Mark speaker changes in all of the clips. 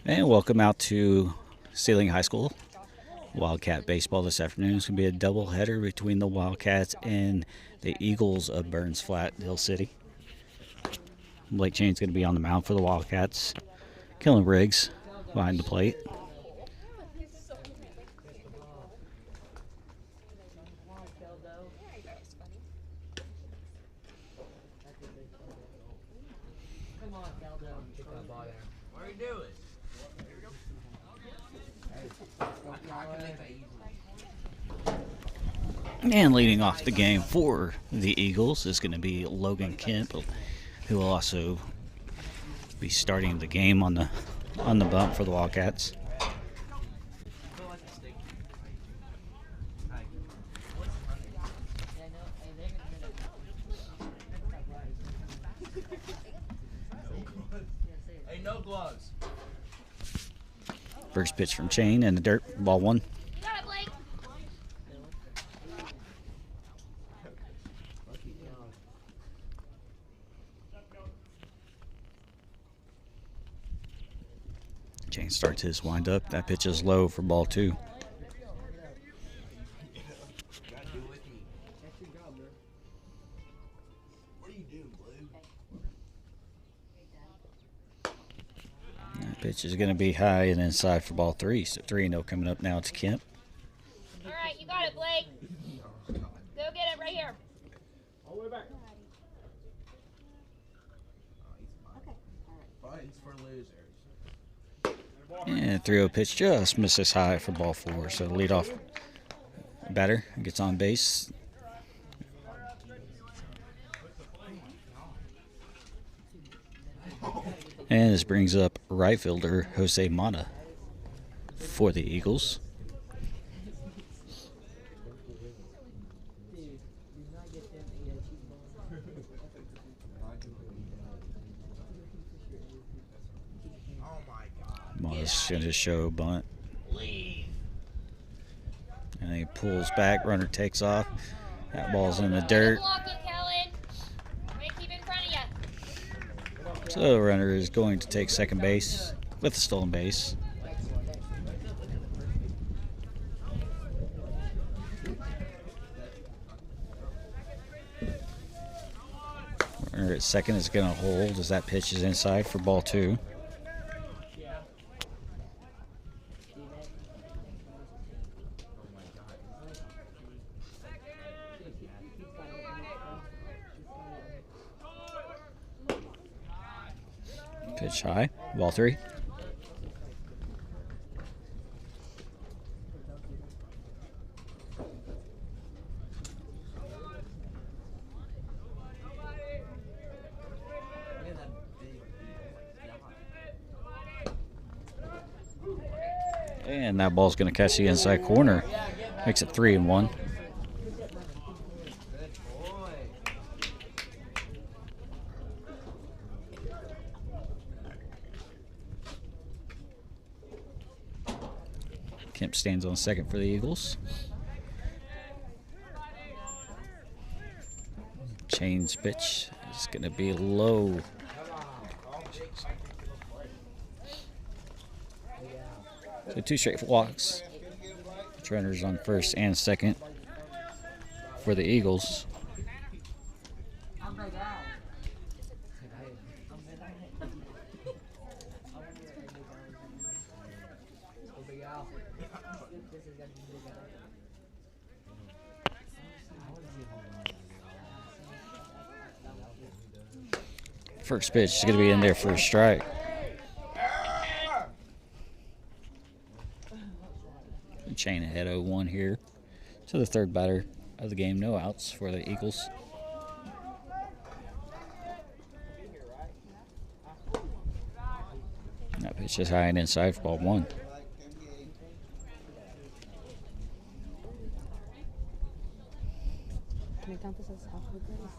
Speaker 1: And welcome out to Sealing High School. Wildcat baseball this afternoon. It's going to be a doubleheader between the Wildcats and the Eagles of Burns Flat-Dill City. Blake Chain's going to be on the mound for the Wildcats. Killen Riggs behind the plate. And leading off the game for the Eagles is going to be Logan Kemp, who will also be starting the game on the bump for the Wildcats.
Speaker 2: Hey, no gloves.
Speaker 1: First pitch from Chain in the dirt, ball one. Chain starts his windup. That pitch is low for ball two. That pitch is going to be high and inside for ball three. So 3-0 coming up now to Kemp.
Speaker 3: All right, you got it, Blake. Go get it right here.
Speaker 2: All the way back. Fights for losers.
Speaker 1: And 3-0 pitch just misses high for ball four. So the leadoff batter gets on base. And this brings up right fielder Jose Mata for the Eagles. Mata's going to show bunt. And he pulls back, runner takes off. That ball's in the dirt. So the runner is going to take second base with a stolen base. Runner at second is going to hold as that pitch is inside for ball two. Pitch high, ball three. And that ball's going to catch the inside corner. Makes it 3-1. Kemp stands on second for the Eagles. Chain's pitch is going to be low. So two straight walks. Runners on first and second for the Eagles. First pitch is going to be in there for a strike. Chain ahead 0-1 here to the third batter of the game. No outs for the Eagles. That pitch is high and inside for ball one.
Speaker 4: Can I count this as halfway grace?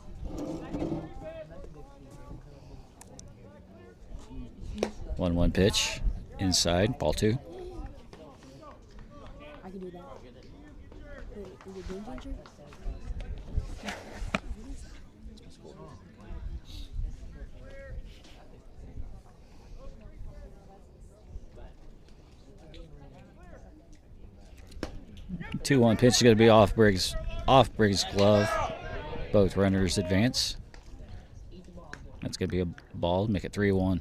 Speaker 1: 1-1 pitch inside, ball two.
Speaker 4: I can do that. Wait, is it game changer?
Speaker 1: 2-1 pitch is going to be off Briggs' glove. Both runners advance. That's going to be a ball. Make it 3-1.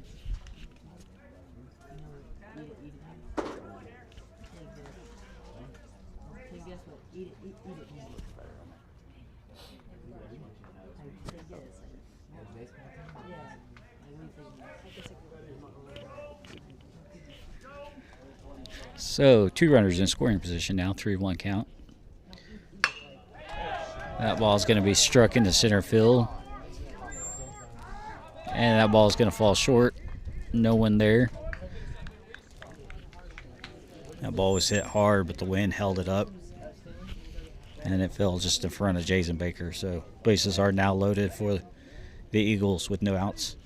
Speaker 1: So 2 runners in scoring position now. 3-1 count. That ball is going to be struck into center field. And that ball is going to fall short. No one there. That ball was hit hard, but the wind held it up. And it fell just in front of Jason Baker. So bases are now loaded for the Eagles with no outs.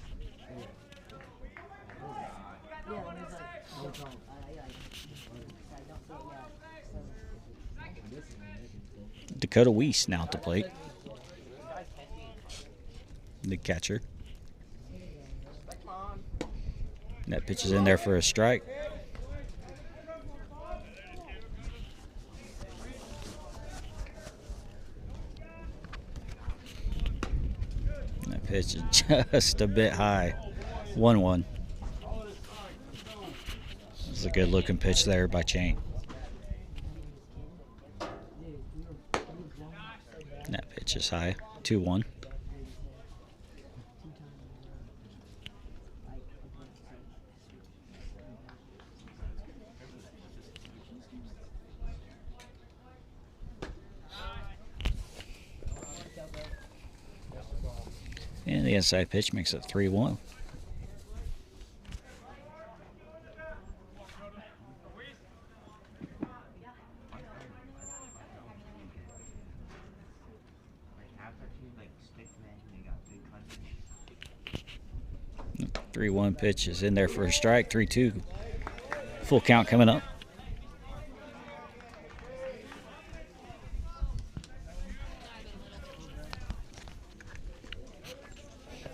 Speaker 1: Dakota Weiss now at the plate. The catcher. That pitch is in there for a strike. That pitch is just a bit high. 1-1. This is a good looking pitch there by Chain. That pitch is high. 2-1. And the inside pitch makes it 3-1. The 3-1 pitch is in there for a strike. 3-2. Full count coming up.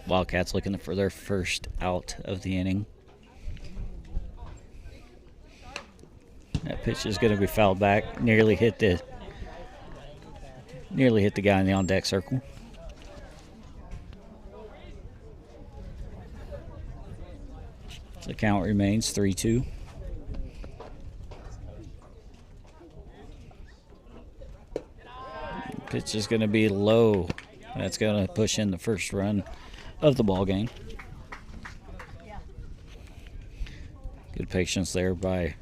Speaker 1: Wildcats looking for their first out of the inning. That pitch is going to be fouled back. Nearly hit the guy in the on deck circle. The count remains 3-2. Pitch is going to be low. That's going to push in the first run of the ball game. Good patience there by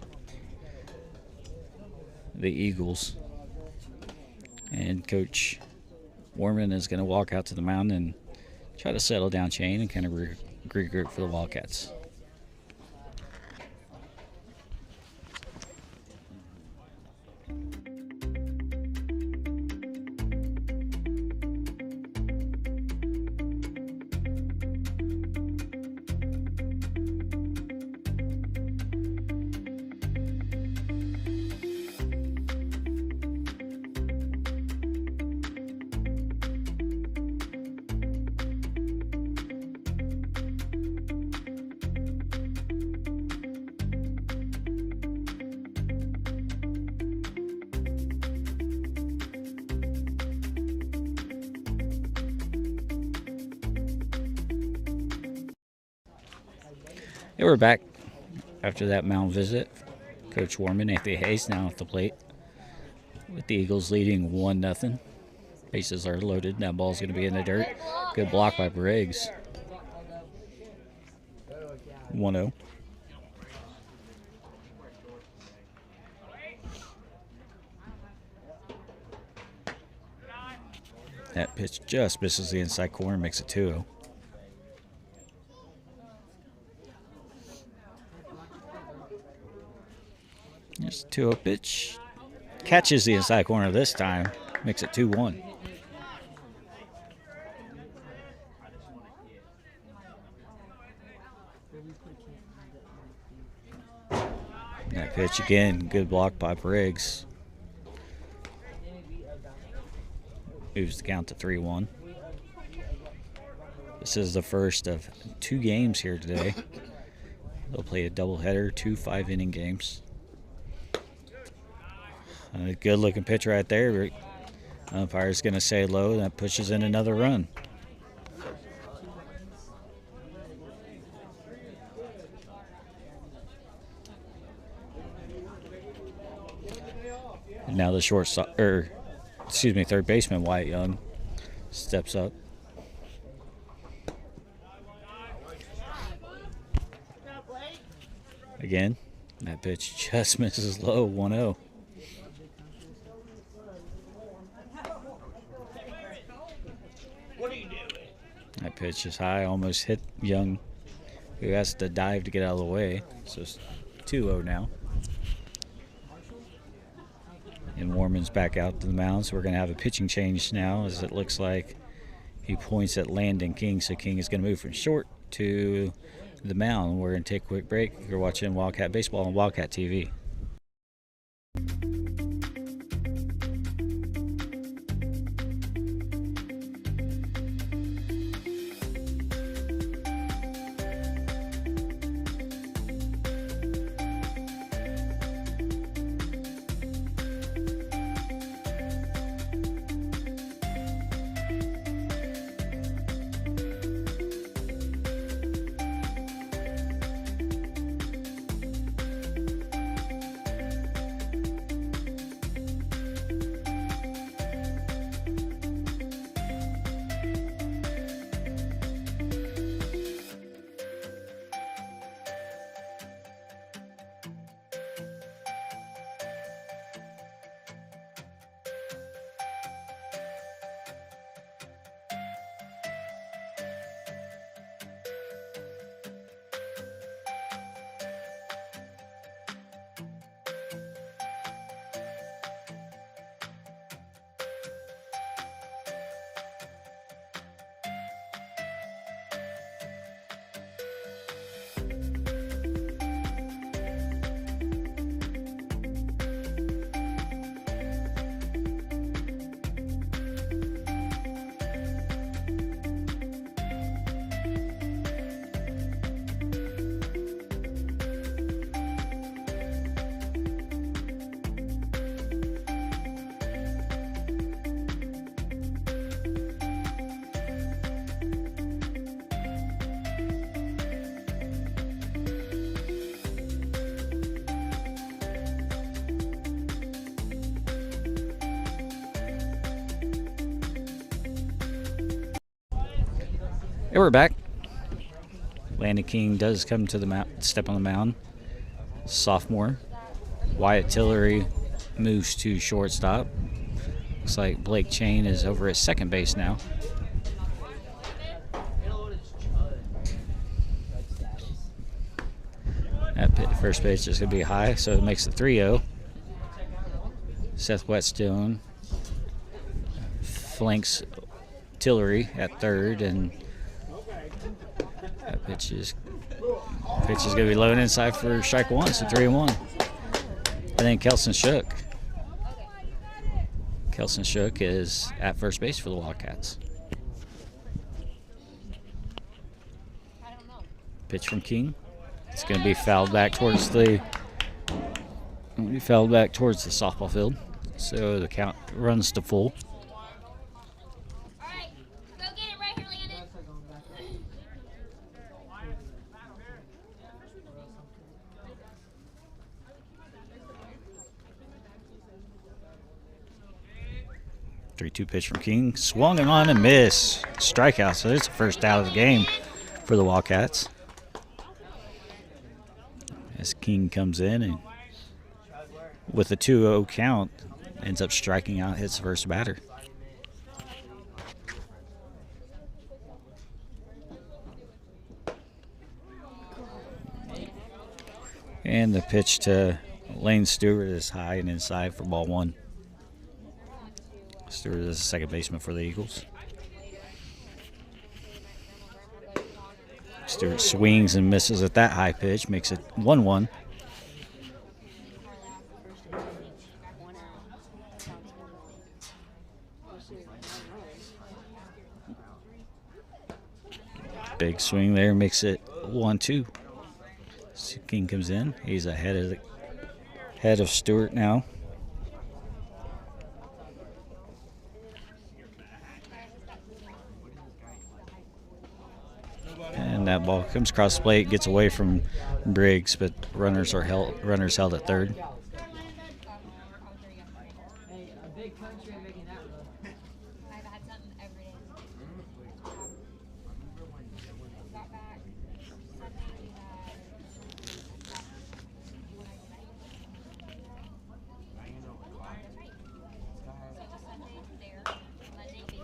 Speaker 1: the Eagles. And Coach Warman is going to walk out to the mound and try to settle down Chain and kind of regroup for the Wildcats. Yeah, we're back after that mound visit. Coach Warman, Anthony Hayes now at the plate with the Eagles leading 1-0. Bases are loaded. That ball's going to be in the dirt. Good block by Briggs. 1-0. That pitch just misses the inside corner, makes it 2-0. Here's a 2-0 pitch. Catches the inside corner this time. Makes it 2-1. That pitch again. Good block by Briggs. Moves the count to 3-1. This is the first of 2 games here today. They'll play a doubleheader, 2 5-inning games. A good looking pitch right there. Umpire's going to say low. That pushes in another run. And now the third baseman Wyatt Young steps up. Again, that pitch just misses low, 1-0. That pitch is high, almost hit Young, who has to dive to get out of the way. So it's 2-0 now. And Warman's back out to the mound, so we're going to have a pitching change now, as it looks like he points at Landon King. So King is going to move from short to the mound. We're going to take a quick break. You're watching Wildcat Baseball on Wildcat TV. And we're back. Landon King does come to the step on the mound. Sophomore. Wyatt Tillery moves to shortstop. Looks like Blake Chain is over at second base now. That first base is going to be high, so it makes it 3-0. Seth Whetstone flanks Tillery at third, and that pitch is going to be low and inside for strike one, so 3-1. And then Kelson Shook is at first base for the Wildcats. Pitch from King. It's going to be fouled back towards the softball field. So the count runs to full.
Speaker 3: All right, go get it right here, Landon.
Speaker 1: 3-2 pitch from King. Swung and on and miss. Strikeout. So it's the first out of the game for the Wildcats. As King comes in and with a 2-0 count, ends up striking out his first batter. And the pitch to Lane Stewart is high and inside for ball one. Stewart is the second baseman for the Eagles. Stewart swings and misses at that high pitch, makes it 1-1. Big swing there, makes it 1-2. King comes in. He's ahead of Stewart now. And that ball comes across the plate, gets away from Briggs, but runners held at third.
Speaker 3: I've had something every day. Got back Sunday. We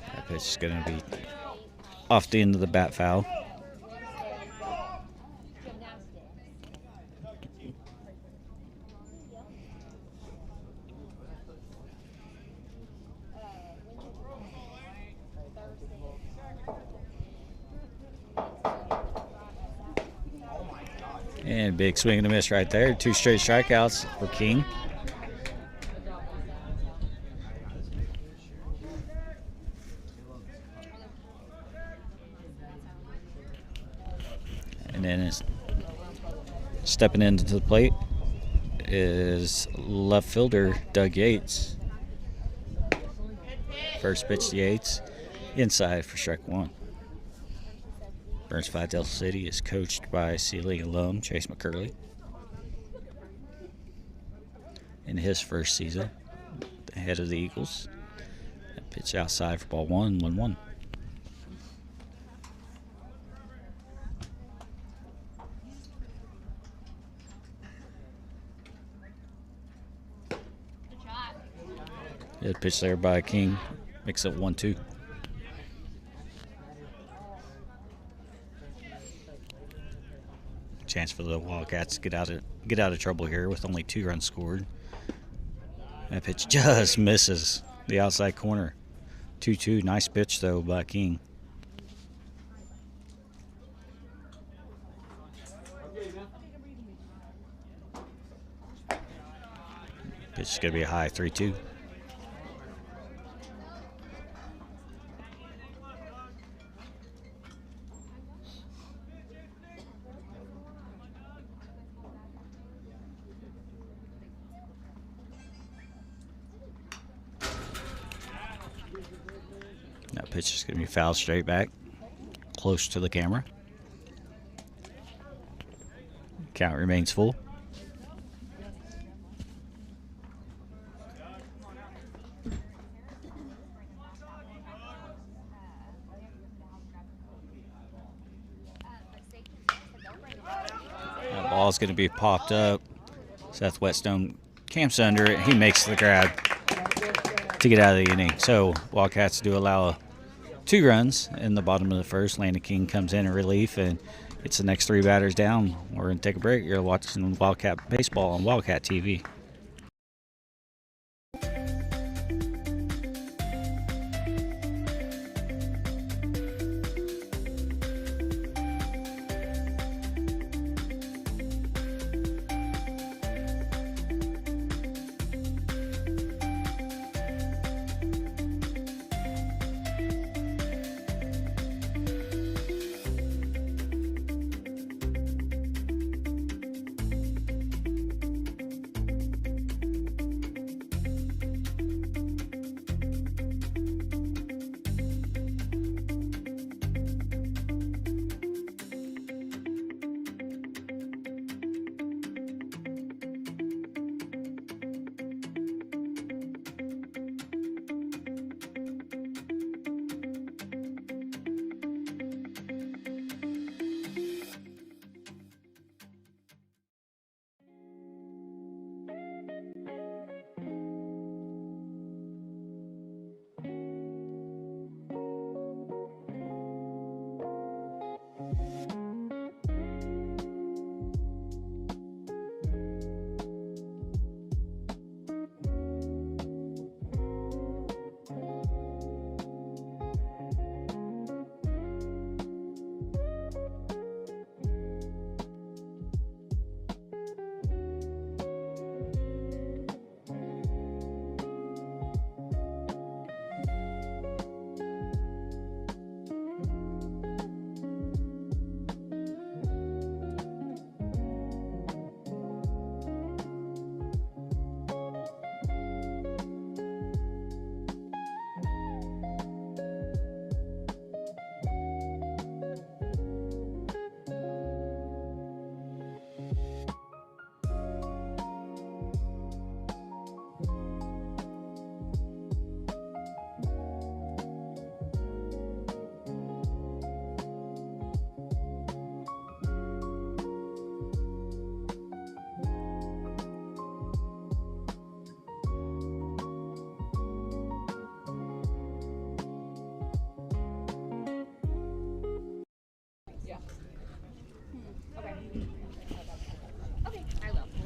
Speaker 3: had
Speaker 1: That pitch is going to be off the end of the bat foul. And big swing and a miss right there. 2 straight strikeouts for King. And then stepping into the plate is left fielder Doug Yates. First pitch to Yates, inside for strike 1. Burns Flat-Dill City is coached by Sea alum Chase McCurley. In his first season, ahead of the Eagles. That pitch outside for ball 1-1. Good pitch there by King. Makes it 1-2. Chance for the Wildcats to get out of trouble here with only 2 runs scored. That pitch just misses the outside corner. 2-2. Nice pitch though by King. Pitch is going to be a high 3-2. That pitch is going to be fouled straight back, close to the camera. Count remains full. That ball is going to be popped up. Seth Whetstone camps under it. He makes the grab to get out of the inning. So Wildcats do allow 2 runs in the bottom of the first. Landon King comes in relief and gets the next 3 batters down. We're going to take a break. You're watching Wildcat Baseball on Wildcat TV.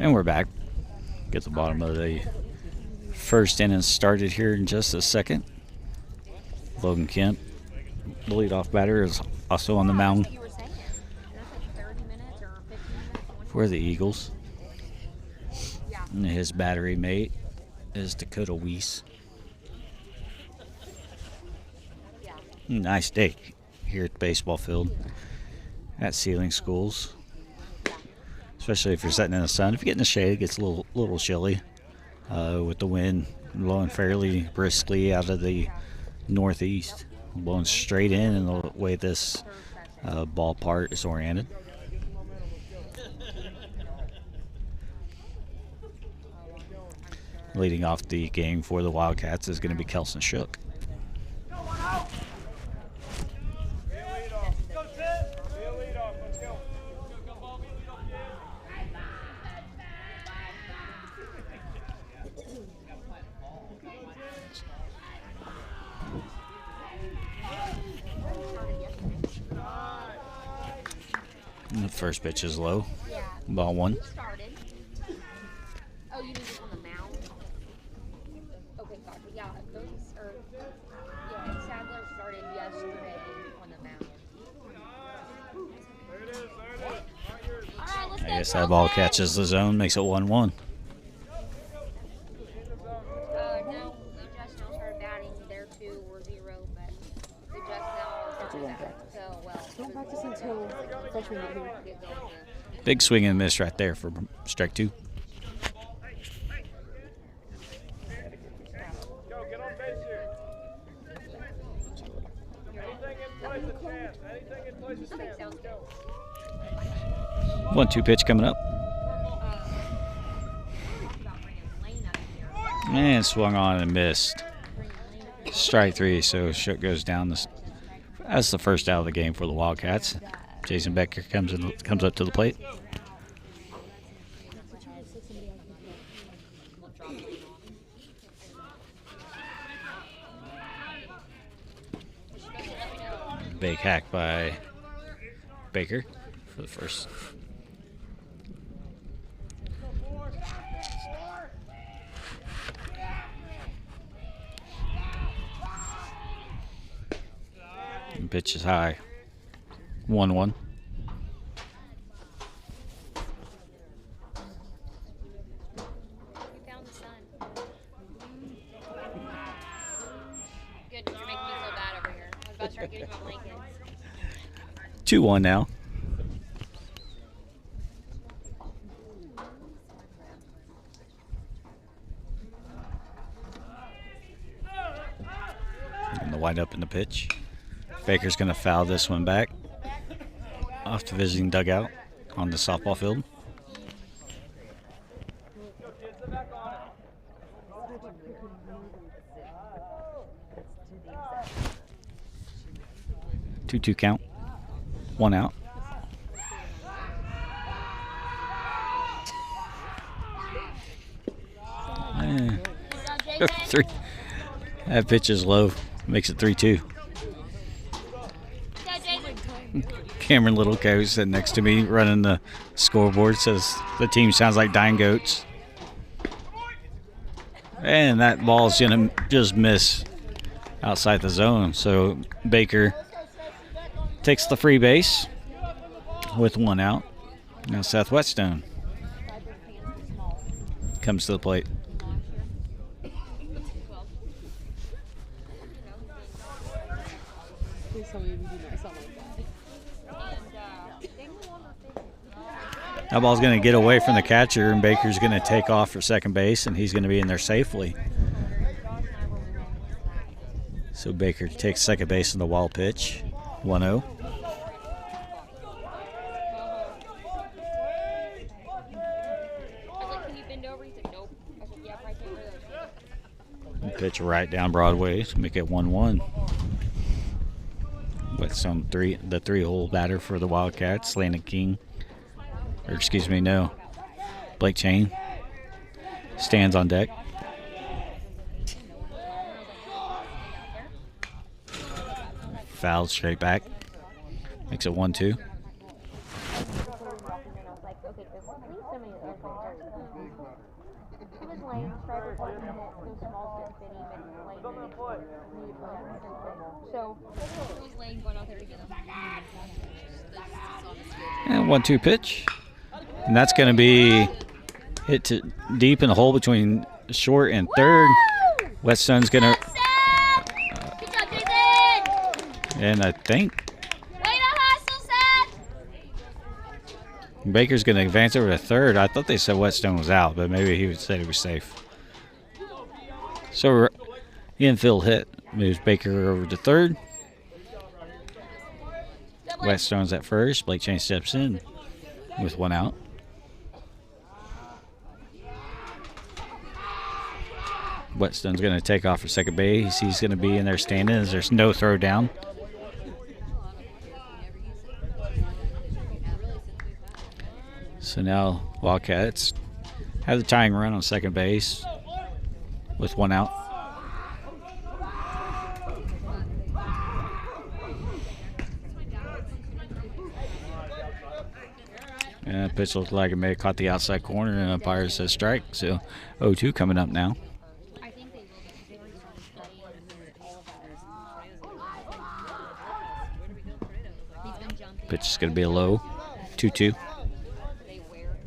Speaker 1: And we're back. Get the bottom of the first inning started here in just a second. Logan Kemp, the leadoff batter, is also on the mound for the Eagles. And his battery mate is Dakota Weiss. Nice day here at the baseball field at Sealing Schools. Especially if you're sitting in the sun. If you get in the shade, it gets a little chilly with the wind blowing fairly briskly out of the northeast, blowing straight in the way this ballpark is oriented. Leading off the game for the Wildcats is going to be Kelson Shook. And the first pitch is low. Ball one.
Speaker 3: Oh, you mean on the mound? Okay, gotcha. Yeah, those are. Yeah, Sadler started yesterday on the mound. All right, let's
Speaker 1: I
Speaker 3: go.
Speaker 1: guess that ball catches the zone, makes it 1-1.
Speaker 3: No, they just now started batting. Their 2 were 0, but they just now started batting. So, well.
Speaker 4: Don't practice until freshman year.
Speaker 1: Big swing and miss right there for strike 2.
Speaker 2: Go, get on base here. Anything in place of chance. Anything in place of chance. Let's go.
Speaker 1: 1-2 pitch coming up. And swung on and missed. Strike 3, so Shook goes down. That's the first out of the game for the Wildcats. Jason Becker comes up to the plate. Big hack by Baker for the first. And pitch is high. 1-1.
Speaker 3: Found the sun. Good, you're making me feel bad over here. I was about to start getting my blankets.
Speaker 1: 2-1 now. And the wind up in the pitch. Baker's going to foul this one back off the visiting dugout on the softball field. Two count. 1 out. Three. That pitch is low. Makes it 3-2. Cameron Littlecoe sitting next to me running the scoreboard says the team sounds like dying goats. And that ball's going to just miss outside the zone. So Baker takes the free base with 1 out. Now Seth Whetstone comes to the plate.
Speaker 4: Please tell me you do not sound like that.
Speaker 1: That ball's going to get away from the catcher, and Baker's going to take off for second base, and he's going to be in there safely. So Baker takes second base in the wild pitch. 1-0. Pitch right down Broadway to make it 1-1. Whetstone the 3-hole batter for the Wildcats, Landon King. Or excuse me, no. Blake Chain stands on deck. Fouled straight back. Makes it 1-2.
Speaker 3: I'm going out there to get them.
Speaker 1: And 1-2 pitch. And that's going to be hit to deep in the hole between short and third. Whetstone's going to,
Speaker 3: Good job, Jason!
Speaker 1: and I think
Speaker 3: Way to hustle, Seth!
Speaker 1: Baker's going to advance over to third. I thought they said Whetstone was out, but maybe he said he was safe. So infield hit moves Baker over to third. Whetstone's at first. Blake Chain steps in with 1 out. Whetstone's going to take off for second base. He's going to be in there standing as there's no throw down. So now Wildcats have the tying run on second base with 1 out. And that pitch looked like it may have caught the outside corner, and umpire says strike. So 0-2 coming up now.
Speaker 3: I think they will because they've already started studying all of that. He's been jumping.
Speaker 1: Pitch is going to be a low 2-2.
Speaker 3: They wear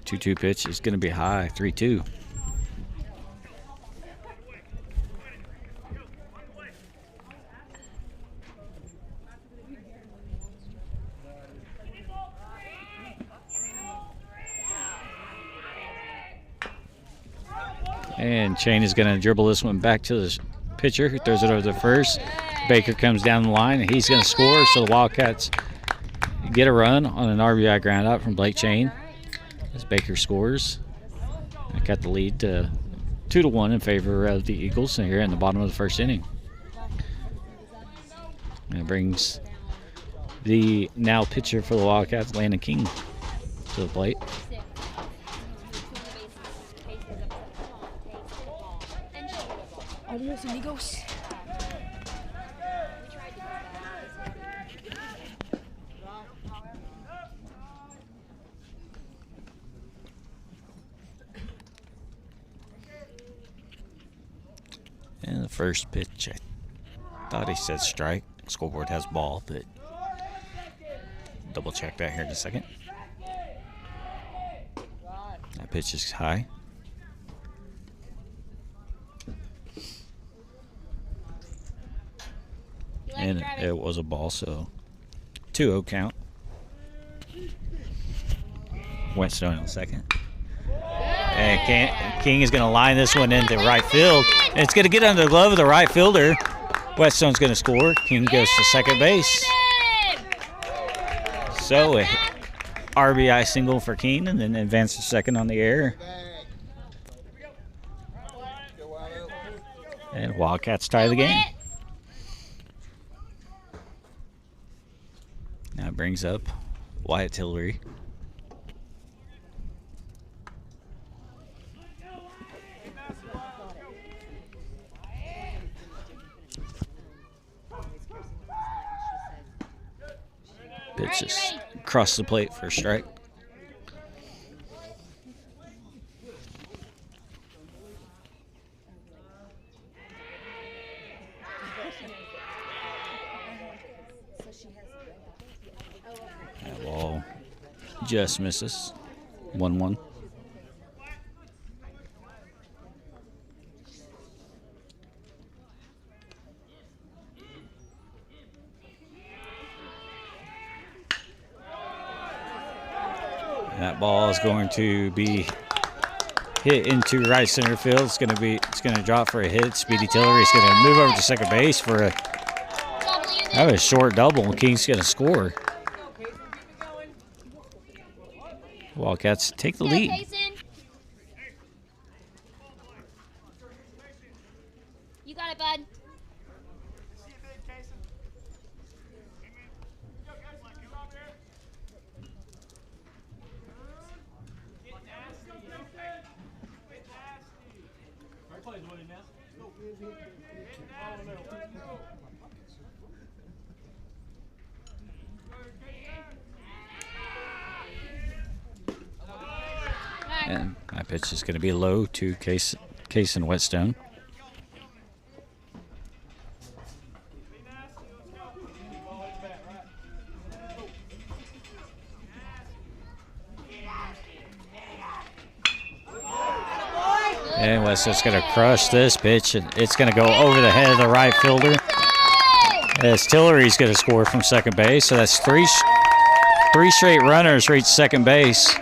Speaker 1: 2-2 pitch is going to be high, 3-2. And Chain is going to dribble this one back to the pitcher, who throws it over the first. Baker comes down the line, and he's going to score. So the Wildcats get a run on an RBI ground out from Blake Chain as Baker scores. I got the lead 2-1 in favor of the Eagles here in the bottom of the first inning. And it brings the now pitcher for the Wildcats, Landon King, to the plate.
Speaker 4: Adios, amigos.
Speaker 1: And the first pitch, I thought he said strike. Scoreboard has ball, but double check that here in a second. That pitch is high. And it was a ball, so 2-0 count. Whetstone on second. And King is going to line this one into right field. And it's going to get under the glove of the right fielder. Whetstone's going to score. King goes to second base. So a RBI single for King, and then advance to second on the air. And Wildcats tie the game. Now it brings up Wyatt Tillery. Pitch is across the plate for a strike. That ball just misses. 1-1. That ball is going to be hit into right center field. It's going to drop for a hit. Speedy Tillery is going to move over to second base for a short double. King's going to score. Wildcats take the lead.
Speaker 3: You got it, bud.
Speaker 2: Plays with him now.
Speaker 1: And my pitch is going to be low to Case and Whetstone. And Whetstone's going to crush this pitch, and it's going to go over the head of the right fielder. As Tillery's going to score from second base, so that's three straight runners reach second base.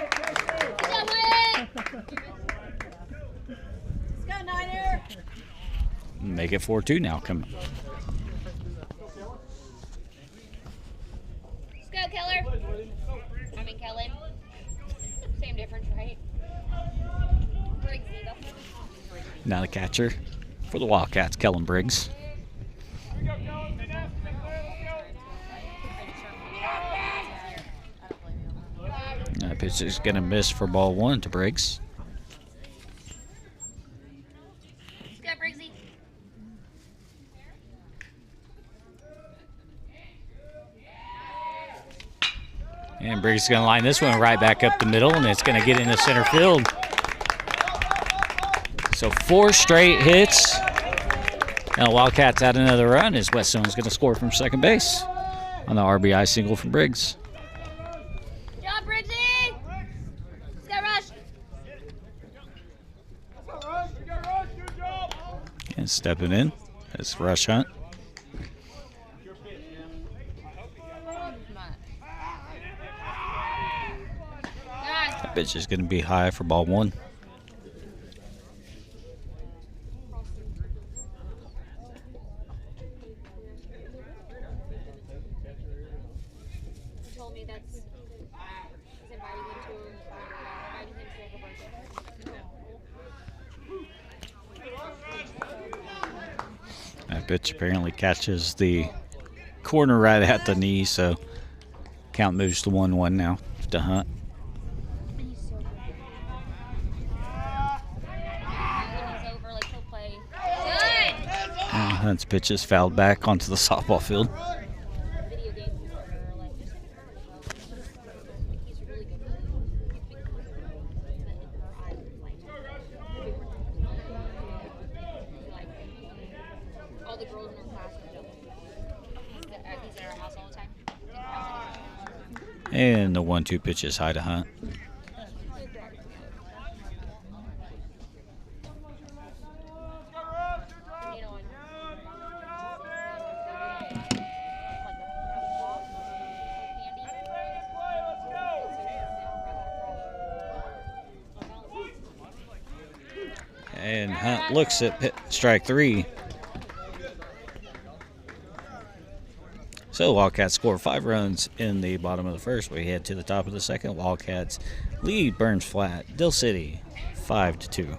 Speaker 1: Make it 4-2 now. Come on.
Speaker 3: Let's go, Keller. I mean, Kellen. Same difference, right? Briggs, go.
Speaker 1: Now the catcher for the Wildcats, Kellen Briggs. That pitch is going to miss for ball 1 to Briggs.
Speaker 3: Let's go, Briggsy.
Speaker 1: And Briggs is going to line this one right back up the middle, and it's going to get into center field. So 4 straight hits. And the Wildcats add another run as Whetstone's going to score from second base on the RBI single from Briggs.
Speaker 3: Good job, Briggsy. Let's go, Rush.
Speaker 1: And stepping in is Rush Hunt. That pitch is going to be high for ball 1.
Speaker 3: Told me that's he's inviting him to like a birthday.
Speaker 1: That pitch apparently catches the corner right at the knee, so count moves to 1-1 now to Hunt.
Speaker 3: He's so good. When he's over, like he'll play. Good.
Speaker 1: And Hunt's pitch is fouled back onto the softball field.
Speaker 3: Video games are like just he's really good. All the girls in our class are jealous. He's at our house all the time.
Speaker 1: And the 1-2 pitch is high to Hunt. And Hunt looks at strike 3. So Wildcats score 5 runs in the bottom of the first. We head to the top of the second. Wildcats lead Burns Flat, Dill City, 5-2.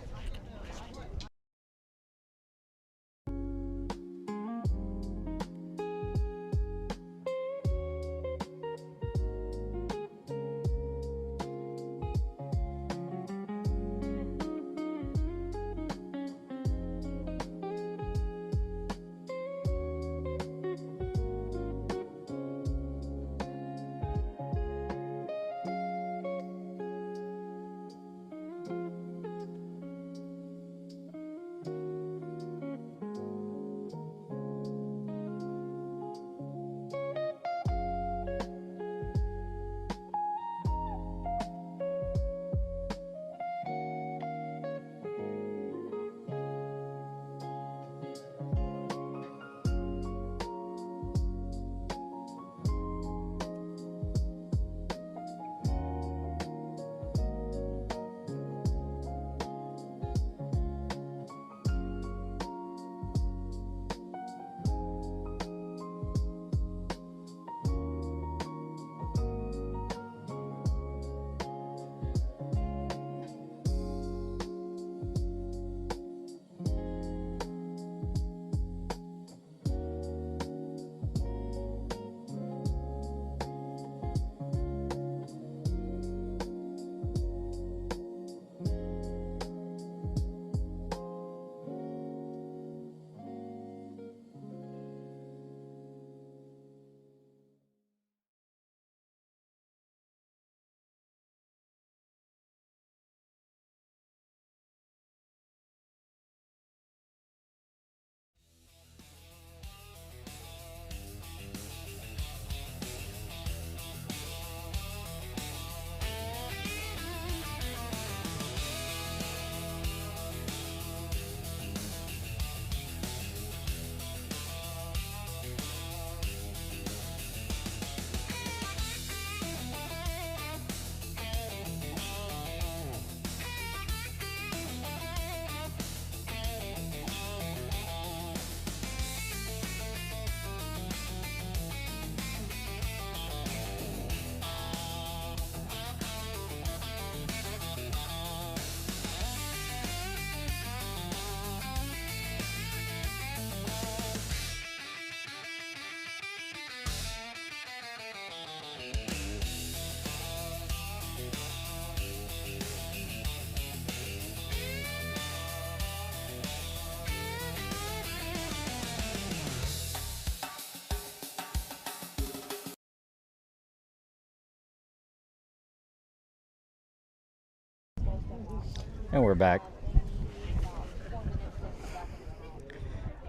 Speaker 1: And we're back.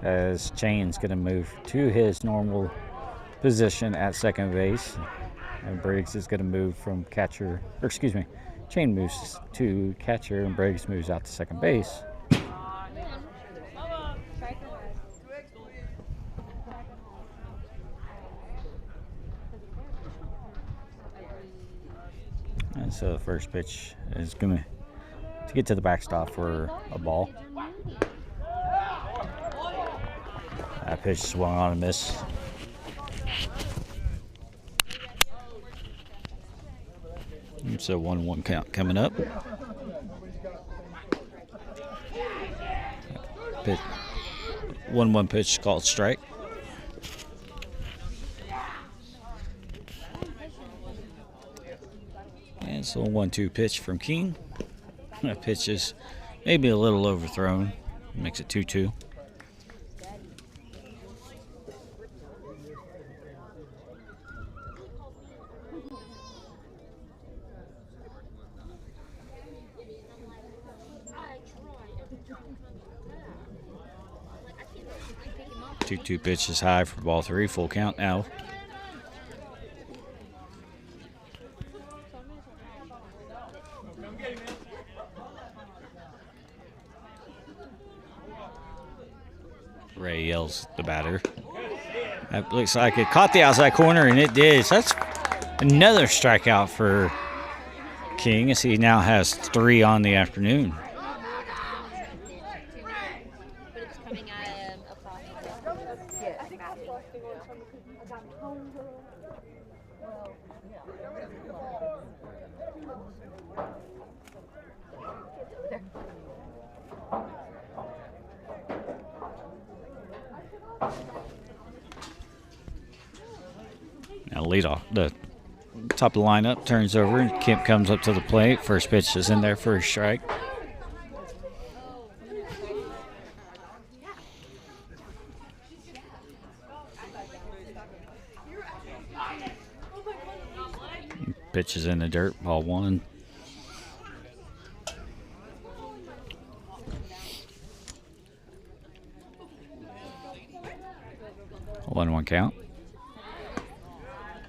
Speaker 1: As Chain's going to move to his normal position at second base. And Briggs is going to move from catcher, or excuse me, Chain moves to catcher and Briggs moves out to second base. And so the first pitch is going to get to the backstop for a ball. That pitch swung on and missed. So 1-1 count coming up. Pitch, 1-1 pitch called strike. And so 1-2 pitch from King. That pitch is maybe a little overthrown. Makes it 2-2. Two pitches high for ball three. Full count now. Ray yells at the batter. That looks like it caught the outside corner, and it did. So that's another strikeout for King, as he now has 3 on the afternoon. Now lead off the top of the lineup, turns over, and Kemp comes up to the plate. First pitch is in there for a strike. Pitch is in the dirt, ball 1. One count.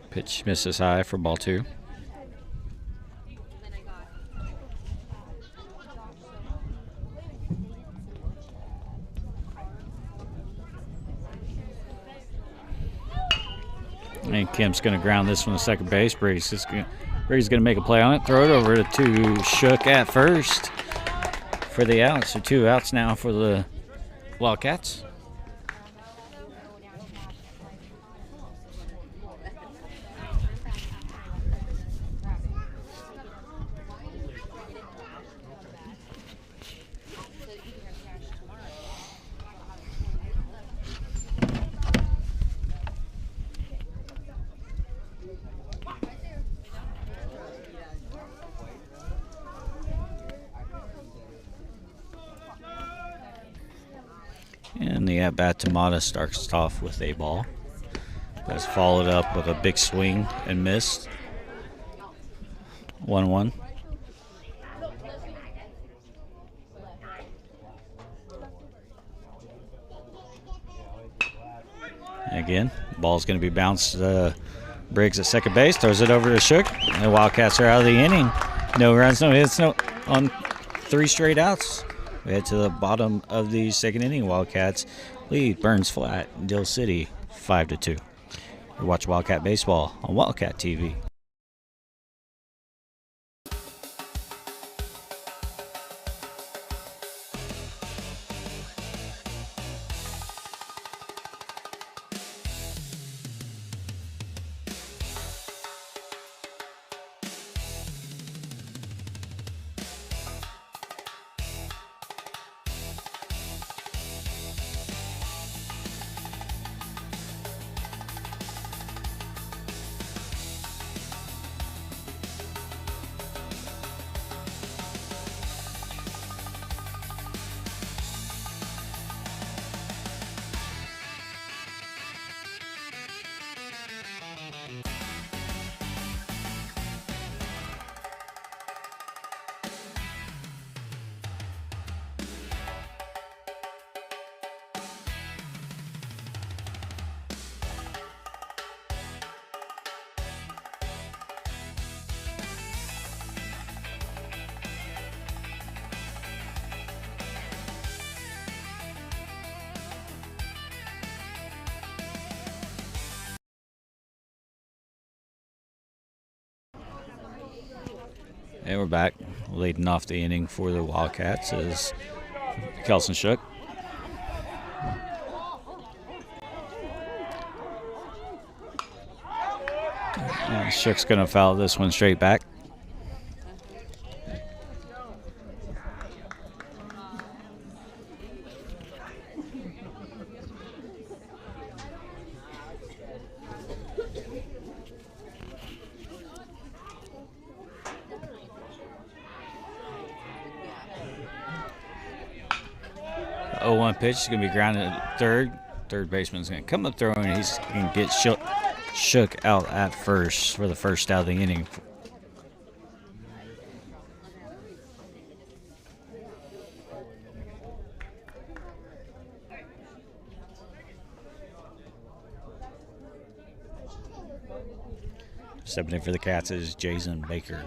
Speaker 1: Pitch misses high for ball 2. And Kemp's going to ground this one to second base. Briggs is going to make a play on it. Throw it over to Shook at first for the out. So 2 outs now for the Wildcats. And the at-bat to Mata starts off with a ball. That's followed up with a big swing and missed. 1-1. Again, ball's going to be bounced. Briggs at second base, throws it over to Shook. And the Wildcats are out of the inning. No runs, no hits, no on 3 straight outs. We head to the bottom of the second inning. Wildcats lead Burns Flat, Dill City, 5-2. You watch Wildcat Baseball on Wildcat TV. And we're back. Leading off the inning for the Wildcats is Kelson Shook. And Shook's going to foul this one straight back. The 0-1 pitch is going to be grounded at third. Third baseman's going to come up throwing. He's going to get Shook out at first for the first out of the inning. Stepping in for the Cats is Jason Baker.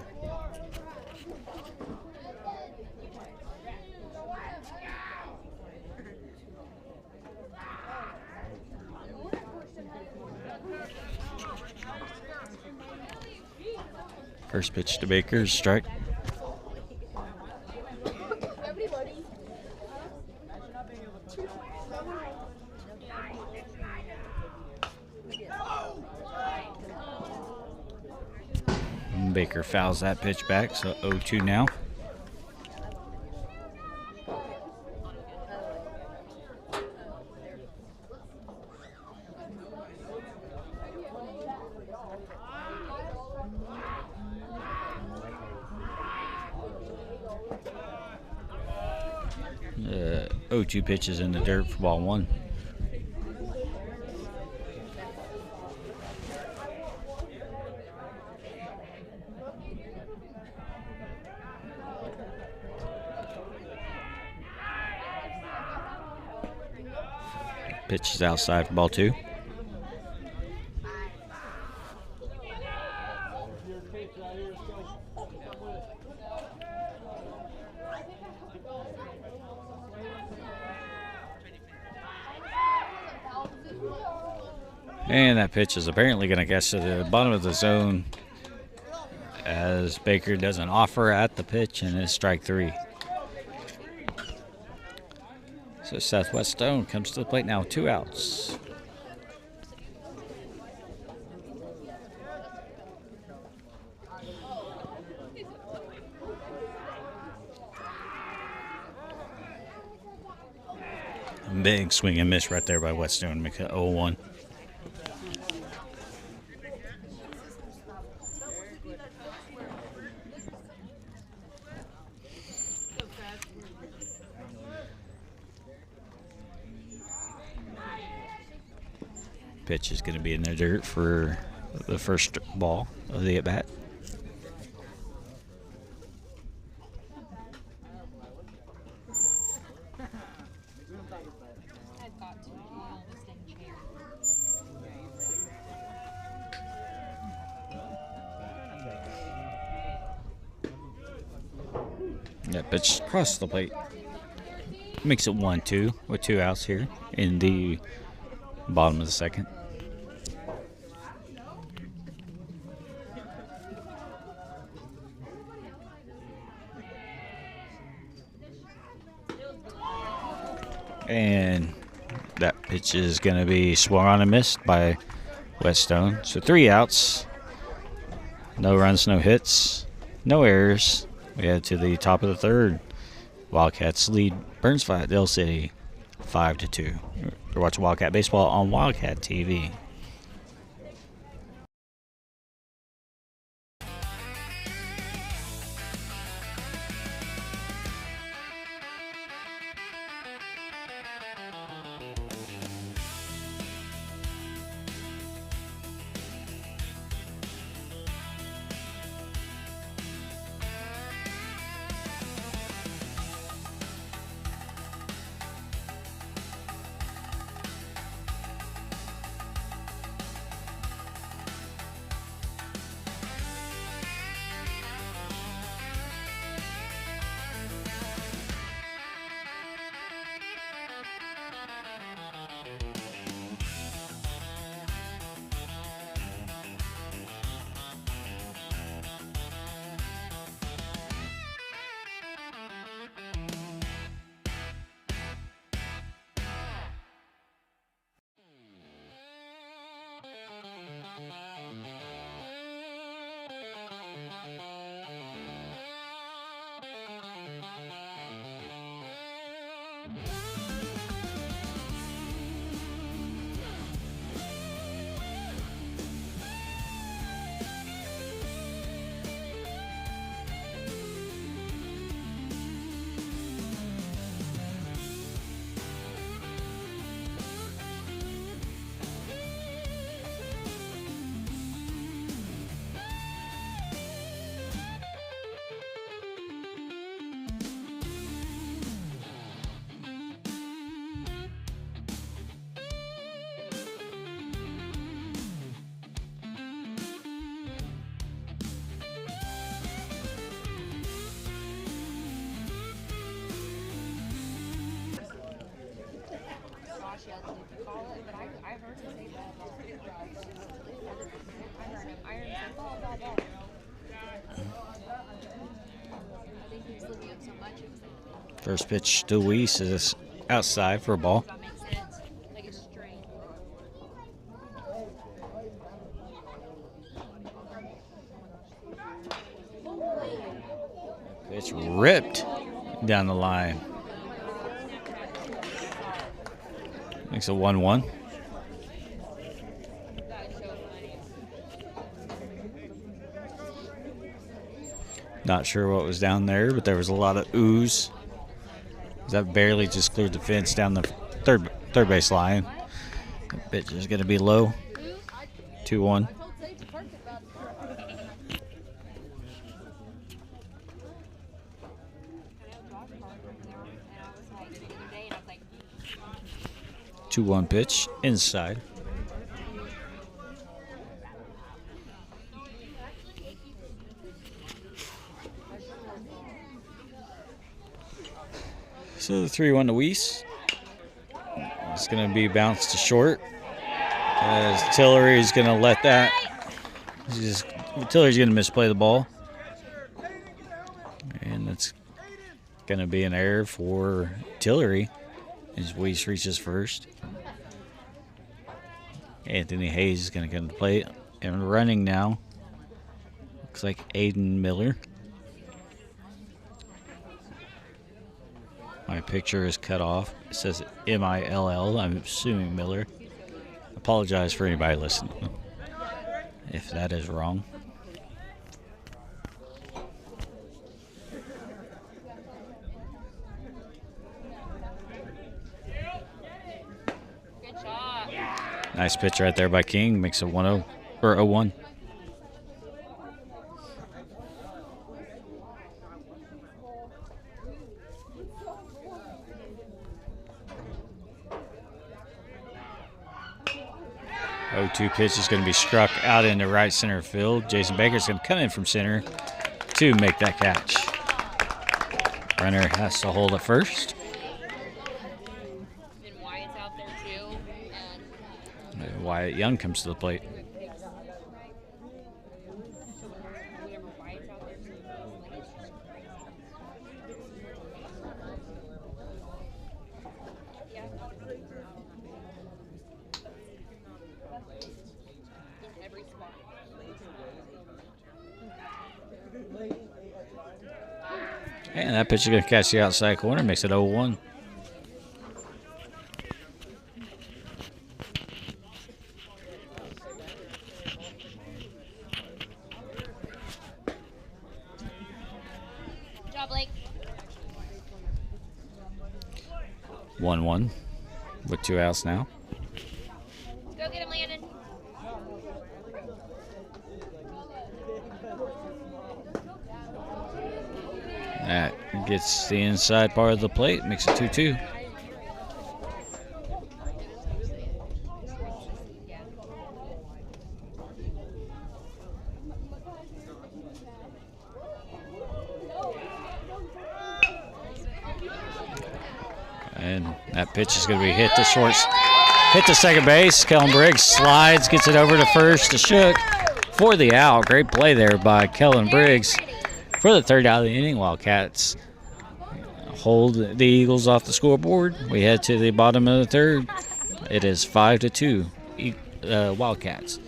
Speaker 1: First pitch to Baker, strike. Baker fouls that pitch back, so 0-2 now. The 0-2 pitch is in the dirt for ball one. Pitch is outside for ball two. And that pitch is apparently going to get to the bottom of the zone as Baker does an offer at the pitch, and it's strike three. So Southwest Stone comes to the plate now, 2 outs. Big swing and miss right there by Whetstone, make it 0-1. Pitch is going to be in the dirt for the first ball of the at-bat. That pitch across the plate makes it 1-2 with 2 outs here in the bottom of the second. And that pitch is going to be swung on and missed by Whetstone. So 3 outs, no runs, no hits, no errors. We head to the top of the third. Wildcats lead Burns Flat-Dill City 5-2. You're watching Wildcat Baseball on Wildcat TV.
Speaker 3: Iron said, ball, ball, ball. I think he was looking up so much, it was like,
Speaker 1: First pitch to Weiss is outside for a ball.
Speaker 3: that makes sense. Like it's straight.
Speaker 1: Pitch ripped down the line. Makes it 1-1.
Speaker 3: That is so funny.
Speaker 1: Not sure what was down there, but there was a lot of ooze. That barely just cleared the fence down the third base line. The pitch is going to be low. 2-1.
Speaker 3: And I was like, the other day, and I was like,
Speaker 1: 2-1 pitch inside. So the 3-1 to Weiss. It's going to be bounced to short. As Tillery's going to let that. Tillery's going to misplay the ball. And it's going to be an error for Tillery as Weiss reaches first. Anthony Hayes is going to come to plate. And running now. Looks like Aiden Miller. My picture is cut off. It says M-I-L-L. I'm assuming Miller. Apologize for anybody listening if that is wrong.
Speaker 3: good shot.
Speaker 1: Nice pitch right there by King. Makes it 1-0 or 0-1. Oh, 2 pitch is going to be struck out into right center field. Jason Baker's going to come in from center to make that catch. Runner has to hold it first.
Speaker 3: And Wyatt's out there too. And
Speaker 1: Wyatt Young comes to the plate.
Speaker 3: whenever Wyatt's out there too, like it's just crazy. Yeah. In every spot.
Speaker 1: And that pitch is going to catch the outside corner. Makes it 0-1.
Speaker 3: Good job, Blake.
Speaker 1: 1-1 with 2 outs now.
Speaker 3: Go get him, Landon.
Speaker 1: That gets the inside part of the plate. Makes it 2-2.
Speaker 3: Yeah.
Speaker 1: And that pitch is going to be hit to short, hit to second base. Kellen Briggs slides, gets it over to first to Shook for the out. Great play there by Kellen Briggs for the third out of the inning. Wildcats hold the Eagles off the scoreboard. We head to the bottom of the third. It is 5-2 Wildcats.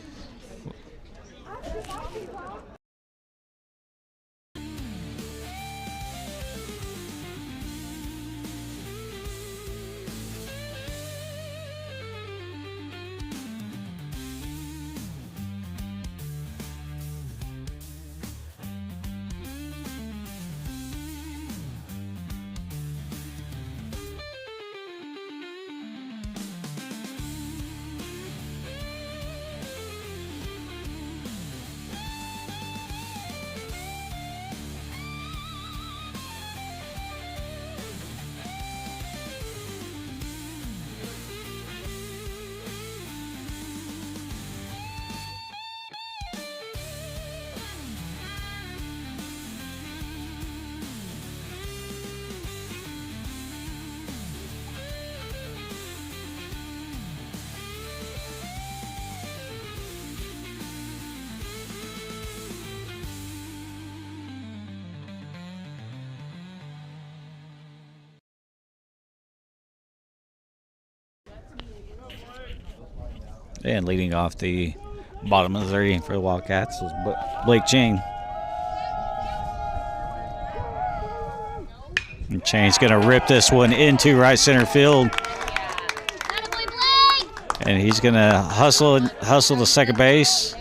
Speaker 1: And leading off the bottom of the 30 for the Wildcats is Blake Chang. And Chang's going to rip this one into right center field. And he's going to hustle to second base.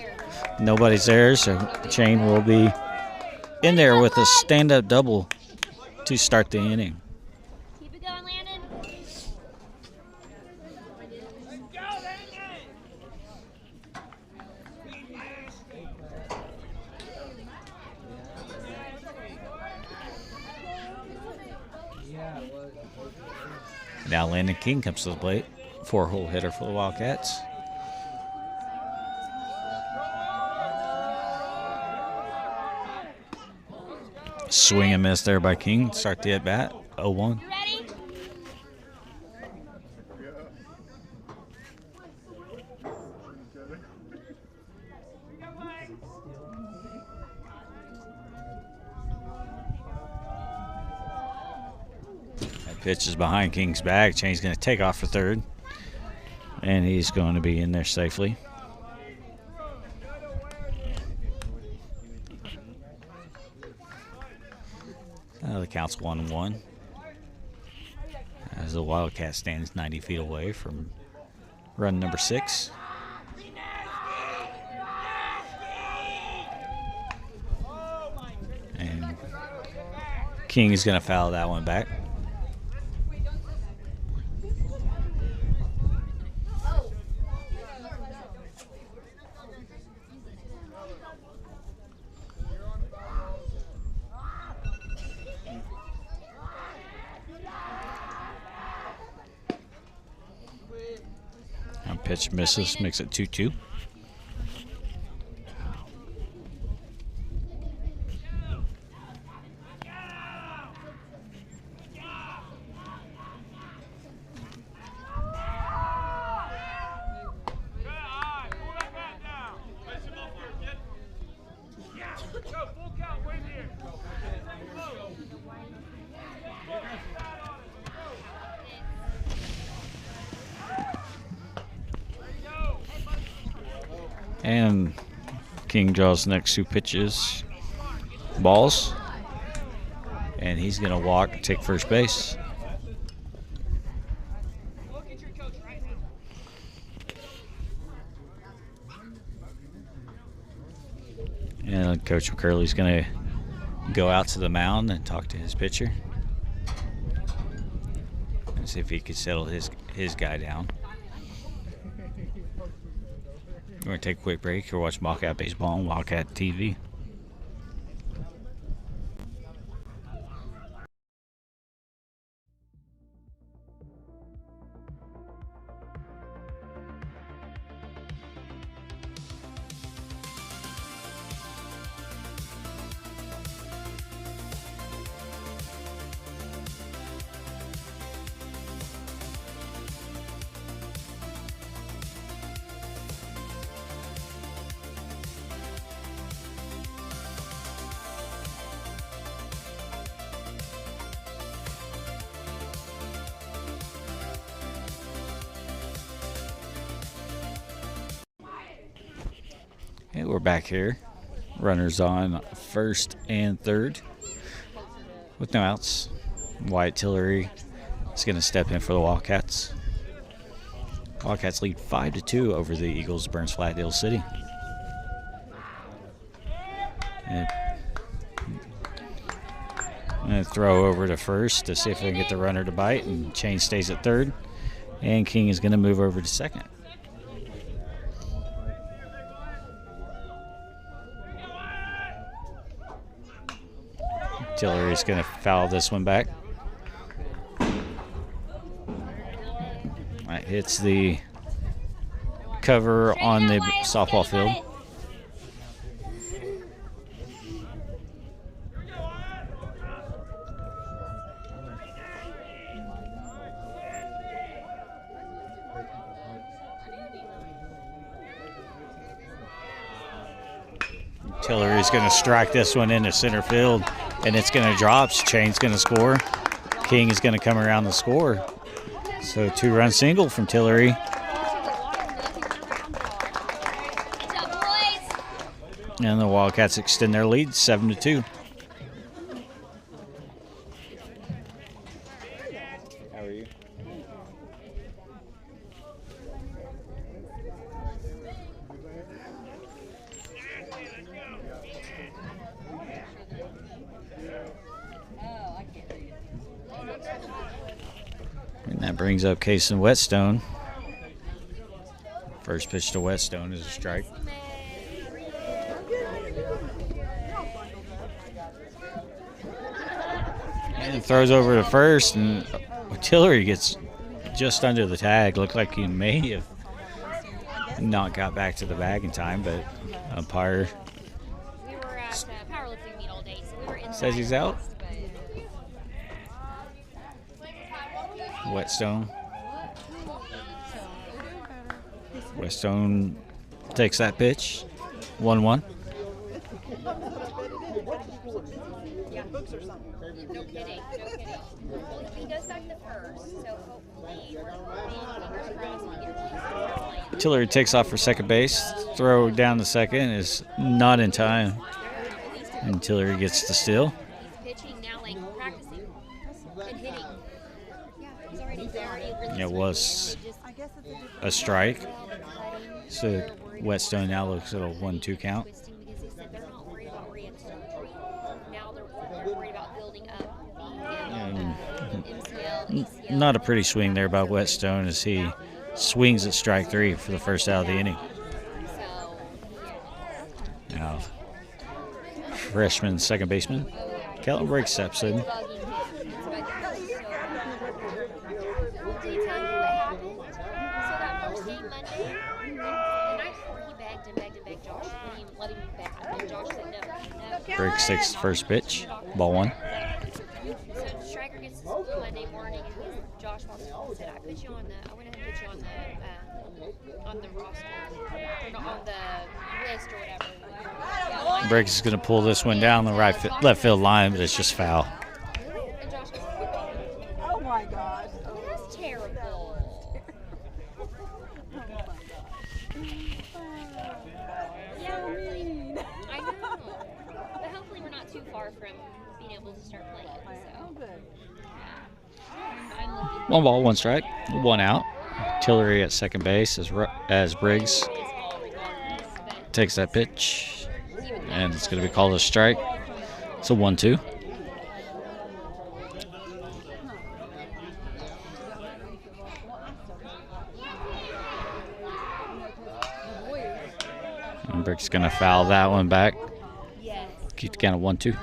Speaker 1: Nobody's there, so Chang will be in there with a stand-up double to start the inning.
Speaker 3: Keep it going, Landon.
Speaker 1: Now Landon King comes to the plate. 4-hole hitter for the Wildcats. Swing and miss there by King. Start the at-bat. 0-1.
Speaker 3: You ready?
Speaker 1: That pitch is behind King's back. Chang's going to take off for third. And he's going to be in there safely. The count's 1-1. As the Wildcat stands 90 feet away from run number 6. And King is going to foul that one back. Pitch misses, makes it 2-2. And King draws the next 2 pitches. Balls. And he's going to walk and take first base. And Coach McCurley's going to go out to the mound and talk to his pitcher. And see if he could settle his guy down. We're going to take a quick break or watch Wildcat Baseball on Wildcat TV. Okay, we're back here. Runners on first and third with no outs. Wyatt Tillery is going to step in for the Wildcats. Wildcats lead 5-2 over the Eagles of Burns Flat-Dill City. And I'm going to throw over to first to see if they can get the runner to bite, and Chain stays at third. And King is going to move over to second. Tillery's going to foul this one back. That hits the cover on the softball field. Tillery's going to strike this one into center field, and it's going to drop. Chain's going to score. King is going to come around the score. So 2-run single from Tillery. And the Wildcats extend their lead 7-2. How are you? And that brings up Case and Whetstone. First pitch to Whetstone is a strike. And throws over to first, and Tillery gets just under the tag. Looked like he may have not got back to the bag in time, but umpire
Speaker 3: We were at powerlifting meet all day, so we were inside.
Speaker 1: says he's out.
Speaker 3: But
Speaker 1: Whetstone. Whetstone takes that pitch. 1-1.
Speaker 3: yeah. No kidding. Well, he goes back to first, so hopefully we're fingers crossed we get a piece.
Speaker 1: Tillery takes off for second base. Throw down to second is not in time. And Tillery gets the steal.
Speaker 3: He's pitching now, like practicing and hitting. Yeah, he's already really.
Speaker 1: It was a strike. So Whetstone now looks at a 1-2 count.
Speaker 3: Because they said they're not worried about re-surgery. Now they're worried about building up the MCL, ACL.
Speaker 1: Not a pretty swing there by Whetstone as he swings at strike 3 for the first out of the inning.
Speaker 3: So,
Speaker 1: Now, freshman second baseman, Kelton Briggs steps in.
Speaker 3: bugging him. It's bugging him so bad. Well, did he tell you what happened? So that first game Monday, the night before he begged Josh to let him bat. And Josh said no.
Speaker 1: Briggs takes the first pitch, ball 1.
Speaker 3: So Striker gets to school Monday morning, and Josh walks up and said, I went ahead and put you on the roster, or not on the list or whatever. Yeah,
Speaker 1: Briggs is going to pull this one down the left field line, but it's just foul.
Speaker 3: and Josh goes,
Speaker 4: Oh my gosh.
Speaker 3: that's terrible. Yeah, really. I know. But hopefully we're not too far from being able to start playing.
Speaker 4: Oh,
Speaker 3: So,
Speaker 4: good.
Speaker 3: I'm looking
Speaker 1: 1 ball, 1 strike, 1 out. Tillery at second base as Briggs
Speaker 3: for baseball regardless, but
Speaker 1: takes that pitch, and it's going to be called a strike. It's a 1-2. And Briggs is going to foul that one back.
Speaker 3: yes.
Speaker 1: Keep the count of 1-2.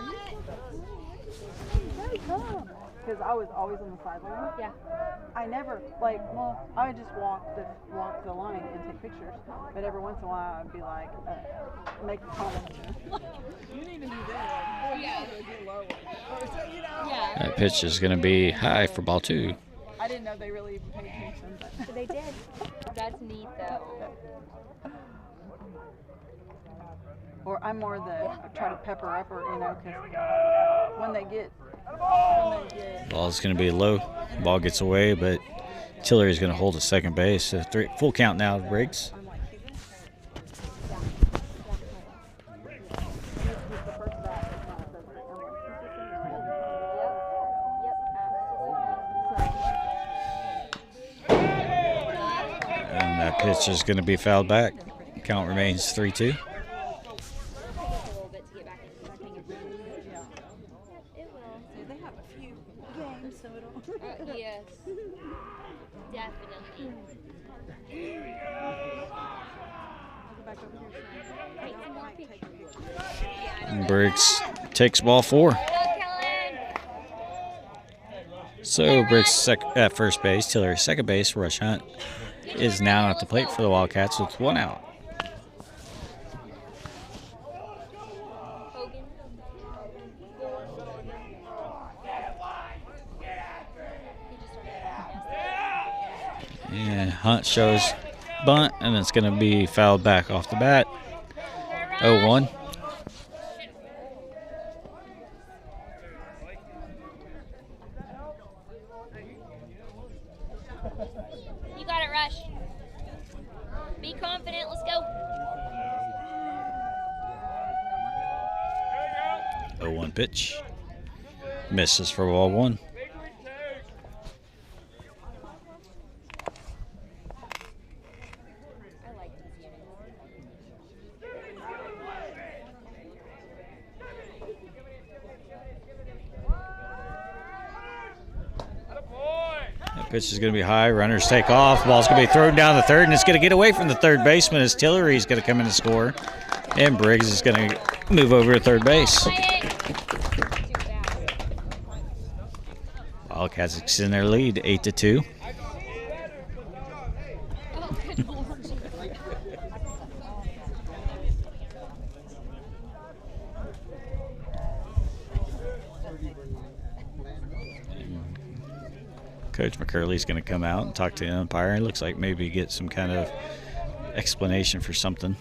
Speaker 4: Because I was always on the sideline.
Speaker 3: Yeah.
Speaker 4: I never, I would just walk the line and take pictures. But every once in a while, I'd be like, make a comment. You need to do that. Yeah. Yeah.
Speaker 1: That pitch is going to be high for ball 2.
Speaker 4: I didn't know they really paid attention. But
Speaker 3: They did. That's neat, though.
Speaker 4: or I'm more try to pepper up, or because when they get.
Speaker 1: Ball's going to be low. Ball gets away, but Tillery's going to hold at second base. So full count now to Briggs. And that pitch is going to be fouled back. Count remains 3-2.
Speaker 3: A little bit to get back into the swing of things. It will.
Speaker 4: They have a few games, so it'll.
Speaker 3: Yes. Definitely.
Speaker 4: I'll go back over here.
Speaker 3: Take some more pictures.
Speaker 1: And Briggs takes ball 4.
Speaker 3: Go, Kellen!
Speaker 1: So Briggs at first base, Tillery second base. Rush Hunt is now at the plate for the Wildcats with 1 out.
Speaker 3: Hogan.
Speaker 1: And Hunt shows bunt, and it's going to be fouled back off the bat. 0-1.
Speaker 3: You got it, Rush. Be confident. Let's go.
Speaker 1: 0-1 pitch. Misses for ball one. That pitch is going to be high. Runners take off. Ball's going to be thrown down the third, and it's going to get away from the third baseman as Tillery's going to come in and score. And Briggs is going to move over to third base. Wildcats extend their lead 8-2. Coach McCurley's going to come out and talk to the umpire. It looks like maybe get some kind of explanation for something.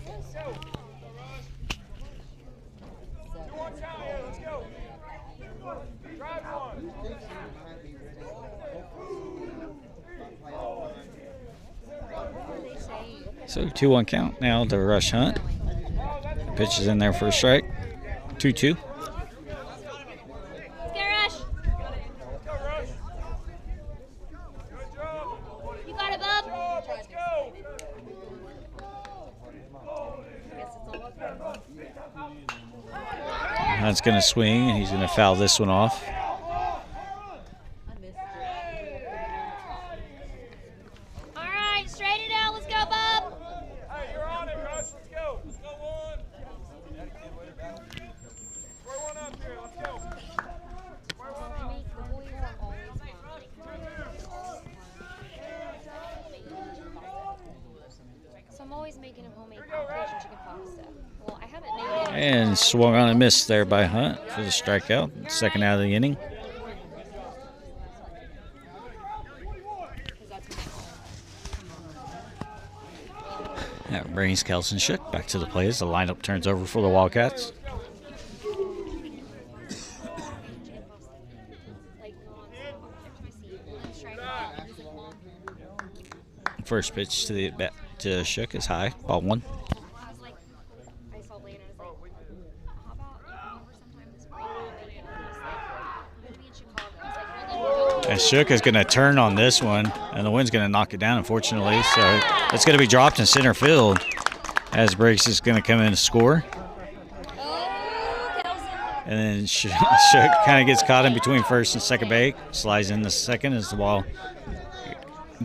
Speaker 1: So 2-1 count now to Rush Hunt. Pitch is in there for a strike. 2-2. Hunt's going to swing, and he's going to foul this one off.
Speaker 3: All right, straighten it out. Let's go, Bob.
Speaker 2: Hey, you're on it, Rush. Let's go. Let's go one. Square one up here. Let's go. Square one up.
Speaker 3: So I'm always making him homemade Cajun chicken pasta. Well, I haven't made it.
Speaker 1: And swung on a miss there by Hunt for the strikeout. Second out of the inning. That brings Kelson Shook back to the plate as the lineup turns over for the Wildcats. First pitch to the bat to Shook is high, ball one. And Shook is going to turn on this one, and the wind's going to knock it down, unfortunately. So it's going to be dropped in center field as Briggs is going to come in and score. And then Shook kind of gets caught in between first and second base, slides in the second as the ball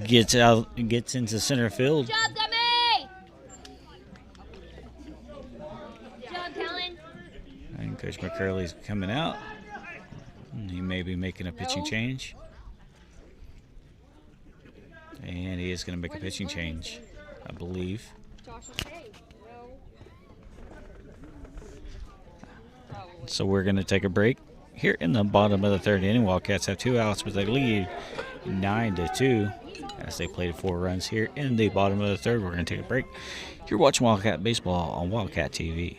Speaker 1: gets into center field.
Speaker 3: Good job, Dummy! Good job, Kellen.
Speaker 1: And Coach McCurley's coming out. He may be making a pitching change. And he is going to make a pitching change, I believe. So we're going to take a break. Here in the bottom of the third inning, Wildcats have 2 outs, but they lead 9-2 as they played 4 runs here in the bottom of the third. We're going to take a break. You're watching Wildcat Baseball on Wildcat TV.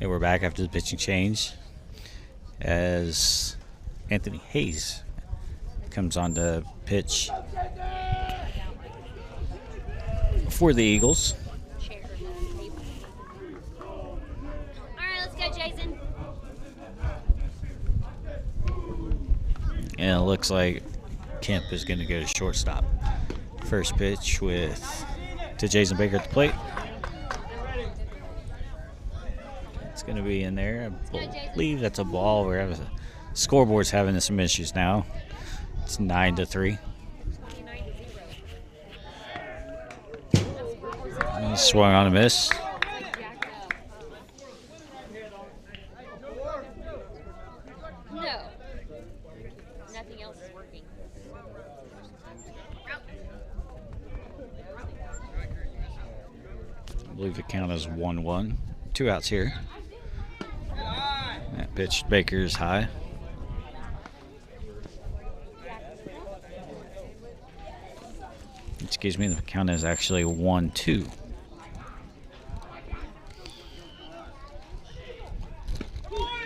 Speaker 1: And we're back after the pitching change as Anthony Hayes comes on to pitch for the Eagles.
Speaker 3: All right, let's go, Jason.
Speaker 1: And it looks like Kemp is going to go to shortstop. First pitch to Jason Baker at the plate. It's going to be in there. I believe that's a ball. Scoreboard's having some issues now. It's 9-3. He swung on a miss.
Speaker 3: No. Nothing else is working.
Speaker 1: I believe the count is 1-1. 2 outs here. That pitch Baker's high. Excuse me, the count is actually 1-2.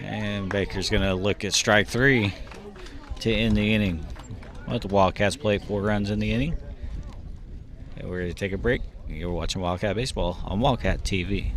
Speaker 1: And Baker's going to look at strike 3 to end the inning. Let the Wildcats play 4 runs in the inning. And we're going to take a break. You're watching Wildcat Baseball on Wildcat TV.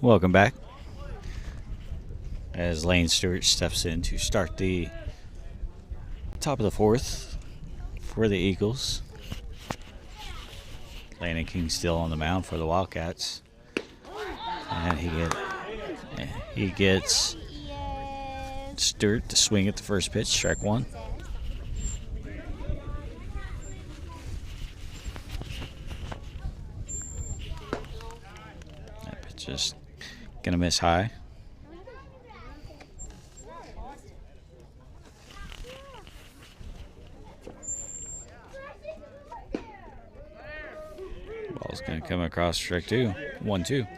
Speaker 1: Welcome back. As Lane Stewart steps in to start the top of the 4th for the Eagles. Landon King still on the mound for the Wildcats. And he gets Stewart to swing at the first pitch, strike 1. That pitch is gonna miss high. Ball's gonna come across strike 2. 1-2.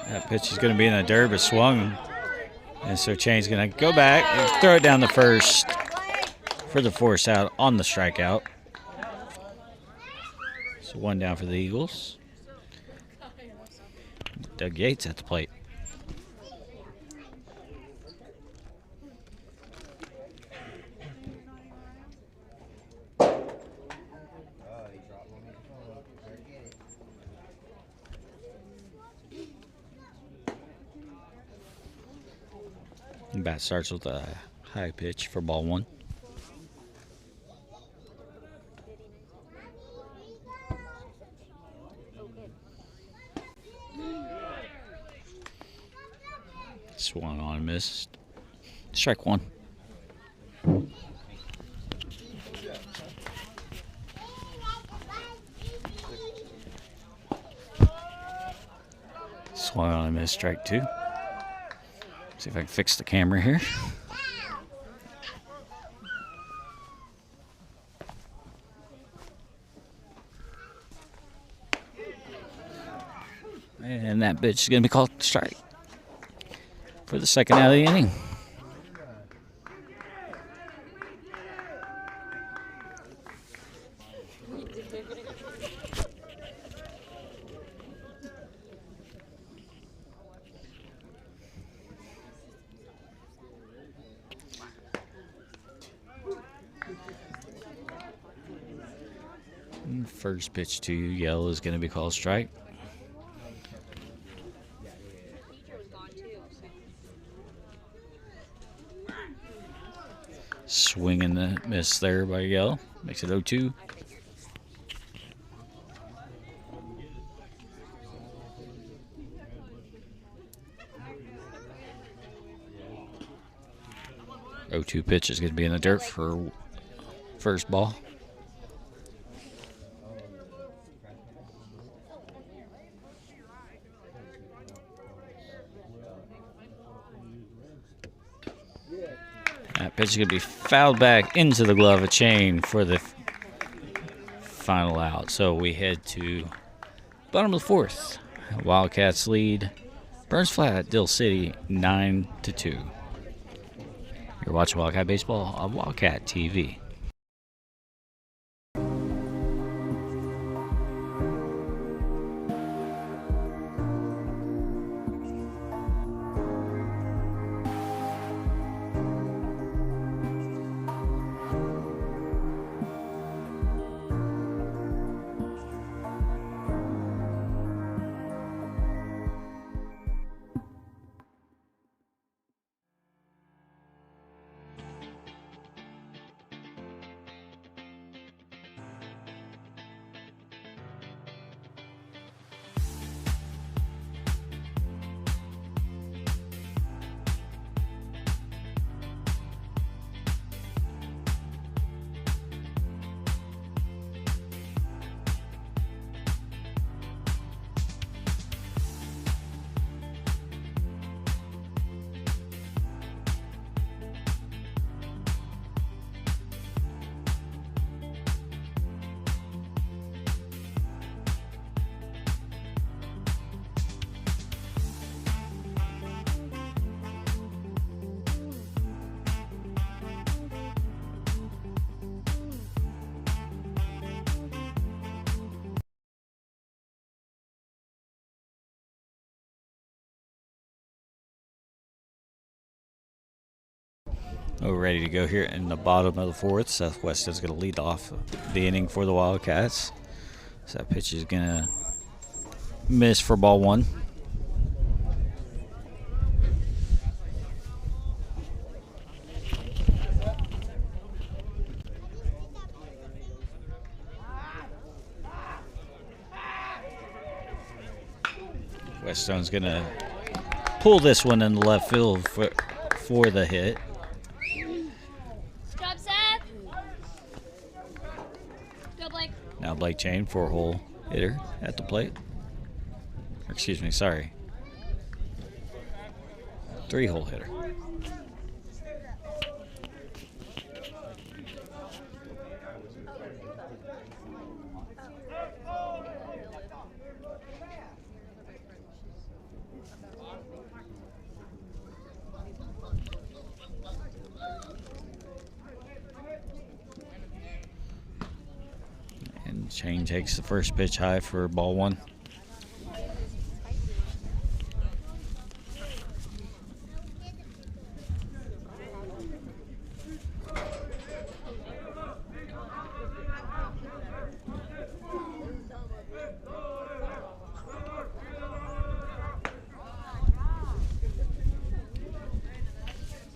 Speaker 1: That pitch is going to be in the dirt, but swung And so Chain's going to go back and throw it down the first for the force out on the strikeout. So 1 down for the Eagles. Doug Yates at the plate. Bat starts with a high pitch for ball 1. Swung on, missed. Strike 1. Swung on, missed. Strike 2. See if I can fix the camera here. And that pitch is going to be called strike for the second out of the inning. First pitch to Yell is going to be called strike. Swing and the miss there by Yell. Makes it 0-2. Pitch is going to be in the dirt for first ball. That pitch is going to be fouled back into the glove of Chain for the final out. So we head to bottom of the 4th. Wildcats lead Burns Flat-Dill City 9-2. You're watching Wildcat Baseball on Wildcat TV. We're ready to go here in the bottom of the 4th. Southwest is going to lead off the inning for the Wildcats. So that pitch is going to miss for ball 1. Weststone's going to pull this one in the left field for the hit. Now Blake Chain, 4-hole hitter at the plate. Or excuse me, sorry. 3-hole hitter. Shane takes the first pitch high for ball one.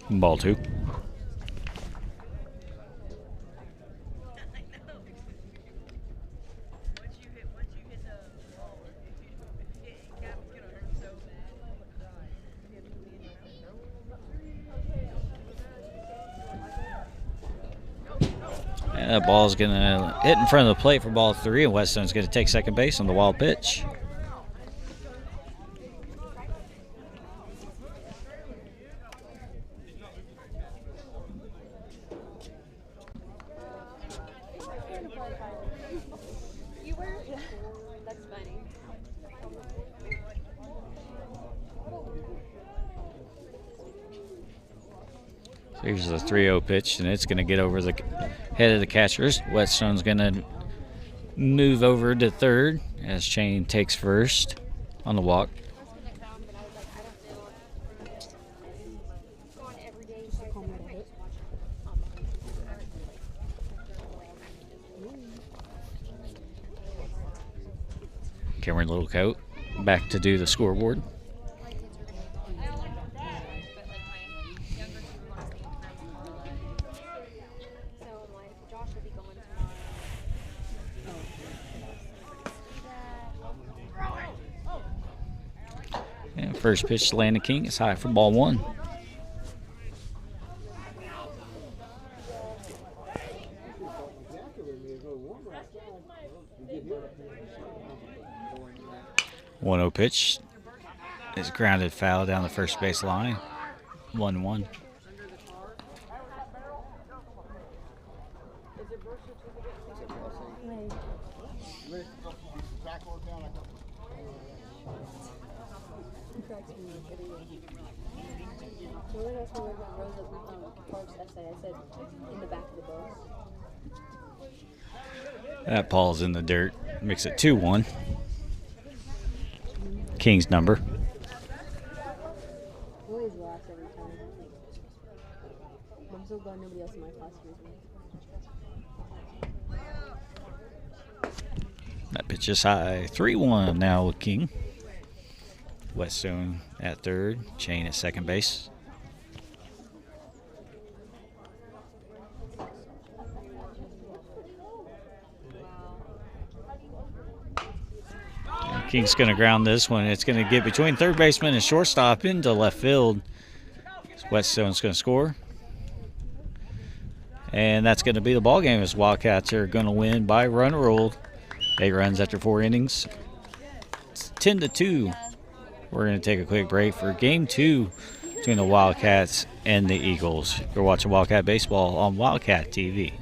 Speaker 1: Ball two. And that ball's going to hit in front of the plate for ball three, and Whetstone's going to take second base on the wild pitch.
Speaker 3: You were? That's funny.
Speaker 1: So here's the 3-0 pitch, and it's going to get over the head of the catchers. Whetstone's going to move over to third as Shane takes first on the walk. Cameron Littlecoat back to do the scoreboard. And first pitch to Landon King is high for ball one. One 0 pitch is grounded foul down the first base line. 1-1. That ball's in the dirt. Makes it 2-1. King's number.
Speaker 5: Always laughs every time. I'm so glad nobody else in my class hears me.
Speaker 1: That pitch is high. 3-1 now with King. Whetstone at third. Shane at second base. King's going to ground this one. It's going to get between third baseman and shortstop into left field. Whetstone's going to score. And that's going to be the ball game as Wildcats are going to win by run ruled. 8 runs after 4 innings. It's 10-2. We're going to take a quick break for game 2 between the Wildcats and the Eagles. You're watching Wildcat Baseball on Wildcat TV.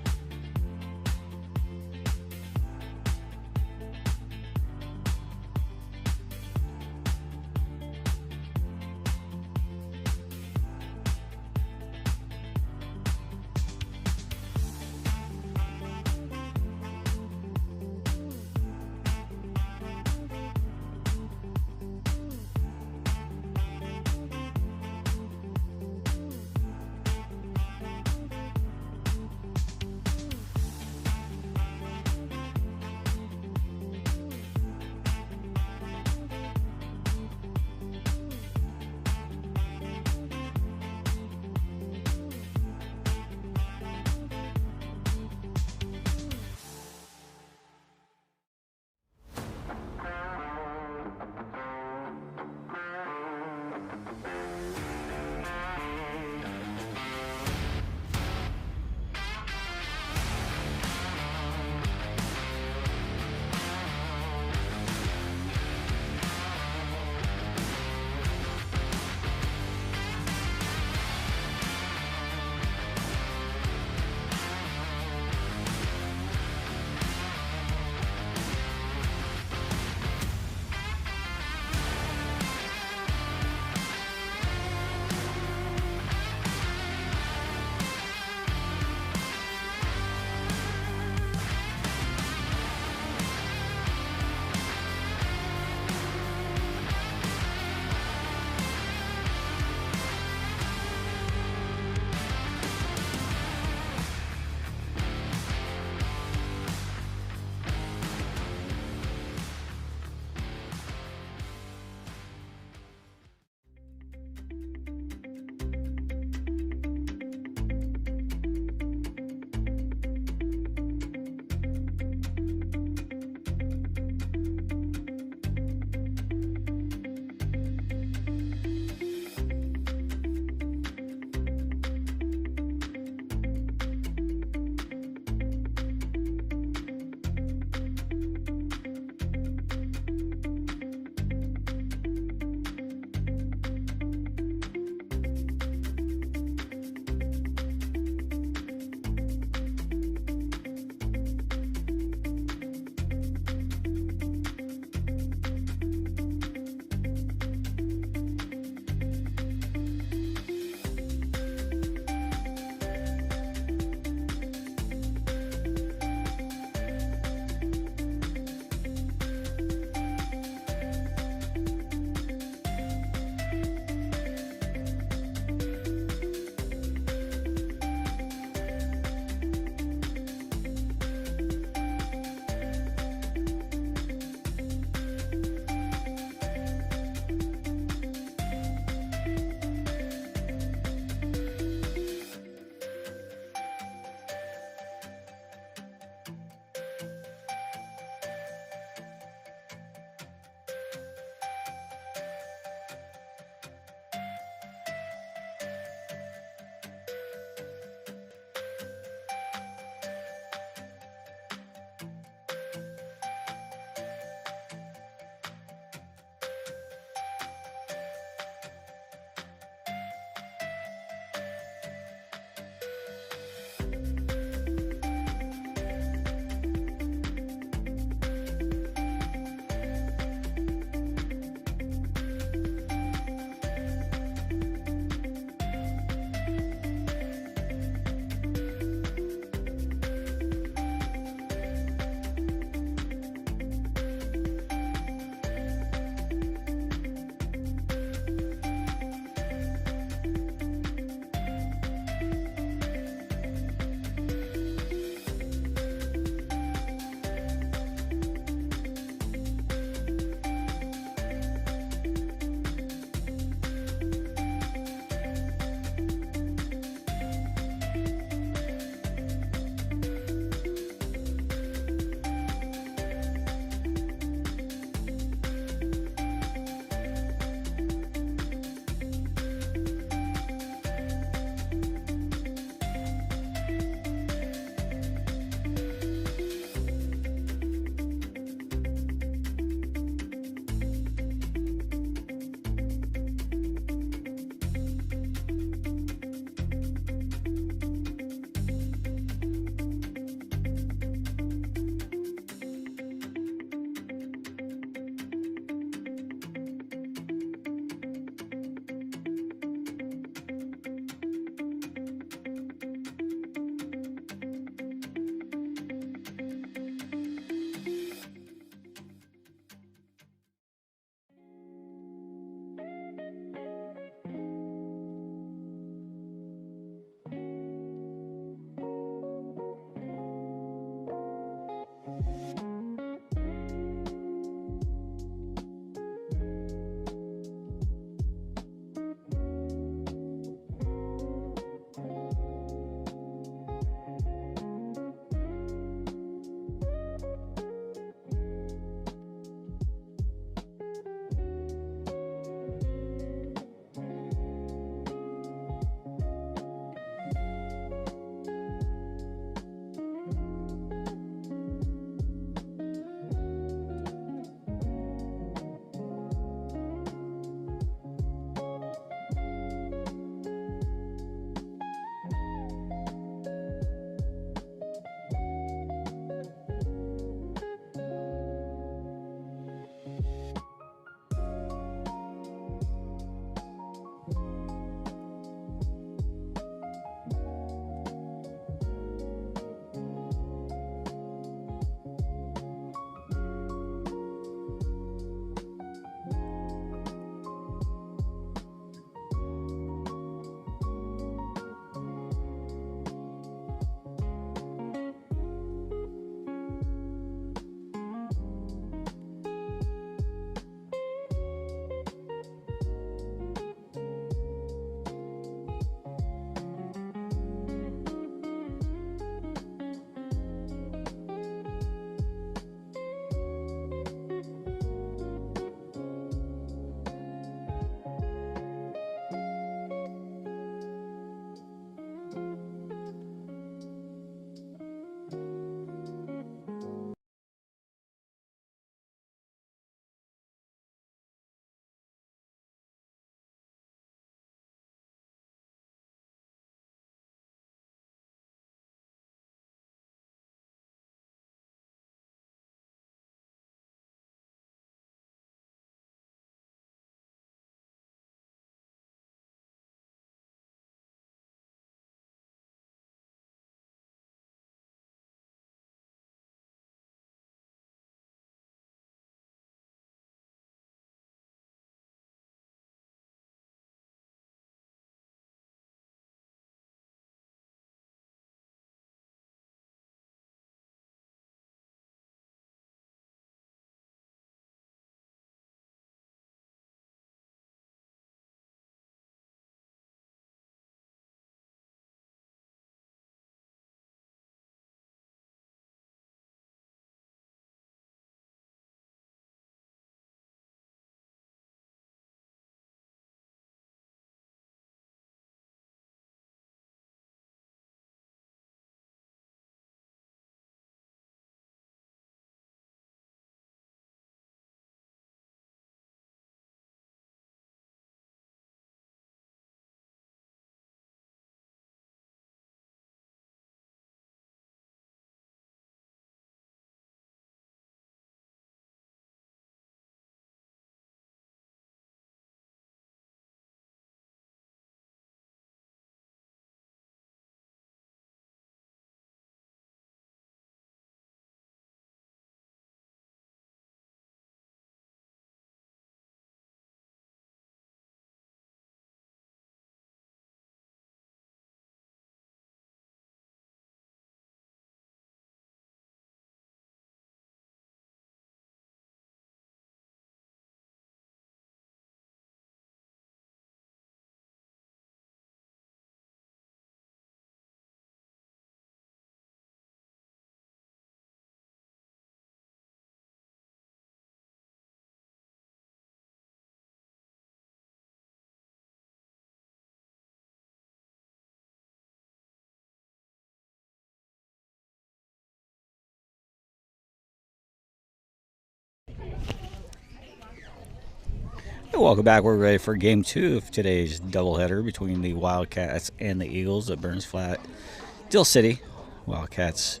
Speaker 1: Welcome back. We're ready for game 2 of today's doubleheader between the Wildcats and the Eagles at Burns Flat-Dill City. Wildcats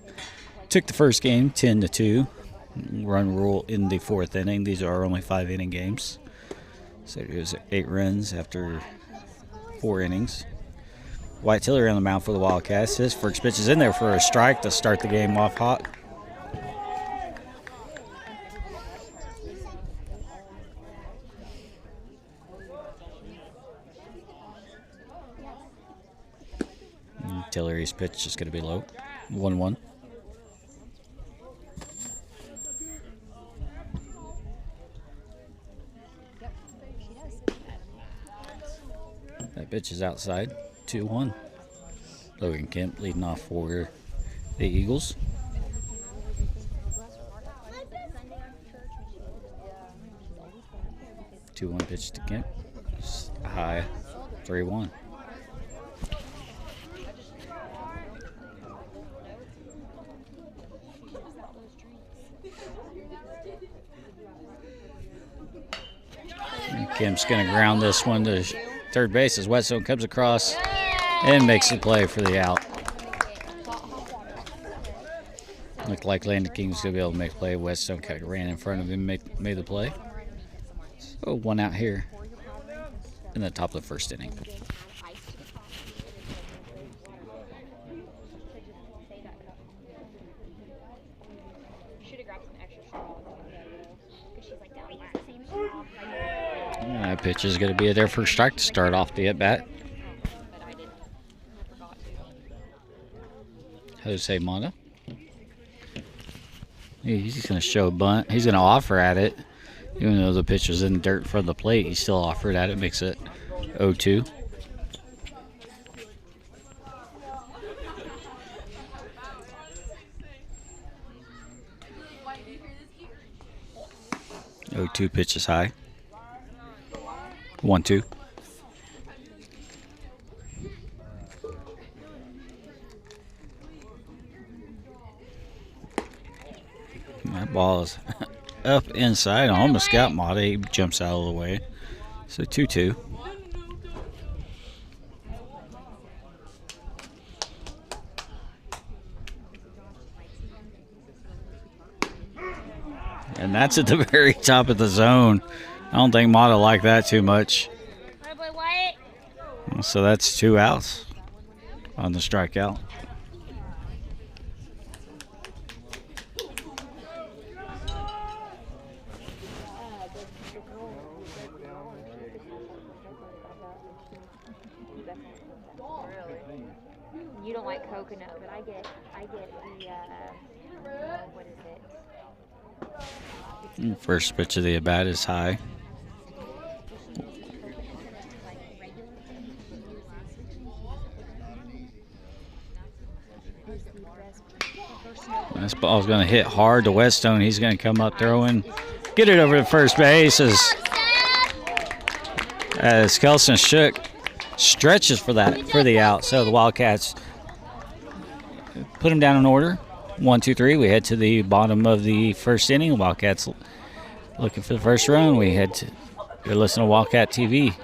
Speaker 1: took the first game 10-2. Run rule in the 4th inning. These are only 5-inning games. So it was 8 runs after 4 innings. White Tiller on the mound for the Wildcats. His first pitch is in there for a strike to start the game off hot. Tillery's pitch is going to be low. 1-1. That pitch is outside. 2-1. Logan Kemp leading off for the Eagles. 2-1 pitch to Kemp. High. 3-1. Kemp's going to ground this one to third base as Whetstone comes across and makes the play for the out. Looked like Landon King was going to be able to make a play. Whetstone kind of ran in front of him, made the play. So 1 out here in the top of the 1st inning. That pitch is going to be there for a strike to start off the at-bat. Jose Mata. He's going to show a bunt. He's going to offer at it. Even though the pitch was in dirt for the plate, he still offered at it. Makes it 0-2. Pitch is high. 1-2. That ball is up inside. I almost got Mata. He jumps out of the way. So 2-2. And that's at the very top of the zone. I don't think Mata liked that too much. So that's 2 outs on the strikeout.
Speaker 3: You don't like coconut, but I get the what is it?
Speaker 1: First pitch of the at-bat is high. This ball's going to hit hard to Whetstone. He's going to come up throwing, get it over to first base as Kelson Shook stretches for the out. So the Wildcats put him down in order. 1, 2, 3. We head to the bottom of the 1st inning. Wildcats looking for the first run. You're listening to Wildcat TV.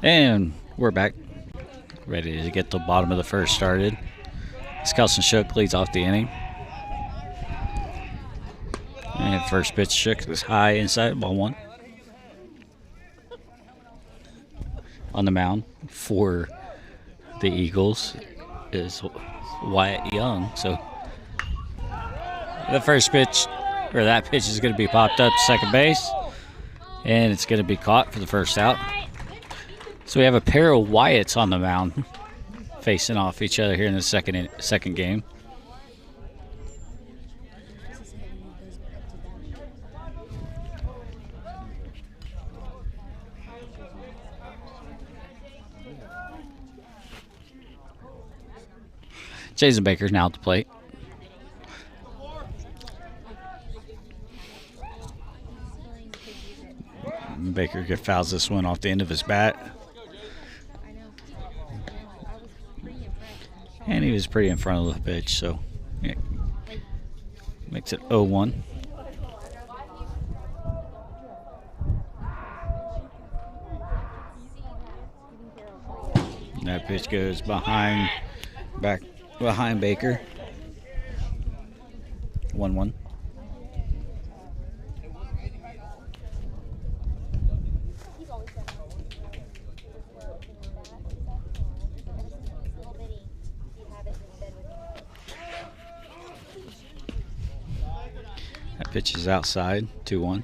Speaker 1: And we're back, ready to get the bottom of the first started. Skelson Shook leads off the inning. And first pitch, Shook is high inside, ball one. On the mound for the Eagles is Wyatt Young. So the first pitch, or that pitch, is going to be popped up to second base. And it's going to be caught for the first out. So we have a pair of Wyatts on the mound facing off each other here in the second game. Jason Baker's now at the plate. Baker fouls this one off the end of his bat. And he was pretty in front of the pitch, so yeah, makes it 0-1. That pitch goes back behind Baker. 1-1. That pitch is outside, 2-1.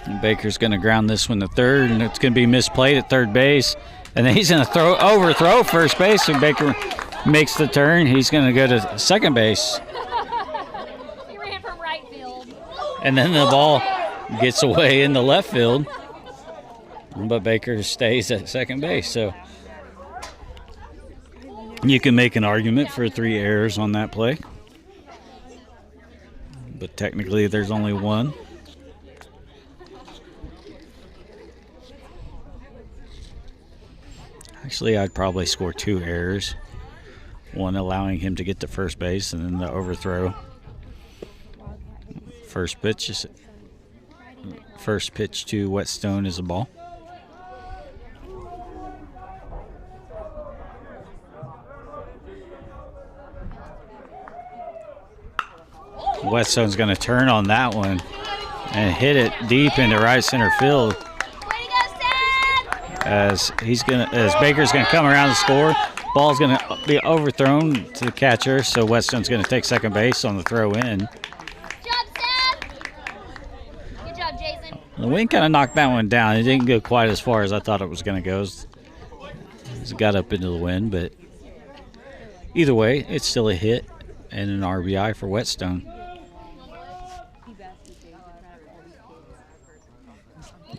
Speaker 1: And Baker's going to ground this one to third, and it's going to be misplayed at third base. And then he's going to overthrow first base, and Baker makes the turn. He's going to go to second base.
Speaker 3: He ran from right field.
Speaker 1: And then the ball gets away in the left field. But Baker stays at second base. So you can make an argument for 3 errors on that play. But technically there's only one. Actually, I'd probably score 2 errors. One allowing him to get to first base, and then the overthrow. First pitch to Whetstone is a ball. Whetstone's going to turn on that one and hit it deep into right center field. As Baker's going to come around the score, ball's going to be overthrown to the catcher, so Whetstone's going to take second base on the throw in.
Speaker 3: Good job, Jason.
Speaker 1: The wind kind of knocked that one down. It didn't go quite as far as I thought it was going to go. It got up into the wind, but either way, it's still a hit and an RBI for Whetstone.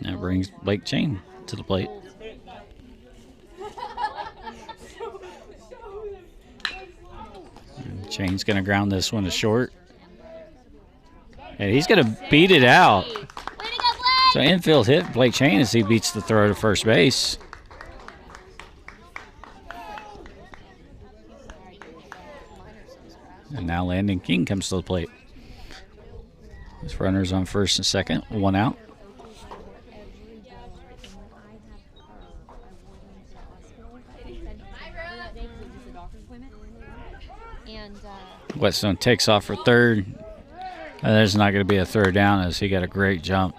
Speaker 1: That brings Blake Chain to the plate. Chain's going to ground this one to short. And he's going to beat it out. So infield hit Blake Chain as he beats the throw to first base. And now Landon King comes to the plate. His runners on first and second, 1 out. Whetstone takes off for third. And there's not going to be a throw down as he got a great jump.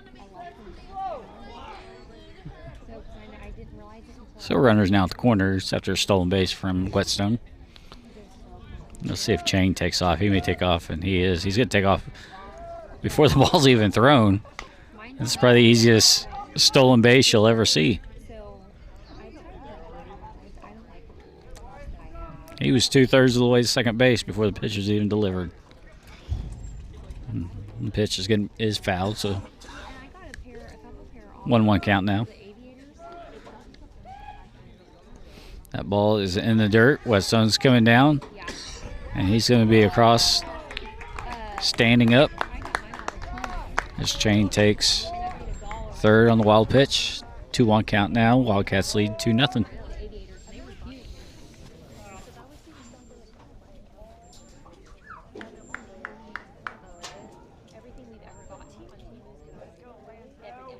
Speaker 1: So runners now at the corners after a stolen base from Whetstone. Let's see if Chain takes off. He may take off, and he is. He's going to take off before the ball's even thrown. This is probably the easiest stolen base you'll ever see. He was 2/3 of the way to second base before the pitch was even delivered. The pitch is fouled, so 1-1 count now. That ball is in the dirt. Whetstone's coming down, and he's going to be across, standing up. His Chain takes third on the wild pitch. 2-1 count now. Wildcats lead 2-0.
Speaker 3: Everything we've ever got to. And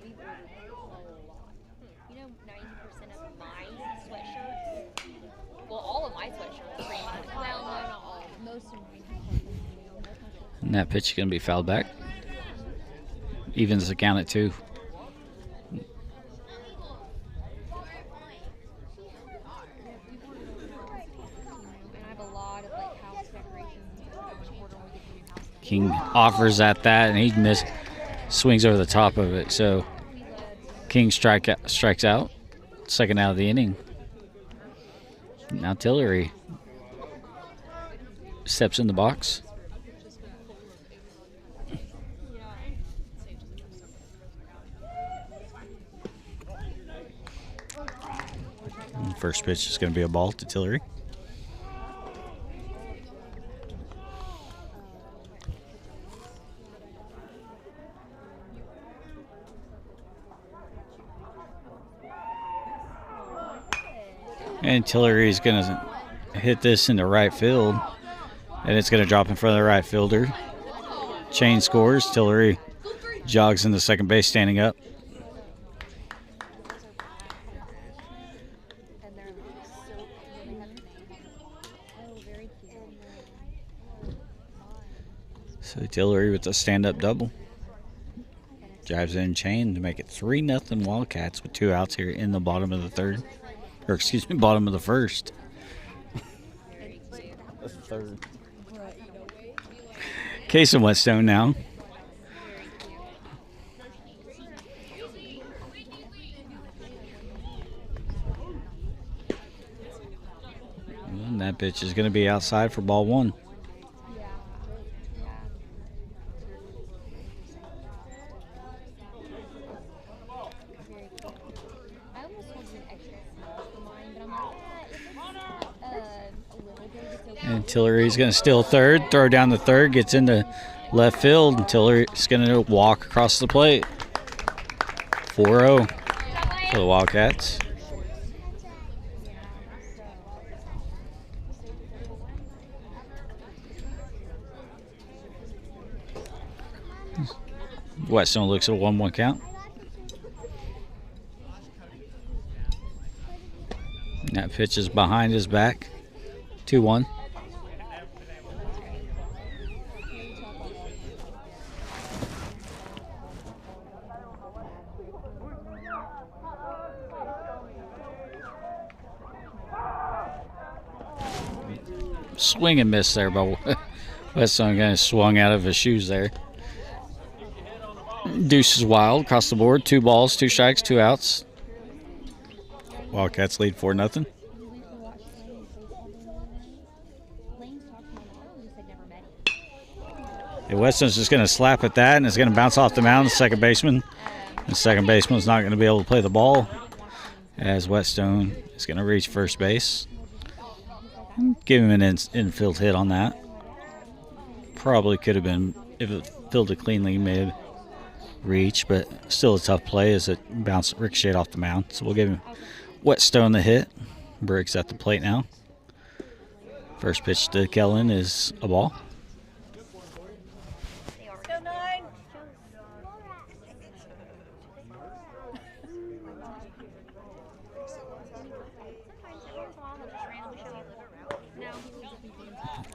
Speaker 3: we've ordered a lot. You know, 90% of my sweatshirts, well, all of my sweatshirts, pretty much. Well, no, not all. Most of mine.
Speaker 1: And that pitch is going to be fouled back. Evens the count at 2.
Speaker 3: And I have a lot of like house decorations and stuff that we order when we get the new house.
Speaker 1: King offers at that, and he swings over the top of it. So King strikes out. Second out of the inning. Now Tillery steps in the box. And first pitch is going to be a ball to Tillery. And Tillery is going to hit this into right field. And it's going to drop in front of the right fielder. Chain scores. Tillery jogs into second base standing up. So Tillery with a stand-up double. Drives in Chain to make it 3-0 Wildcats with 2 outs here in the bottom of the third. Or excuse me, bottom of the first. The third. Case and Whetstone now. And that pitch is going to be outside for ball 1. And Tillery's going to steal third, throw down the third, gets into left field, and Tillery's going to walk across the plate. 4-0 for the Wildcats. Whetstone looks at a 1-1 count. And that pitch is behind his back. 2-1. Swing and miss there, but Whetstone kind of swung out of his shoes there. Deuce is wild across the board. 2 balls, 2 strikes, 2 outs. Wildcats lead 4-0. And Whetstone's just going to slap at that, and it's going to bounce off the mound. The second baseman. The second baseman's not going to be able to play the ball, as Whetstone is going to reach first base. Give him an infield hit on that. Probably could have been, if it fielded cleanly, made reach, but still a tough play as it bounced ricocheted off the mound. So we'll give him Whetstone the hit. Briggs at the plate now. First pitch to Kellen is a ball.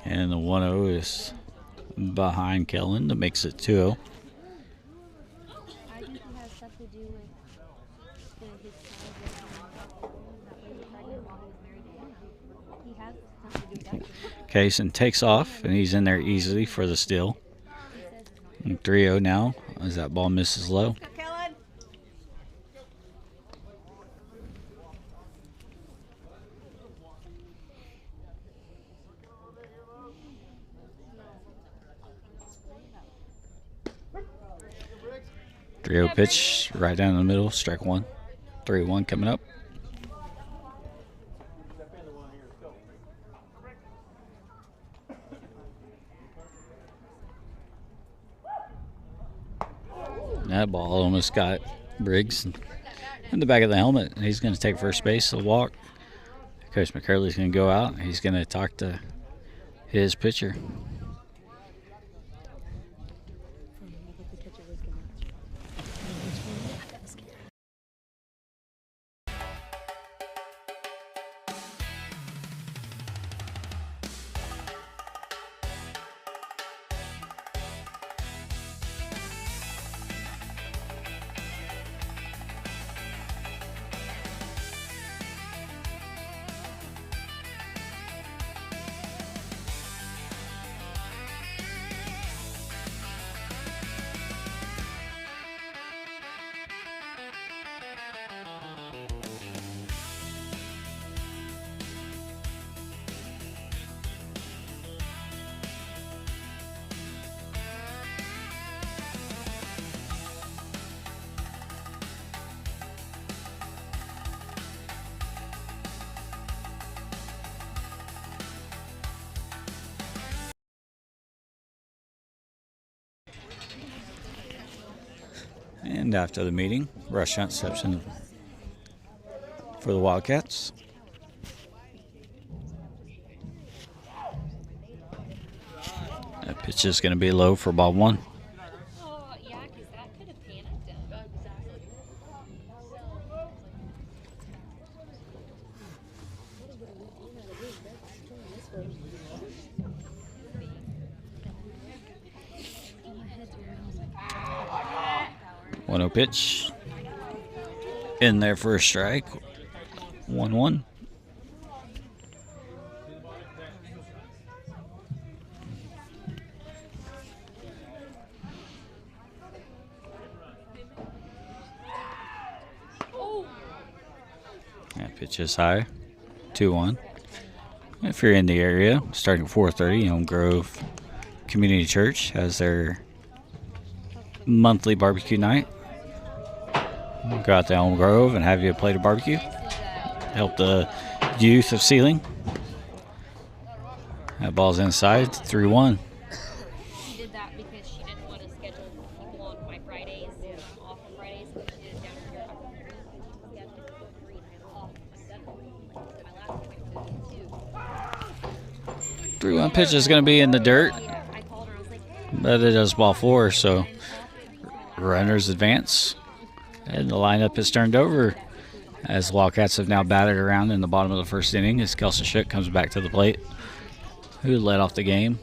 Speaker 1: And the 1-0 is behind Kellen. That makes it 2-0.
Speaker 3: I think it has stuff to do with his child pregnant while he was married to Anna. He has something to do with that.
Speaker 1: Kaysen takes off, and he's in there easily for the steal. 3-0 now as that ball misses low. Trio pitch right down the middle, strike 1. 3-1 coming up. That ball almost got Briggs in the back of the helmet. He's going to take first base. He'll walk. Coach McCurley's going to go out. He's going to talk to his pitcher. And after the meeting, Rush Hunt steps in for the Wildcats. That pitch is going to be low for ball one.
Speaker 3: Oh, yeah, because that could have panicked him.
Speaker 1: One 0 pitch. In there for a strike. 1-1. That pitch is high. 2-1. If you're in the area, starting at 4:30, Elm Grove Community Church has their monthly barbecue night. Go out to Elm Grove and have you a plate of barbecue. Help the youth of Sealing. That ball's inside, 3-1.
Speaker 3: She did that because she didn't want to schedule people on my Fridays. I'm off on Fridays, so she did it down here. I'm scheduled to go 3 and I'm off on 7. My last appointment was 2.
Speaker 1: 3-1 pitch is going to be in the dirt,
Speaker 3: Yeah, I called her. I was like, hey,
Speaker 1: but it is ball 4, so runners advance. And the lineup is turned over as Wildcats have now batted around in the bottom of the first inning as Kelson Shook comes back to the plate, who led off the game.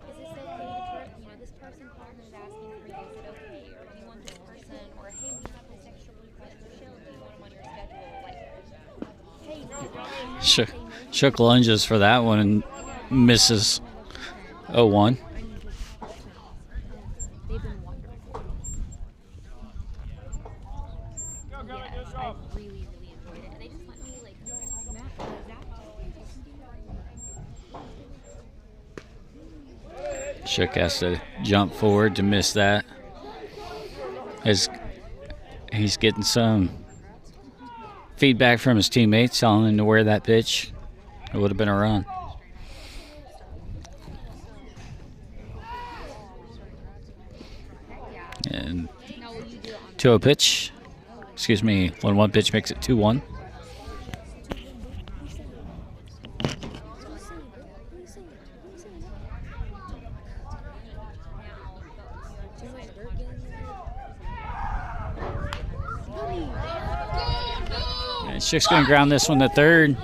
Speaker 3: is this okay? This person called and was asking for you. Is it okay? Or do you want this person? Or hey, we have this extra request for Shield. Do you want him on your schedule? Like, hey, no,
Speaker 1: Shook lunges for that one and misses. 0-1.
Speaker 3: they've been wonderful. Yes, I really, really enjoyed it. And they just let me, like, Zach.
Speaker 1: Shook has to jump forward to miss that. As he's getting some feedback from his teammates telling him to wear that pitch. It would have been a run. And 2-0 pitch. Excuse me, 1-1 pitch makes it 2-1. And Shook's going to ground this one to third.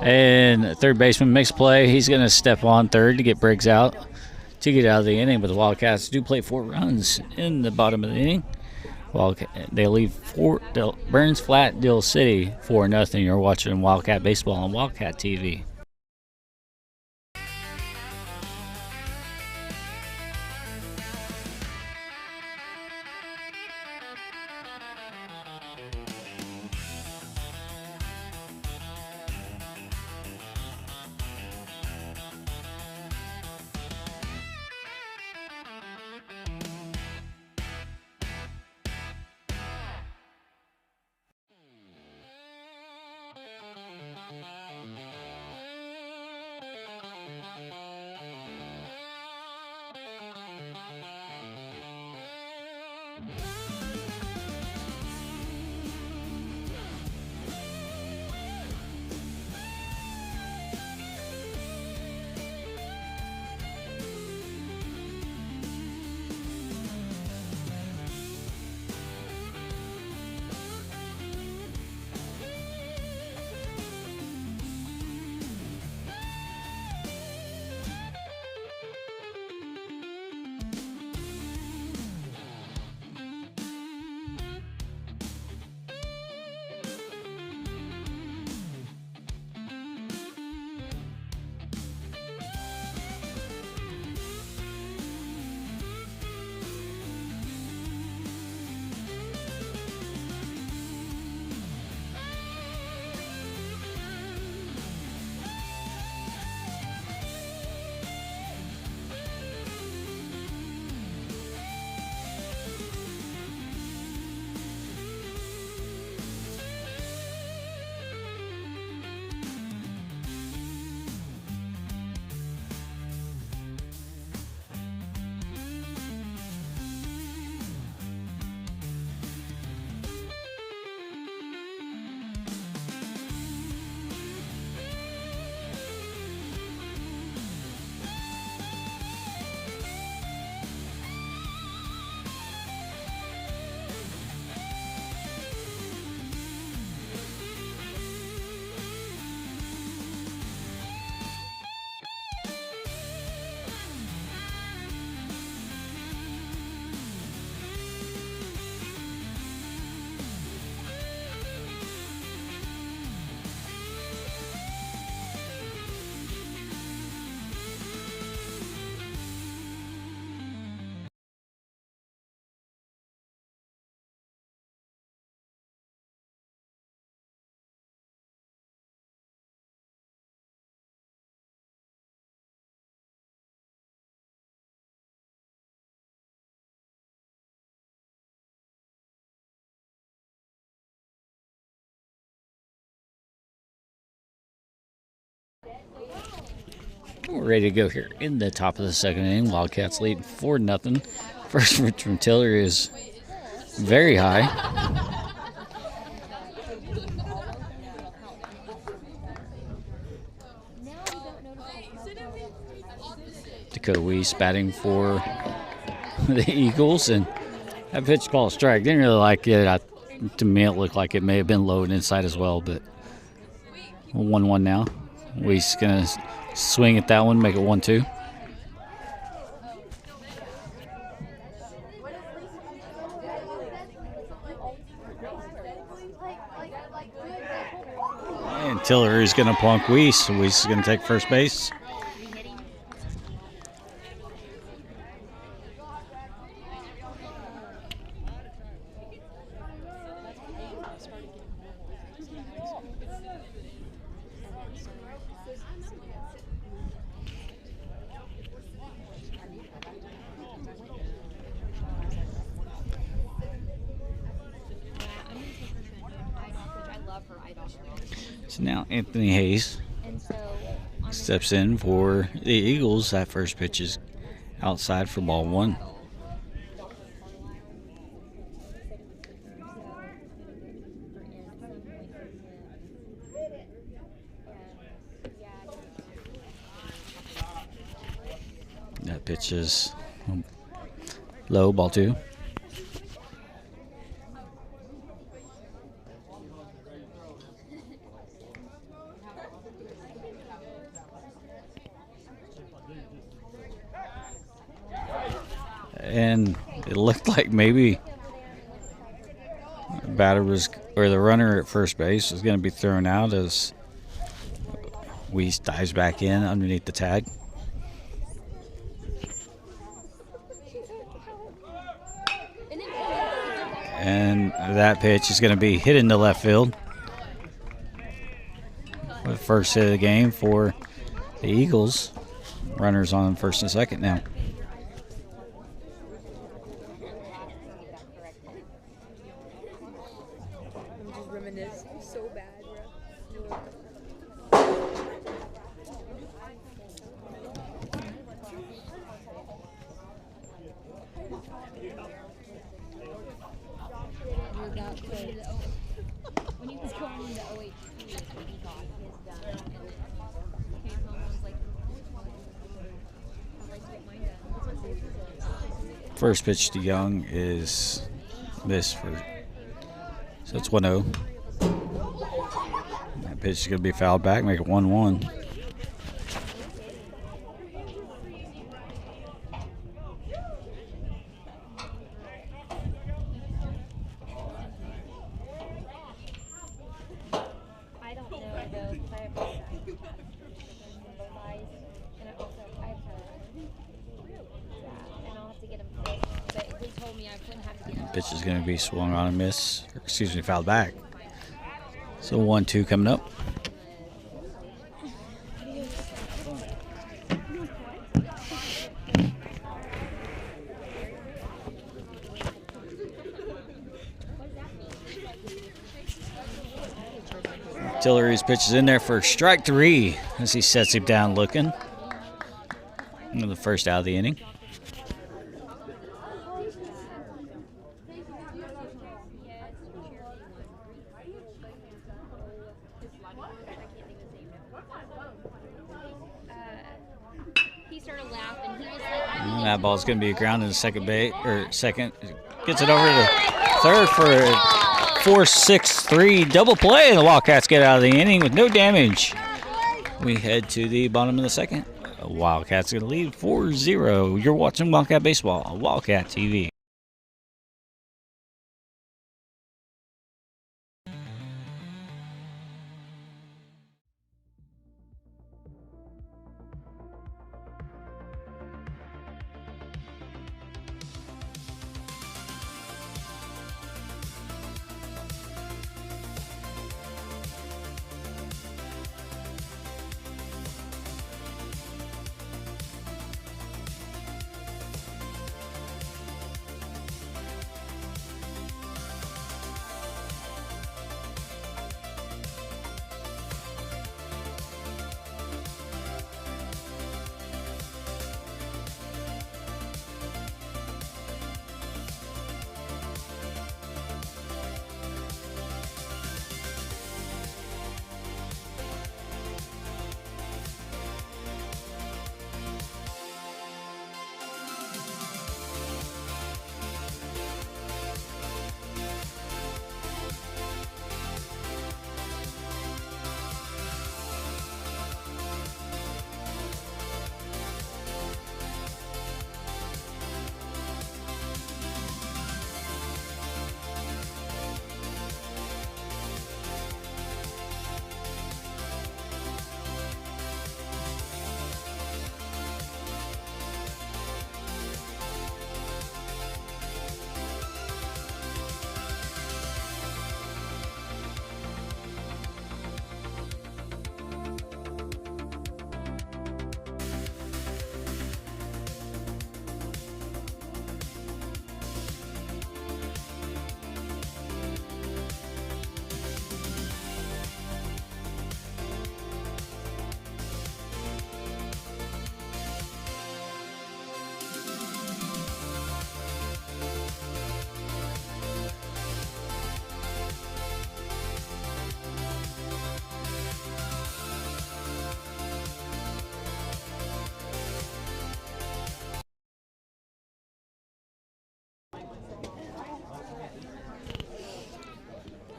Speaker 1: And the third baseman makes a play. He's going to step on third to get Briggs out to get out of the inning. But the Wildcats do play 4 runs in the bottom of the inning. They leave Burns Flat-Dill City 4-0. You're watching Wildcat Baseball on Wildcat TV. We're ready to go here in the top of the second inning. Wildcats lead 4-0. First pitch from Tiller is very high. Dakota Weiss batting for the Eagles, and that pitch called a strike. Didn't really like it. To me, it looked like it may have been low and inside as well, but 1-1 now. Weiss going to swing at that one, make it 1-2. And Tiller is going to plunk Weiss. Weiss is going to take first base. So now Anthony Hayes steps in for the Eagles. That first pitch is outside for ball 1. That pitch is low, ball 2. And it looked like maybe the batter was, or the runner at first base was going to be thrown out as Weiss dives back in underneath the tag. And that pitch is going to be hit into left field. The first hit of the game for the Eagles. Runners on first and second now.
Speaker 5: So bad, bro.
Speaker 3: When he was going into OHP, he got his done. And then he came home and was like, I'd like to get mine done.
Speaker 1: First pitch to Young is missed for, so it's 1-0. That pitch is going to be fouled back, make it 1-1.
Speaker 3: I don't know though, because I have both eyes, and I have and I'll have to get them fixed. But they told me I wouldn't have to get them.
Speaker 1: Pitch is going to be swung on and miss, or excuse me, fouled back. So 1-2 coming up. Tillery's pitch is in there for strike 3 as he sets him down looking. The first out of the inning.
Speaker 3: He started laughing. He was like,
Speaker 1: That ball's going to be grounded in second base, or second. Gets it over to third for a 4-6-3 double play. The Wildcats get out of the inning with no damage. We head to the bottom of the second. Wildcats going to lead 4-0. You're watching Wildcat Baseball on Wildcat TV.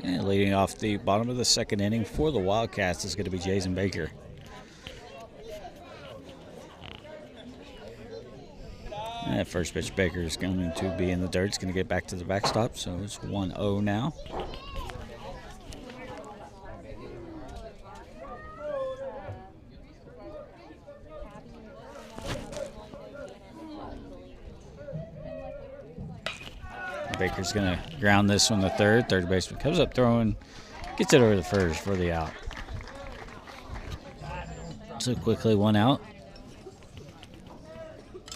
Speaker 1: And leading off the bottom of the second inning for the Wildcats is going to be Jason Baker. And that first pitch, Baker is going to be in the dirt. It's going to get back to the backstop, so it's 1-0 now. Baker's going to ground this one to third. Third baseman comes up throwing, gets it over the first for the out. So quickly one out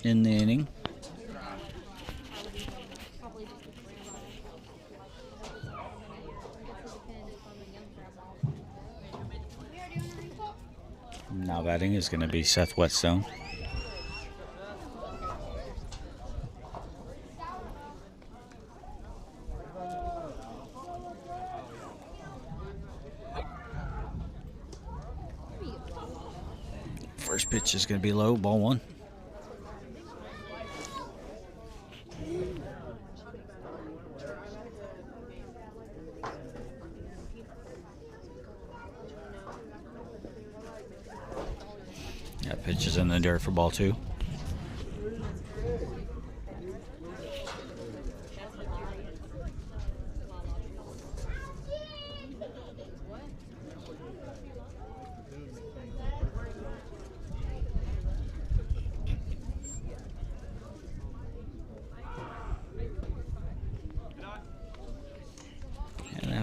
Speaker 1: in the inning. Now batting is going to be Seth Whetstone. First pitch is going to be low, ball one. That pitch is in the dirt for ball two.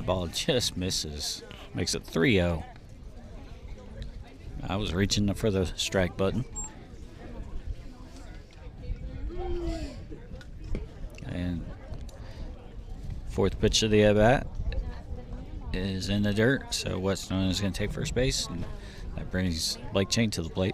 Speaker 1: Ball just misses. Makes it 3-0. I was reaching for the strike button. And fourth pitch of the at-bat is in the dirt, so Whetstone is going to take first base, and that brings Blake Chain to the plate.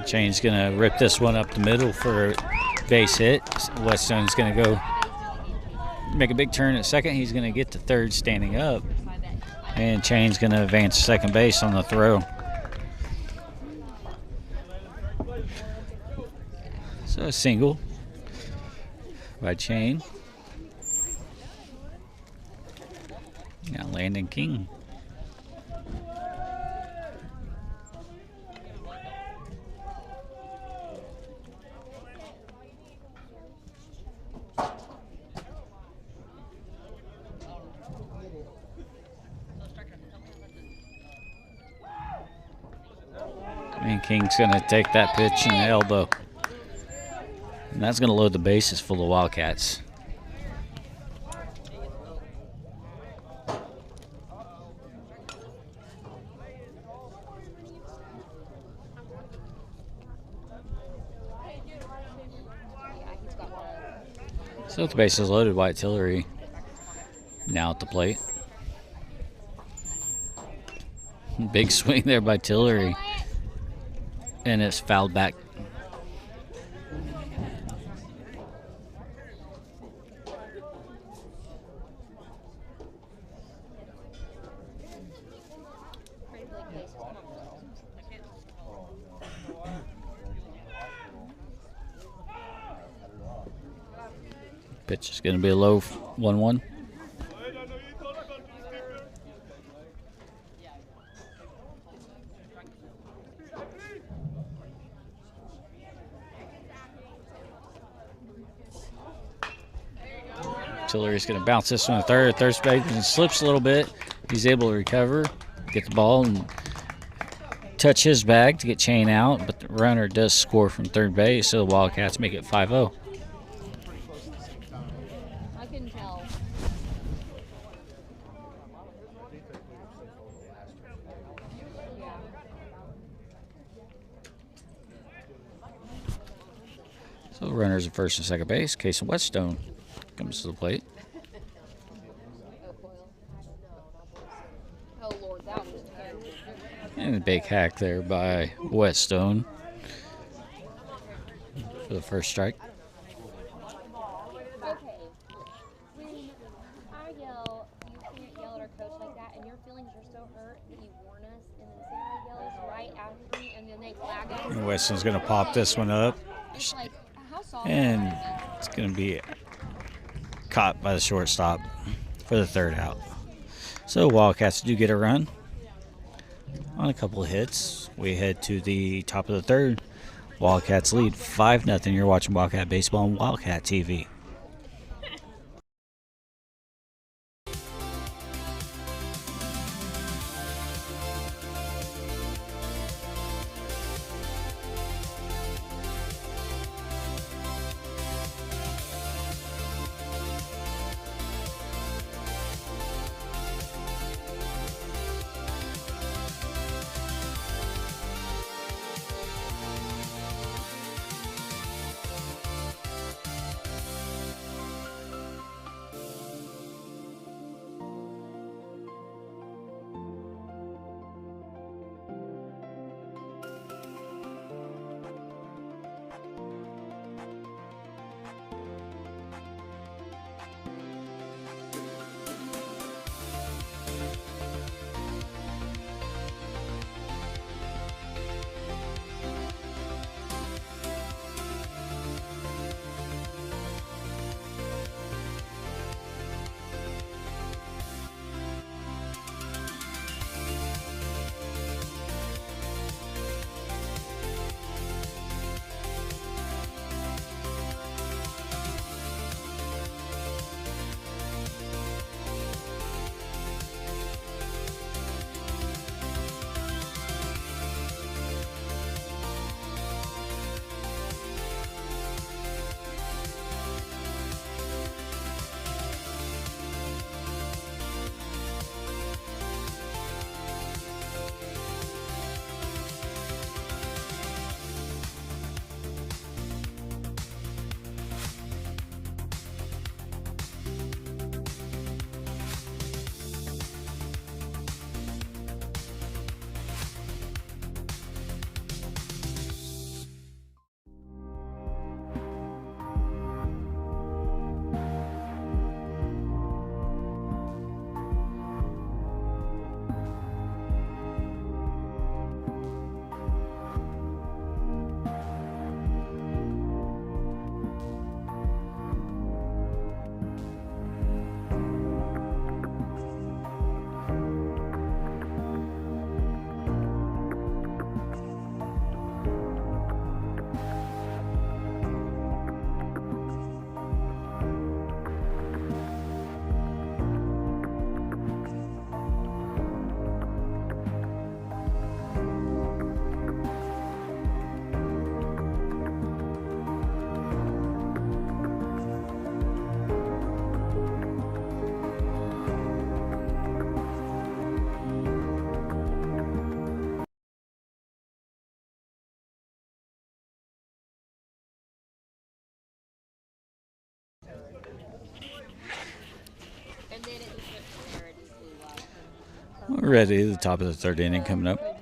Speaker 1: Chain's going to rip this one up the middle for a base hit. Whetstone's going to go make a big turn at second. He's going to get to third standing up. And Chain's going to advance to second base on the throw. So a single by Chain. Now Landon King. And King's going to take that pitch in the elbow. And that's going to load the bases for the Wildcats. So the bases loaded, Wyatt Tillery now at the plate. Big swing there by Tillery. And it's fouled back. Pitch is going to be a low 1-1. Tillery's going to bounce this one to third. Third baseman slips a little bit. He's able to recover, get the ball, and touch his bag to get Chain out. But the runner does score from third base, so the Wildcats make it 5-0.
Speaker 5: I couldn't tell.
Speaker 1: So runners at first and second base. Case Whetstone comes to the plate.
Speaker 5: Oh Lord, that was terrible.
Speaker 1: And a big hack there by Whetstone for the first strike.
Speaker 3: Okay. When I yell, you can't yell at our coach like that, and your feelings are so hurt that you warn us, and then somebody yells right after me, and then they flag us.
Speaker 1: And Weston's going to pop this one up.
Speaker 3: It's like, how soft
Speaker 1: And
Speaker 3: is that?
Speaker 1: it's going to be caught by the shortstop for the third out. So Wildcats do get a run on a couple of hits. We head to the top of the third. Wildcats lead 5-0. You're watching Wildcat Baseball on Wildcat TV.
Speaker 5: And then it just went from there. It just blew up.
Speaker 1: We're ready. The top of the third inning coming up.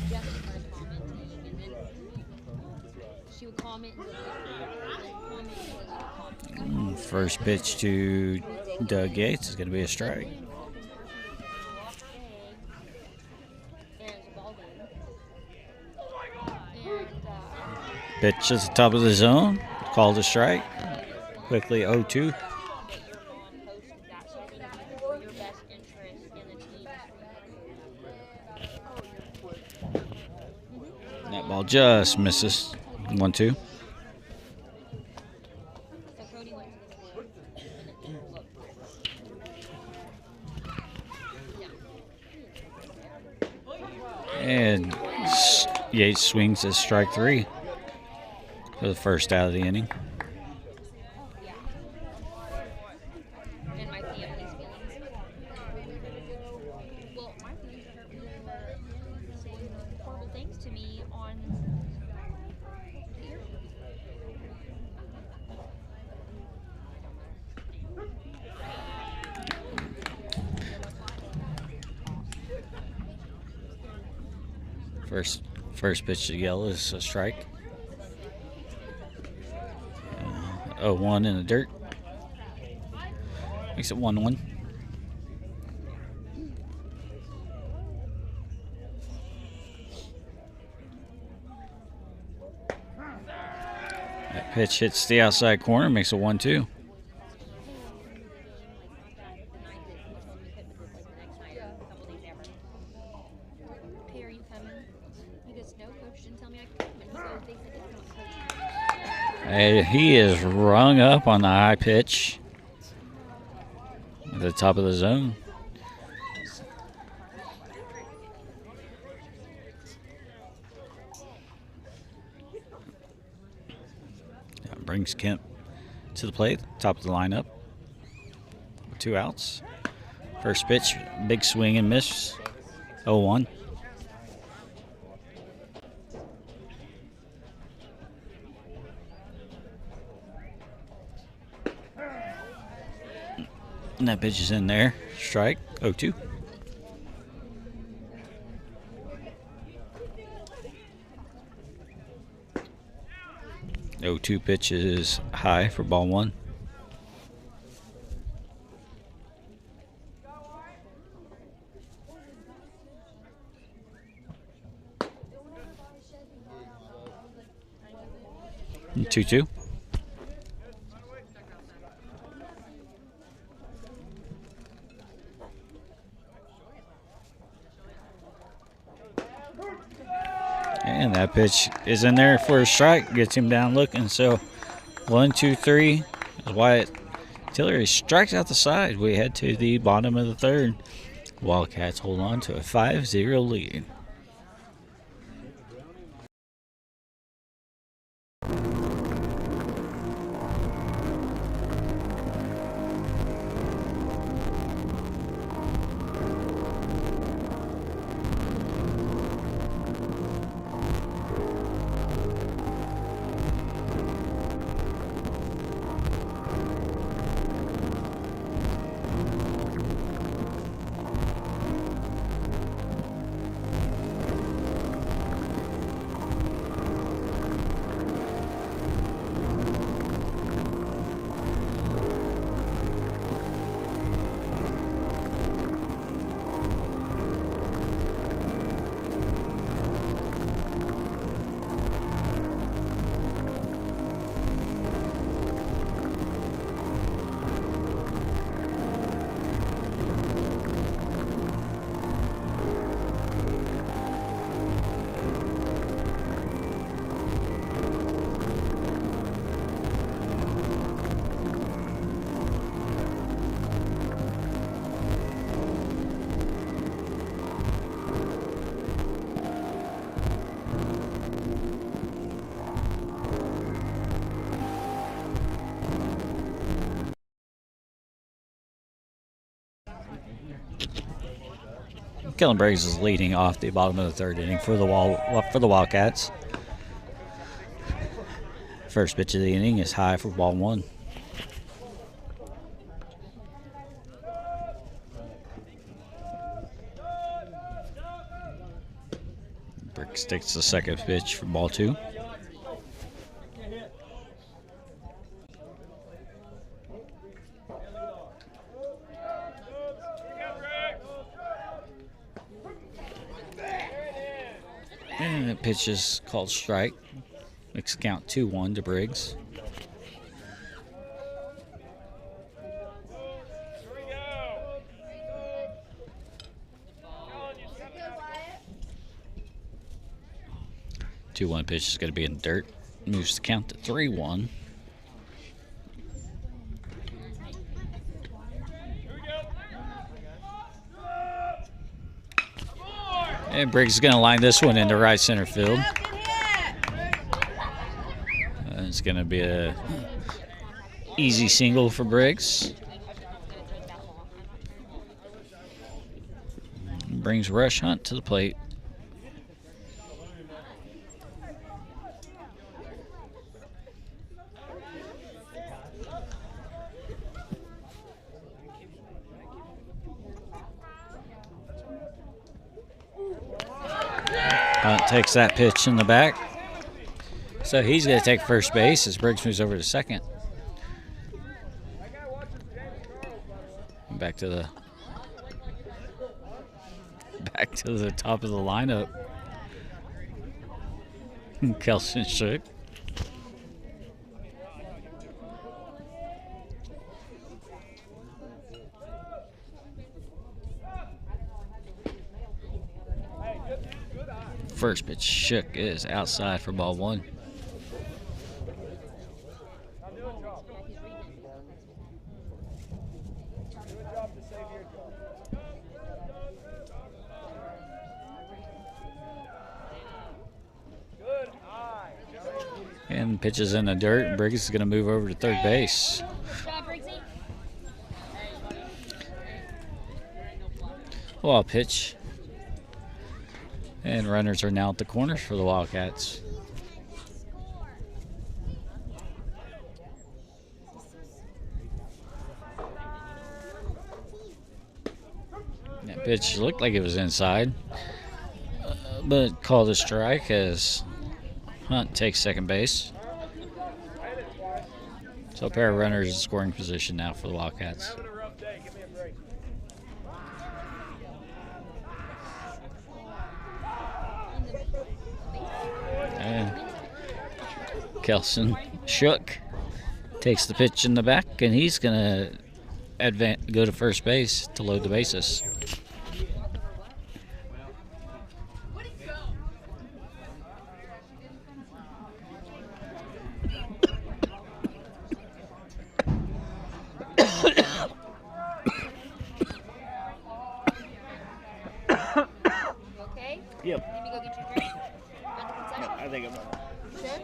Speaker 5: Jessica started commenting, and then she would comment and comment.
Speaker 1: First pitch to Doug Yates is going to be a strike.
Speaker 5: And it's a ball game. And
Speaker 1: Pitch at the top of the zone. Called a strike. Quickly 0-2. That ball just misses. 1-2.
Speaker 5: so Cody went to the field and looked.
Speaker 1: And Yates swings at strike 3 for the first out of the inning.
Speaker 5: And my family's feelings. Well, my feelings hurt when you were saying horrible things to me on here.
Speaker 1: First pitch to Yell is a strike. 0-1 in the dirt. Makes it 1-1. Pitch hits the outside corner, makes a 1-2.
Speaker 5: Hey, are you coming? He goes, no, coach didn't tell me I could come. And so they said it's not coach.
Speaker 1: And he is rung up on the high pitch at the top of the zone. That brings Kemp to the plate, top of the lineup. 2 outs. First pitch, big swing and miss. 0-1. And that pitch is in there. Strike. 0-2. Oh, 2 pitch is high for ball 1. And 2-2. And that pitch is in there for a strike. Gets him down looking. So 1-2-3. Wyatt Tillery strikes out the side. We head to the bottom of the third. Wildcats hold on to a 5-0 lead. Kellen Briggs is leading off the bottom of the third inning for the Wildcats. First pitch of the inning is high for ball 1. Briggs takes the second pitch for ball 2. And the pitch is called strike. Makes the count 2-1 to Briggs. The 2-1 pitch is going to be in dirt. Moves the count to 3-1. And Briggs is going to line this one into right center field. It's going to be a easy single for Briggs. Brings Rush Hunt to the plate. Hunt takes that pitch in the back. So he's going to take first base as Briggs moves over to second. Back to the top of the lineup. Kelson Shook. First pitch shook is outside for ball one.
Speaker 2: Now do a job. Do a job to save your job. Good eye.
Speaker 1: And pitches in the dirt. Briggs is going to move over to third base.
Speaker 5: Good job, Briggsy.
Speaker 1: Well, pitch. And runners are now at the corners for the Wildcats. That pitch looked like it was inside, but called a strike as Hunt takes second base. So a pair of runners in scoring position now for the Wildcats.
Speaker 2: Having a rough day. Give me a break.
Speaker 1: And Kelson Shook takes the pitch in the back, and he's going to go to first base to load the bases.
Speaker 5: Okay?
Speaker 1: Yep.
Speaker 5: Let me go get your drink. Want the concession?
Speaker 1: I think I'm
Speaker 5: Sure.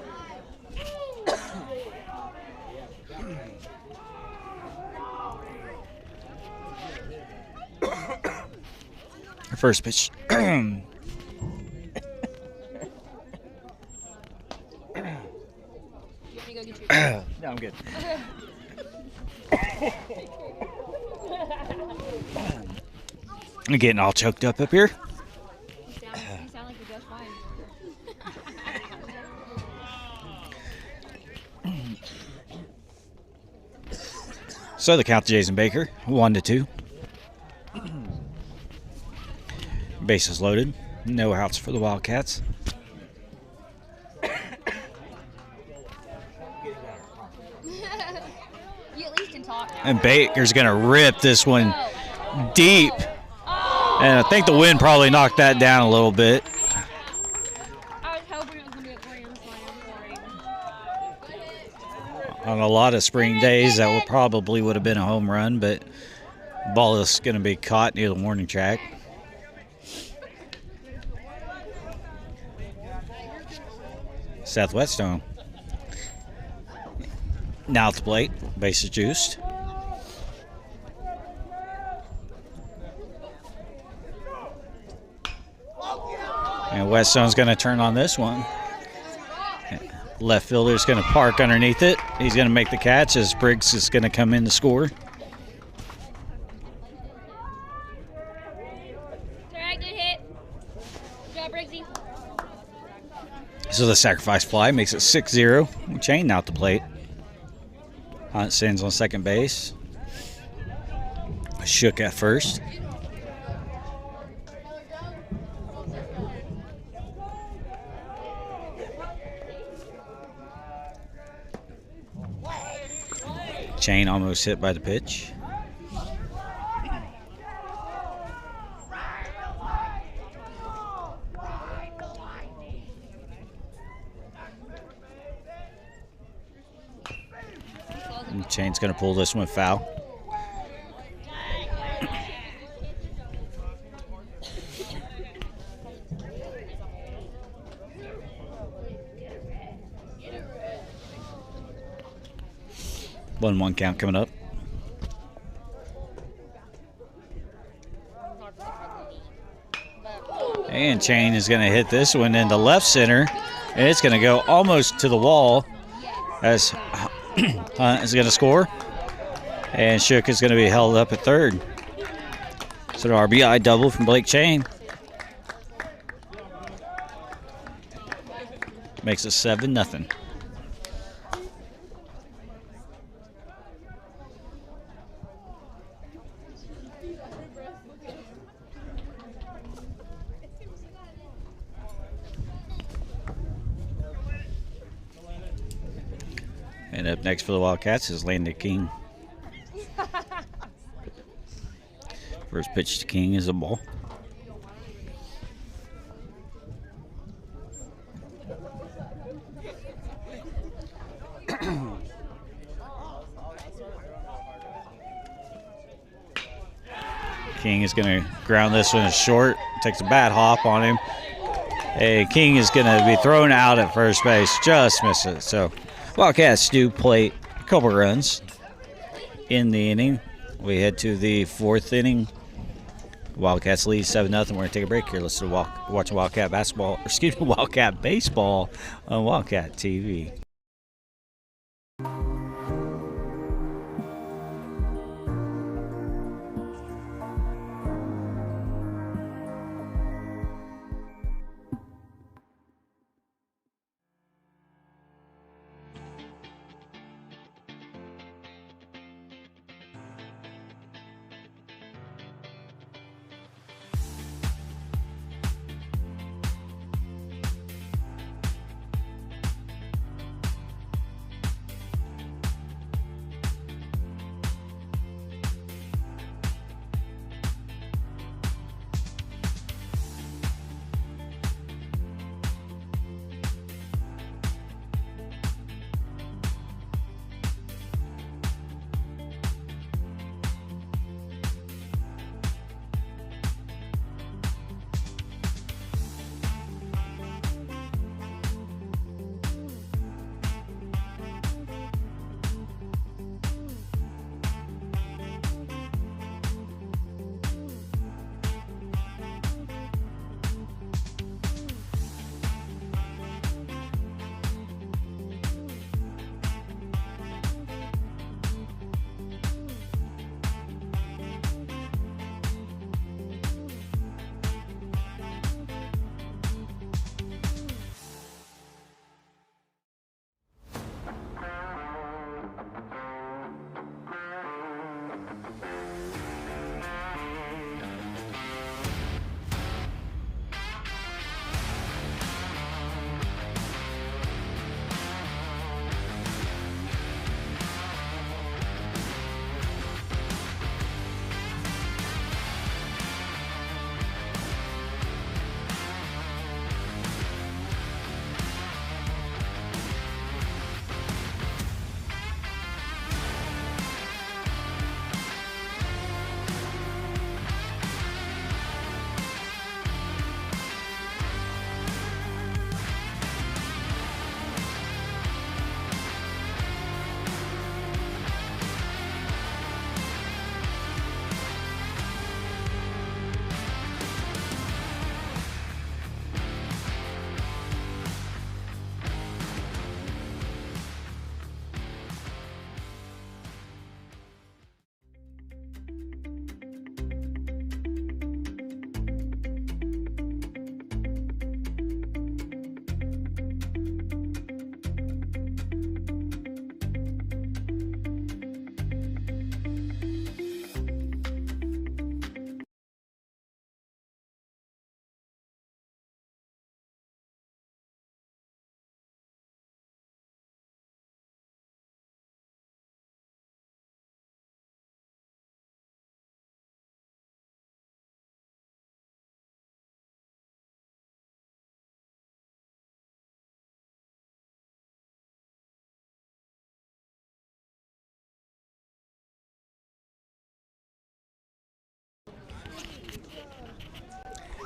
Speaker 1: First pitch.
Speaker 5: You want me to go get your drink?
Speaker 1: No, I'm good. I'm getting all choked up here.
Speaker 5: You sound like you're just fine.
Speaker 1: So the count to Jason Baker, 1-2. Bases loaded. No outs for the Wildcats.
Speaker 5: You at least can talk now.
Speaker 1: And Baker's going to rip this one deep. And I think the wind probably knocked that down a little bit.
Speaker 5: I was hoping it was going to be a grand slam for him.
Speaker 1: On a lot of spring days, that would have been a home run, but the ball is going to be caught near the warning track. Seth Whetstone. Now at the plate, bases juiced. And Whetstone's going to turn on this one. Left fielder's going to park underneath it. He's going to make the catch as Briggs is going to come in to score.
Speaker 5: Alright, good hit. Good job, Briggsy.
Speaker 1: So the sacrifice fly makes it 6-0. Chain out the plate. Hunt sends on second base. Shook at first. Chain almost hit by the pitch. And Chain's going to pull this one foul. One count coming up. And Chain is going to hit this one into left center. And it's going to go almost to the wall as Hunt is going to score. And Shook is going to be held up at third. So the RBI double from Blake Chain. Makes it 7-0. And up next for the Wildcats is Landon King. First pitch to King is a ball. King is going to ground this one short. Takes a bad hop on him. Hey, King is going to be thrown out at first base. Just missed it. So Wildcats do play a couple runs in the inning. We head to the 4th inning. Wildcats lead 7-0. We're going to take a break here. Let's watch Wildcat basketball, Wildcat baseball on Wildcat TV.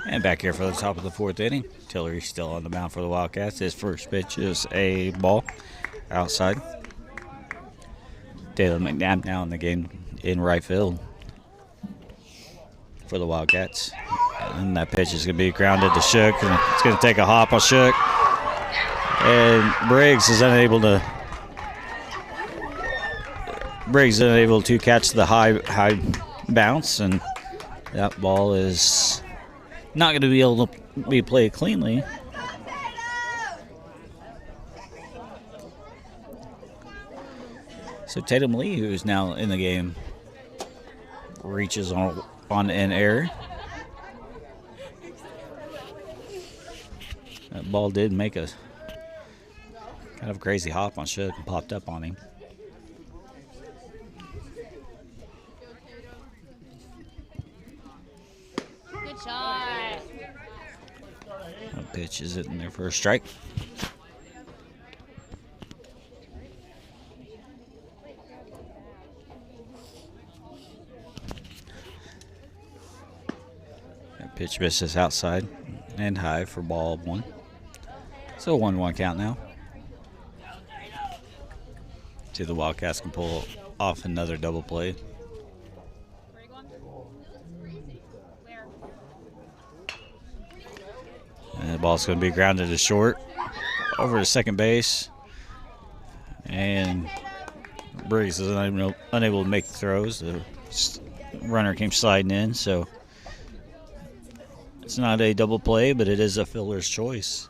Speaker 1: And back here for the top of the 4th inning. Tillery still on the mound for the Wildcats. His first pitch is a ball outside. Dalen McNabb now in the game in right field for the Wildcats. And that pitch is going to be grounded to Shook. And it's going to take a hop on Shook. And Briggs is unable to catch the high bounce. And that ball is not going to be able to be played cleanly. So Tatum Lee, who's now in the game, reaches on an error. That ball did make a kind of crazy hop on Shook and popped up on him.
Speaker 3: Good shot.
Speaker 1: That pitch is in there for a strike. Pitch misses outside and high for ball 1. So 1-1 count now. See if the Wildcats can pull off another double play.
Speaker 5: Where are you going? Where?
Speaker 1: And the ball's going to be grounded to short over to second base. And Briggs is unable to make the throws. The runner came sliding in, so it's not a double play, but it is a fielder's choice.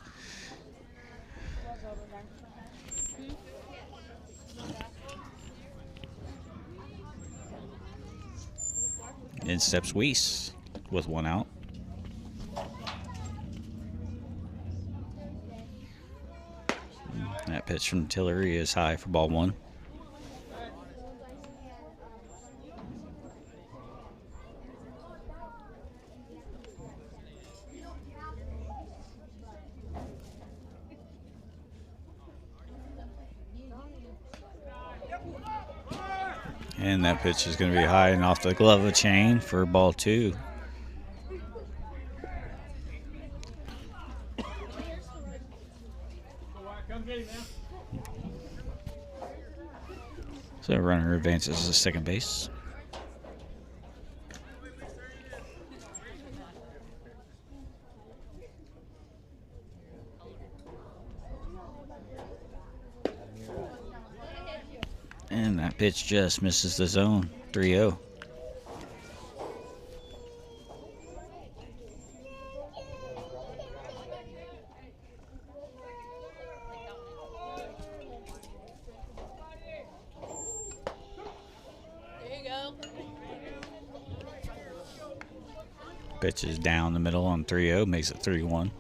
Speaker 1: In steps Weiss with 1 out. That pitch from Tillery is high for ball 1. And that pitch is going to be high and off the glove of chain for ball 2. So runner advances to second base. And that pitch just misses the zone. 3-0. Pitch is down the middle on 3-0, makes it 3-1.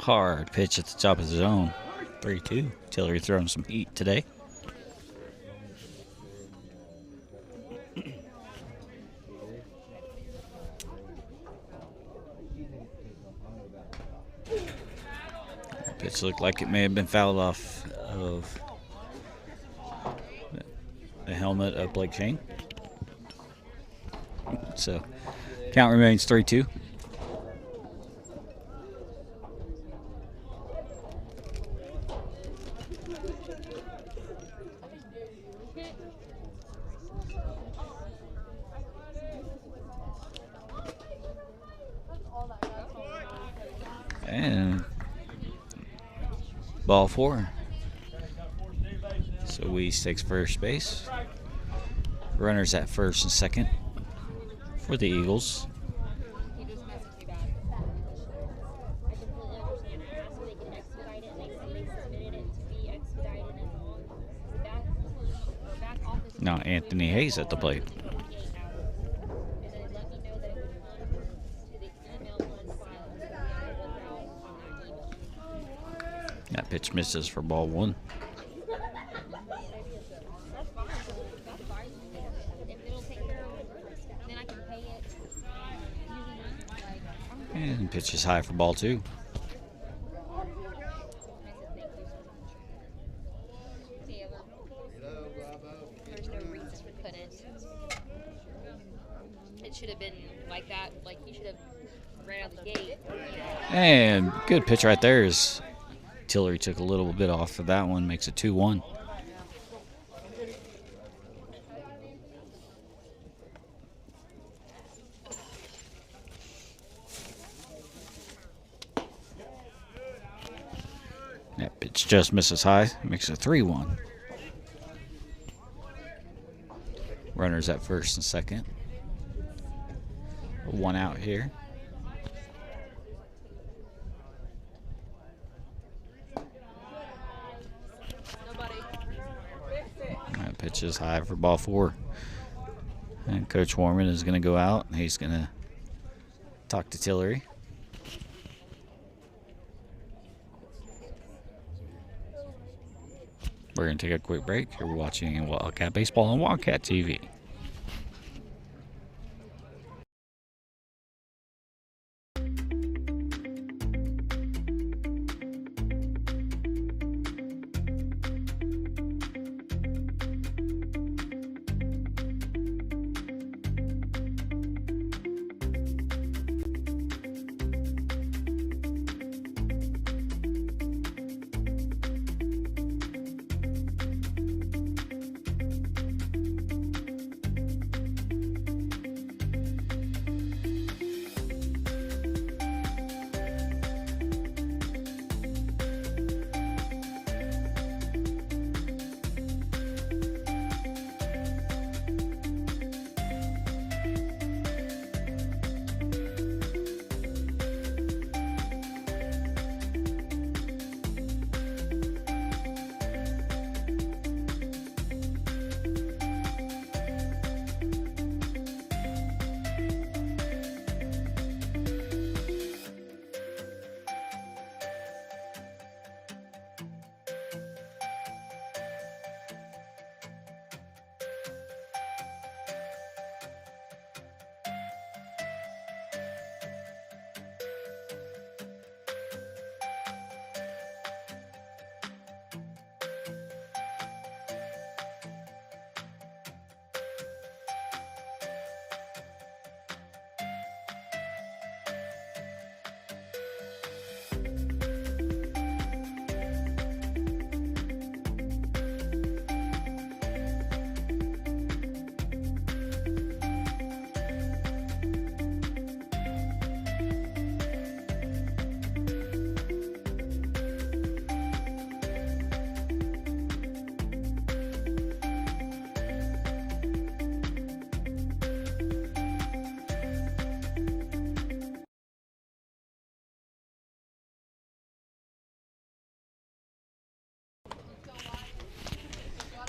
Speaker 1: Hard pitch at the top of the zone. 3-2. Tillery throwing some heat today. Pitch looked like it may have been fouled off of the helmet of Blake Shane. So count remains 3-2. And ball 4. So Weiss takes first base. Runners at first and second for the Eagles.
Speaker 3: He just messaged me back. I completely understand. I asked if they can expedite it, and they said they submitted it to be expedited as long as the back office.
Speaker 1: Now Anthony Hayes at the plate.
Speaker 3: 48 hours. And then let me know that it would come to the email on file. So we have to look out on that email.
Speaker 1: That pitch misses for ball 1.
Speaker 3: That's fine. That's fine. If it'll take care of it, then I can pay it.
Speaker 1: And pitch is high for ball 2.
Speaker 3: There's no reason we couldn't. It should have been like that. Like, he should have ran out the gate.
Speaker 1: And good pitch right there is Tillery took a little bit off of that one, makes it 2-1. That pitch just misses high, makes it 3-1. Runners at first and second. 1 out here. That pitch is high for ball 4. And Coach Warman is going to go out, and he's going to talk to Tillery. We're going to take a quick break. You're watching Wildcat Baseball on Wildcat TV.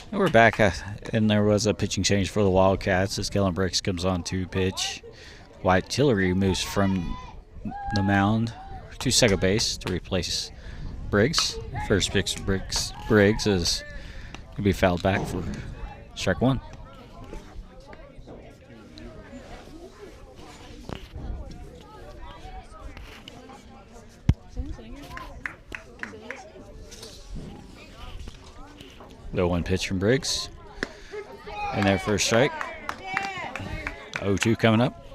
Speaker 1: And we're back, and there was a pitching change for the Wildcats as Kellen Briggs comes on to pitch. Wyatt Tillery moves from the mound to second base to replace Briggs. First pitch Briggs is going to be fouled back for strike one. The 1 pitch from Briggs. And their first strike. 0-2 coming up.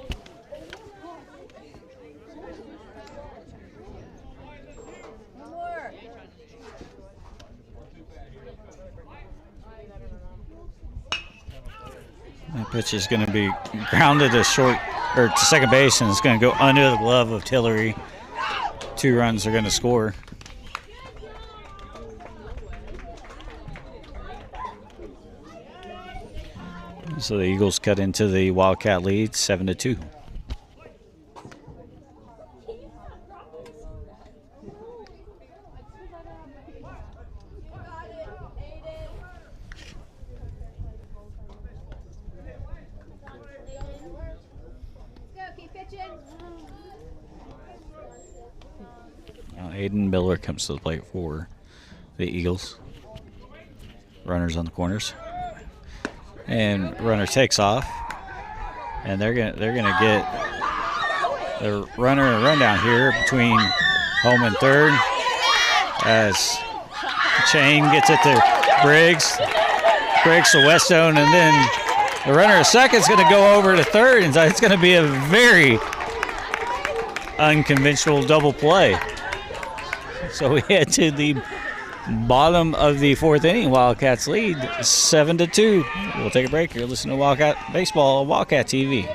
Speaker 1: That pitch is going to be grounded to second base, and it's going to go under the glove of Tillery. 2 runs are going to score. So the Eagles cut into the Wildcat lead, 7-2. Now Aiden Miller comes to the plate for the Eagles. Runners on the corners. And runner takes off, and they're gonna get the runner a run down here between home and third as Chain gets it to Briggs to Westone, and then the runner at second is going to go over to third, and it's going to be a very unconventional double play. So we head to the bottom of the 4th inning. Wildcats lead 7-2. We'll take a break. You're listening to Wildcat Baseball, Wildcat TV.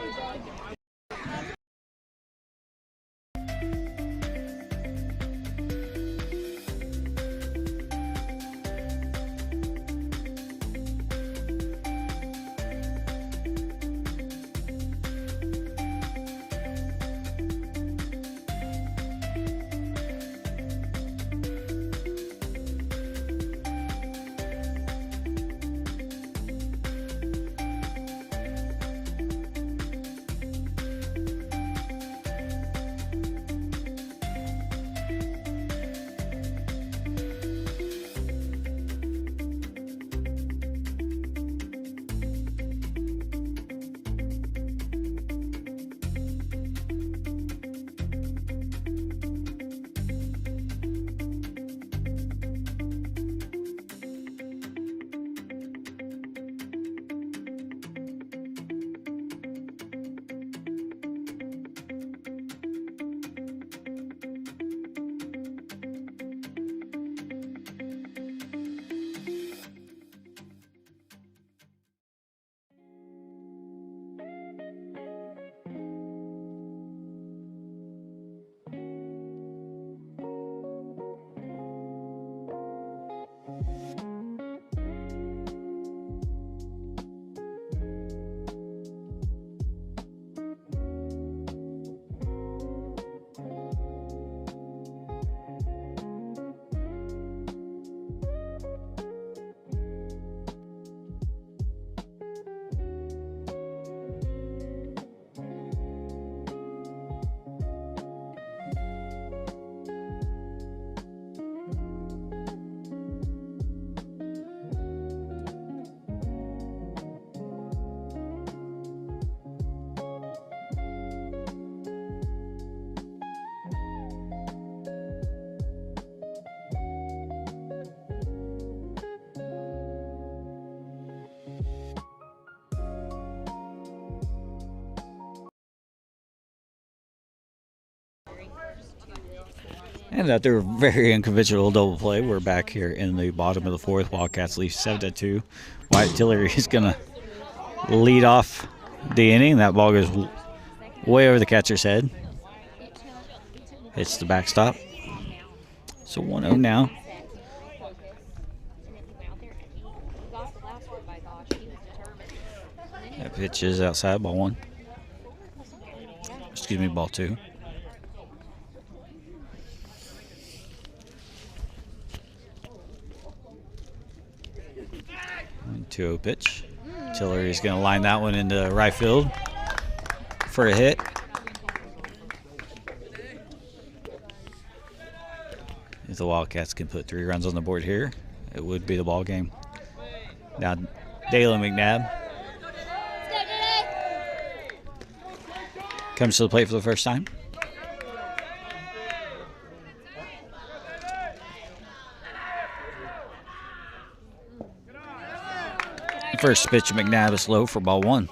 Speaker 1: And after a very unconventional double play, we're back here in the bottom of the 4th. Wildcats lead 7-2. Wyatt Tillery is going to lead off the inning. That ball goes way over the catcher's head. Hits the backstop. So 1-0 now. That pitch is outside, ball 1. Excuse me, ball 2. 2-0 pitch. Tillery's going to line that one into right field for a hit. If the Wildcats can put 3 runs on the board here, it would be the ball game. Now, Dalen McNabb comes to the plate for the first time. First pitch of McNabb is low for ball 1.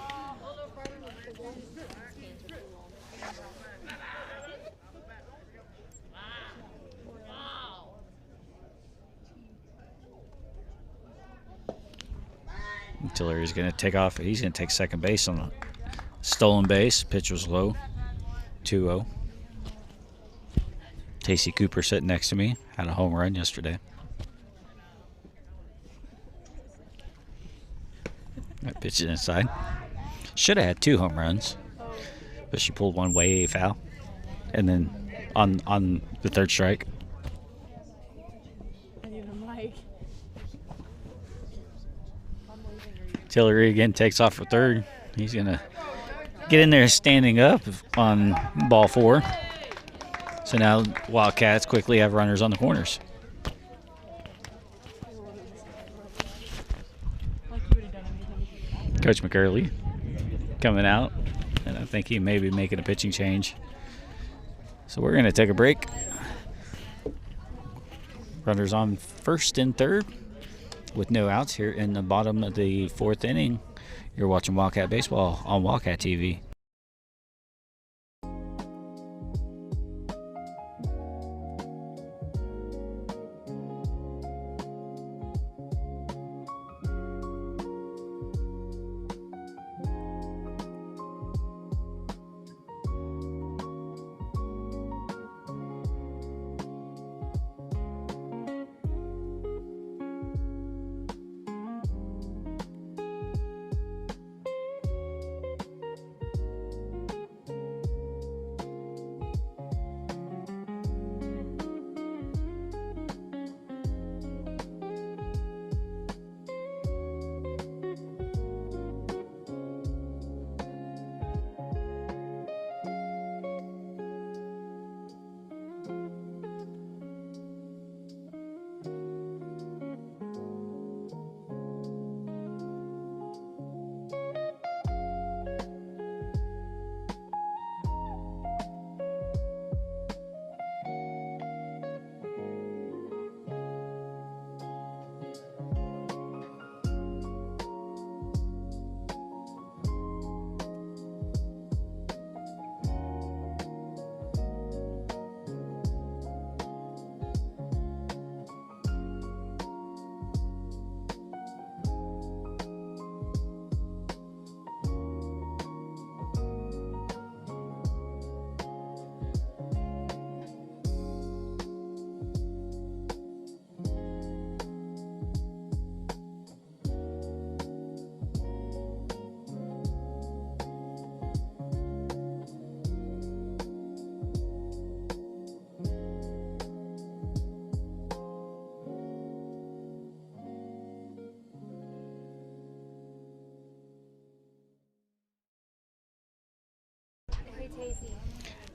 Speaker 1: Tillery's going to take off. He's going to take second base on the stolen base. Pitch was low. 2-0. Casey Cooper sitting next to me. Had a home run yesterday. That pitch is inside. Should have had 2 home runs, but she pulled one way foul. And then on the third strike. Tillery again takes off for third. He's going to get in there standing up on ball 4. So now Wildcats quickly have runners on the corners. Coach McCurley coming out, and I think he may be making a pitching change. So we're going to take a break. Runners on first and third with no outs here in the bottom of the 4th inning. You're watching Wildcat Baseball on Wildcat TV.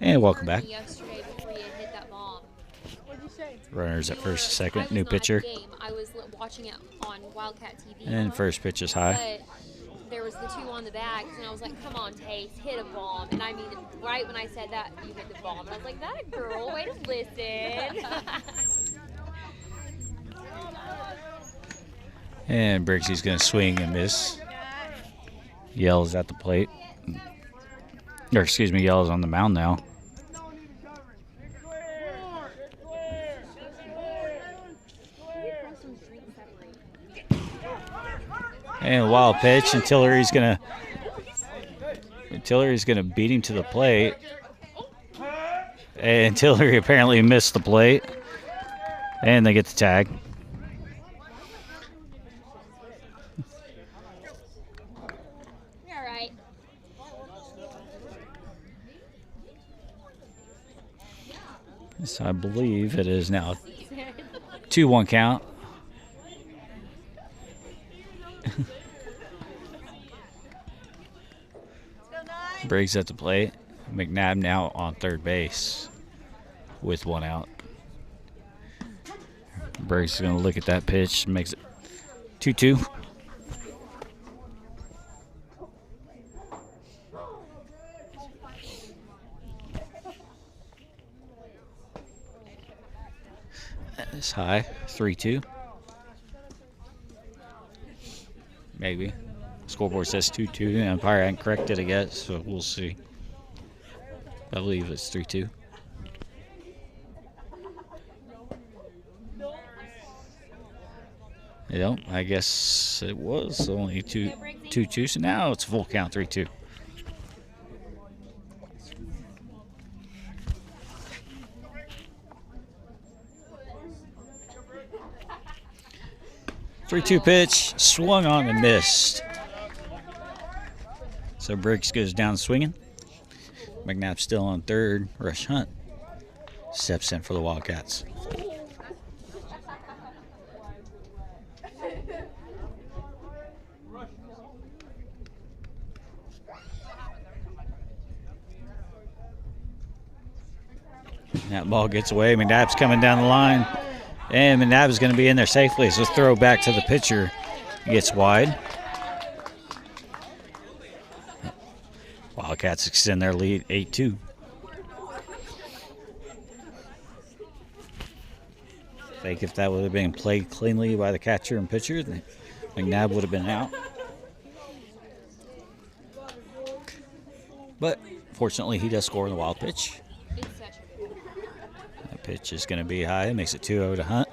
Speaker 1: And welcome back.
Speaker 3: Yesterday before you hit that bomb.
Speaker 1: Runners at first and second. New pitcher.
Speaker 3: I was watching it on Wildcat TV.
Speaker 1: And first pitch is high.
Speaker 3: But there was the 2 on the bags, and I was like, come on, Tace, hit a bomb. And I mean, right when I said that, you hit the bomb. And I was like, that a girl, way to listen.
Speaker 1: And Briggsy's going to swing and miss. Yells at the plate. Or excuse me, Yells on the mound now. And a wild pitch, and Tillery's gonna beat him to the plate. And Tillery apparently missed the plate. And they get the tag.
Speaker 3: You're all right.
Speaker 1: So I believe it is now 2-1 count. Briggs at the plate. McNabb now on third base with one out. Briggs is going to look at that pitch. Makes it 2-2. That's high. 3-2. Maybe. Scoreboard says 2-2. The umpire hadn't corrected it yet, so we'll see. I believe it's 3-2. Yep, I guess it was only 2-2, so now it's a full count, 3-2. Three-two pitch, swung on and missed. So Briggs goes down swinging. McNabb still on third. Rush Hunt steps in for the Wildcats. That ball gets away. McNabb's coming down the line. And McNabb is going to be in there safely. So throw back to the pitcher. Gets wide. Wildcats extend their lead 8-2. I think if that would have been played cleanly by the catcher and pitcher, then McNabb would have been out. But fortunately, he does score in the wild pitch. That pitch is going to be high. It makes it 2-0 to Hunt.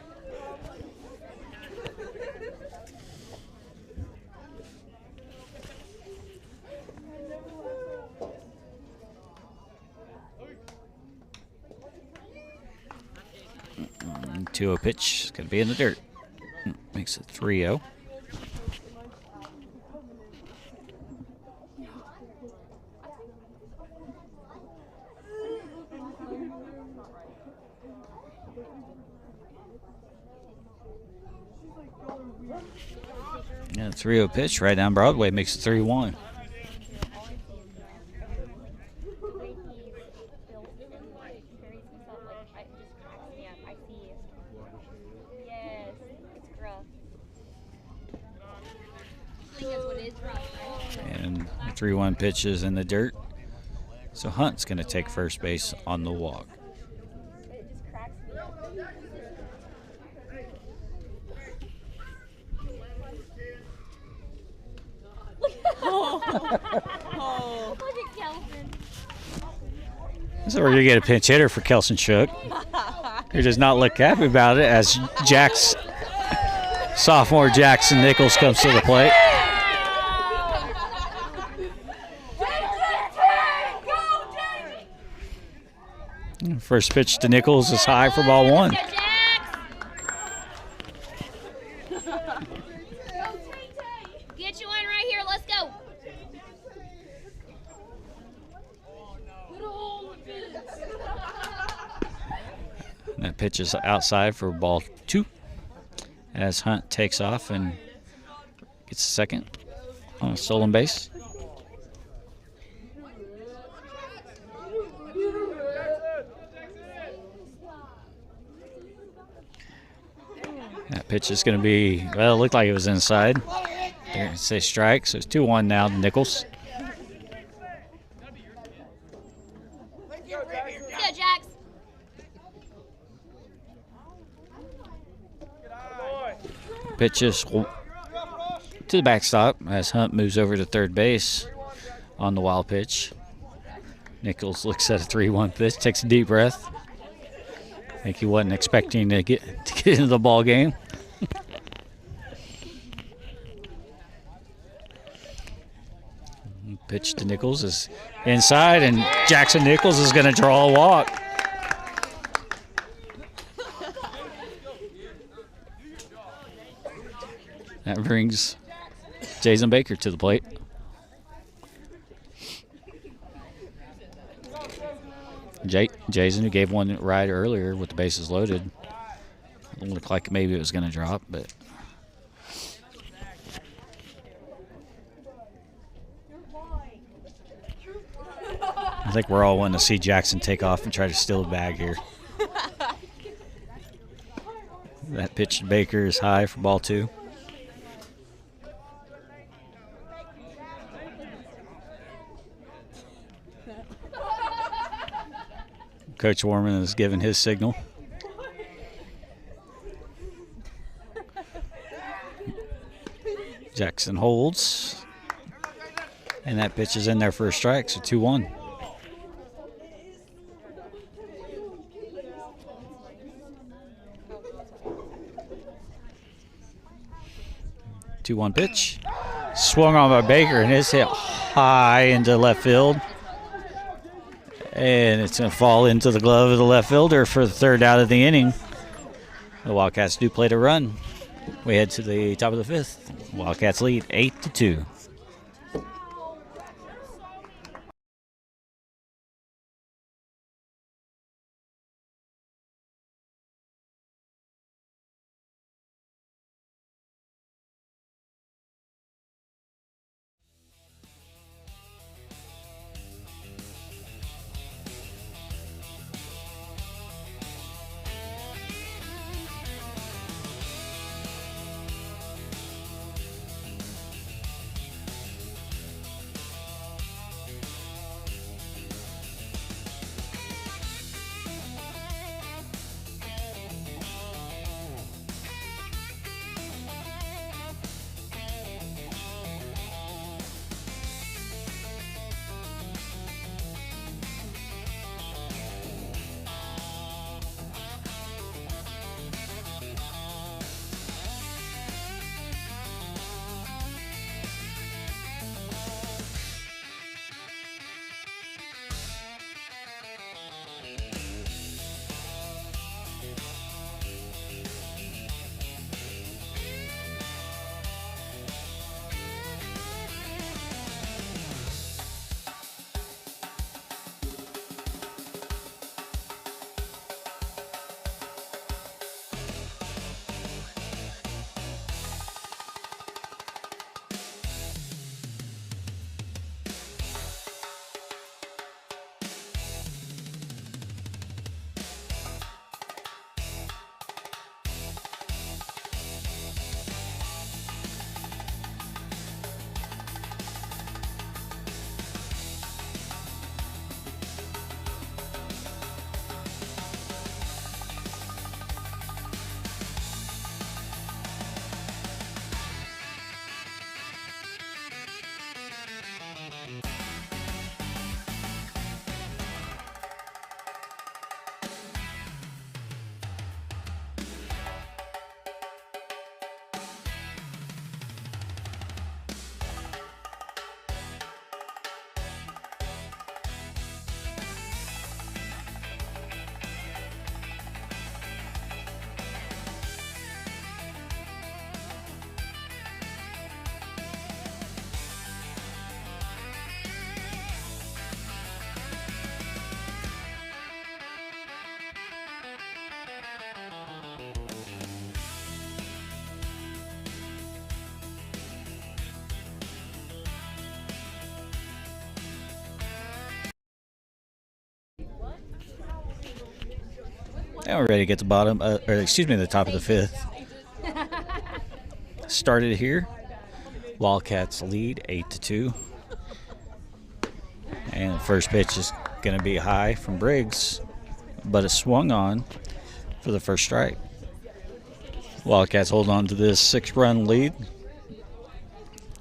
Speaker 1: And 2-0 pitch is going to be in the dirt. Makes it 3-0. And 3-0 pitch right down Broadway makes it 3-1. And the 3-1 pitch is in the dirt. So Hunt's going to take first base on the walk.
Speaker 5: Look at Kelson.
Speaker 1: So we're going to get a pinch hitter for Kelson Shook. He does not look happy about it as sophomore Jackson Nichols comes to the plate. First pitch to Nichols is high for ball one.
Speaker 5: Get you in right here. Let's go.
Speaker 1: That pitch is outside for ball two as Hunt takes off and gets a second on a stolen base. That pitch is going to be, well, it looked like it was inside. There, say strike, so it's 2-1 now to Nichols.
Speaker 5: Go, Jax.
Speaker 1: Pitch is to the backstop as Hunt moves over to third base on the wild pitch. Nichols looks at a 3-1 pitch, takes a deep breath. I think he wasn't expecting to get into the ball game. Pitch to Nichols is inside, and Jackson Nichols is going to draw a walk. That brings Jason Baker to the plate. Jason, who gave one right earlier with the bases loaded. It looked like maybe it was going to drop, but I think we're all wanting to see Jackson take off and try to steal a bag here. That pitch to Baker is high for ball 2. Coach Warman has given his signal. Jackson holds. And that pitch is in there for a strike, so 2-1. Two-one pitch. Swung on by Baker, and it's hit high into left field. And it's going to fall into the glove of the left fielder for the 3rd out of the inning. The Wildcats do play to run. We head to the top of the 5th. Wildcats lead 8-2. And we're ready to get the the top of the 5th. Started here. Wildcats lead 8-2. And the first pitch is going to be high from Briggs, but it swung on for the first strike. Wildcats hold on to this 6-run lead.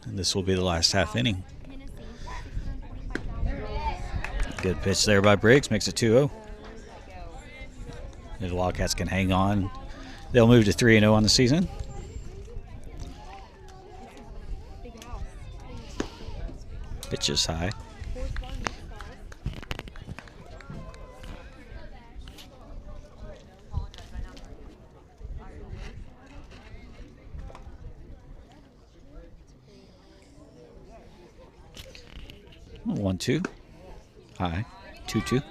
Speaker 1: And this will be the last half inning. Good pitch there by Briggs, makes it 2-0. The Wildcats can hang on. They'll move to 3-0 on the season. Pitch is high. One, two. High. 2-2.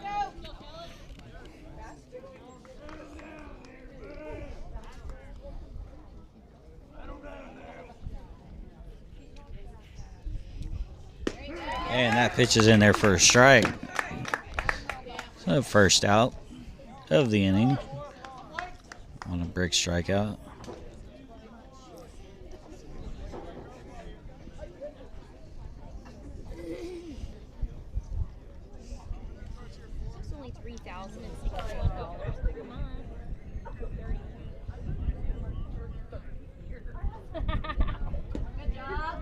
Speaker 1: And that pitch is in there for a strike. The first out of the inning on a break strikeout.
Speaker 5: It's only $3,061. Come on. Good job.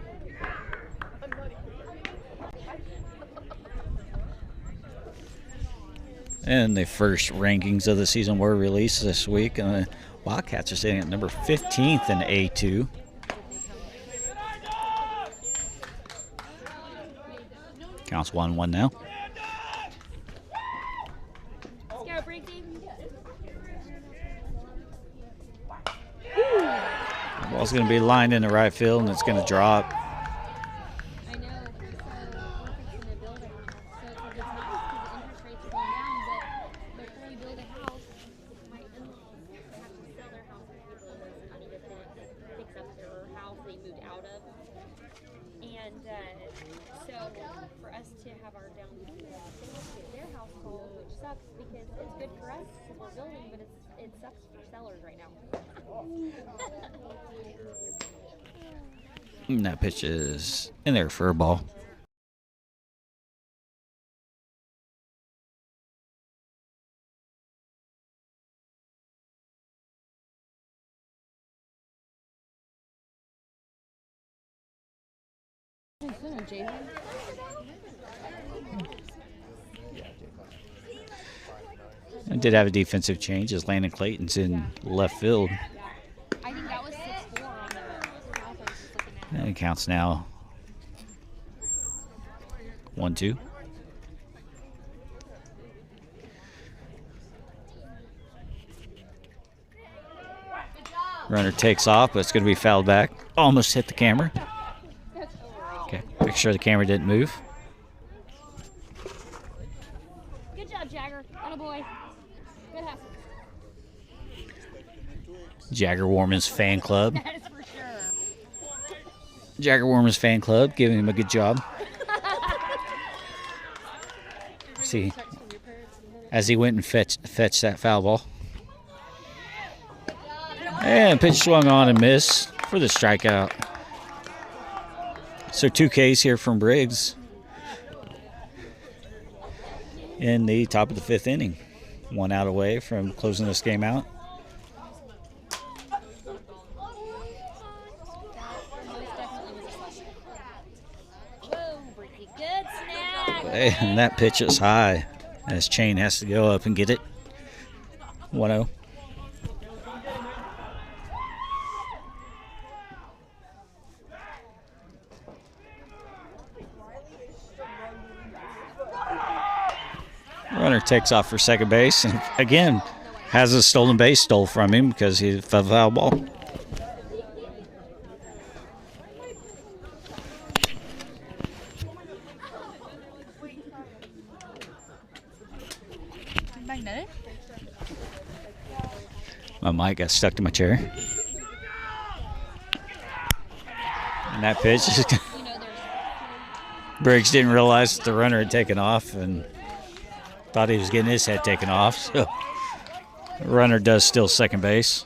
Speaker 1: And the first rankings of the season were released this week. And the Wildcats are sitting at number 15th in A2. Counts 1-1 now.
Speaker 5: Let's go, Briggsy.
Speaker 1: The ball's going to be lined into right field, and it's going to drop.
Speaker 5: I know. So we're fixing to build a house. So it's nice because the interest rates are going down, but before you build a house, my in-laws have to sell their house and pay for this money to fix up their house they moved out of. And so for us to have our down payment, they have to get their house sold, which sucks because it's good for us because we're building, but it sucks for sellers right now.
Speaker 1: And that pitch is in there for a ball. And did have a defensive change as Landon Clayton's in left field.
Speaker 5: I think that was 6-4 on the graph I was just looking at.
Speaker 1: And it counts now 1-2. Runner takes off, but it's going to be fouled back. Almost hit the camera. Okay, make sure the camera didn't move.
Speaker 5: Good job, Jagger. Attaboy. Good hustle.
Speaker 1: Jagger Warman's fan club.
Speaker 5: That is for sure.
Speaker 1: Jagger Warman's fan club giving him a good job. See, as he went and fetched that foul ball. And pitch swung on and missed for the strikeout. So 2 Ks here from Briggs in the top of the 5th inning. 1 out away from closing this game out.
Speaker 5: Whoa, Bricky. Good snap.
Speaker 1: And that pitch is high as Chain has to go up and get it. 1-0. Runner takes off for second base and again has a stolen base stole from him because he had a foul ball.
Speaker 5: Magnetic?
Speaker 1: My mic got stuck to my chair. And that pitch is Briggs didn't realize that the runner had taken off and thought he was getting his head taken off. So the runner does steal second base.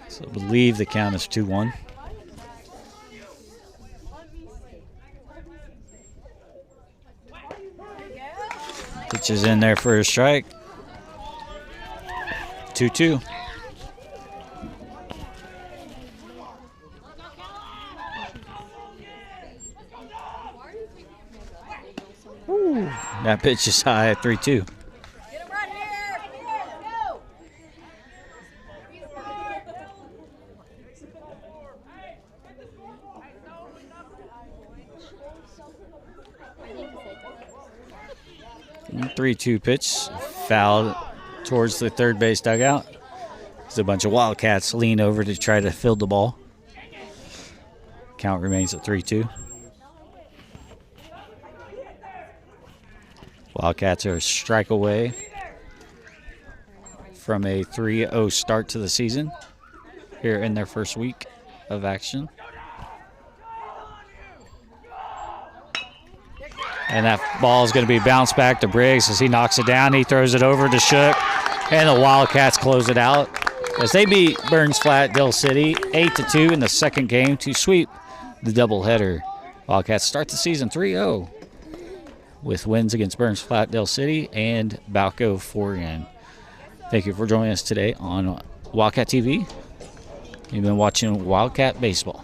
Speaker 1: So I believe the count is 2-1. Pitch is in there for a strike. 2-2. That pitch is high at 3-2.
Speaker 4: Get him right here. Go.
Speaker 1: 3-2 pitch, fouled towards the third base dugout. As a bunch of Wildcats lean over to try to field the ball. Count remains at 3-2. Wildcats are a strike away from a 3-0 start to the season here in their first week of action. And that ball is going to be bounced back to Briggs as he knocks it down. He throws it over to Shook. And the Wildcats close it out as they beat Burns Flat-Dill City 8-2 in the second game to sweep the doubleheader. Wildcats start the season 3-0 with wins against Burns Flat-Dill City and Balco Forgan. Thank you for joining us today on Wildcat TV. You've been watching Wildcat Baseball.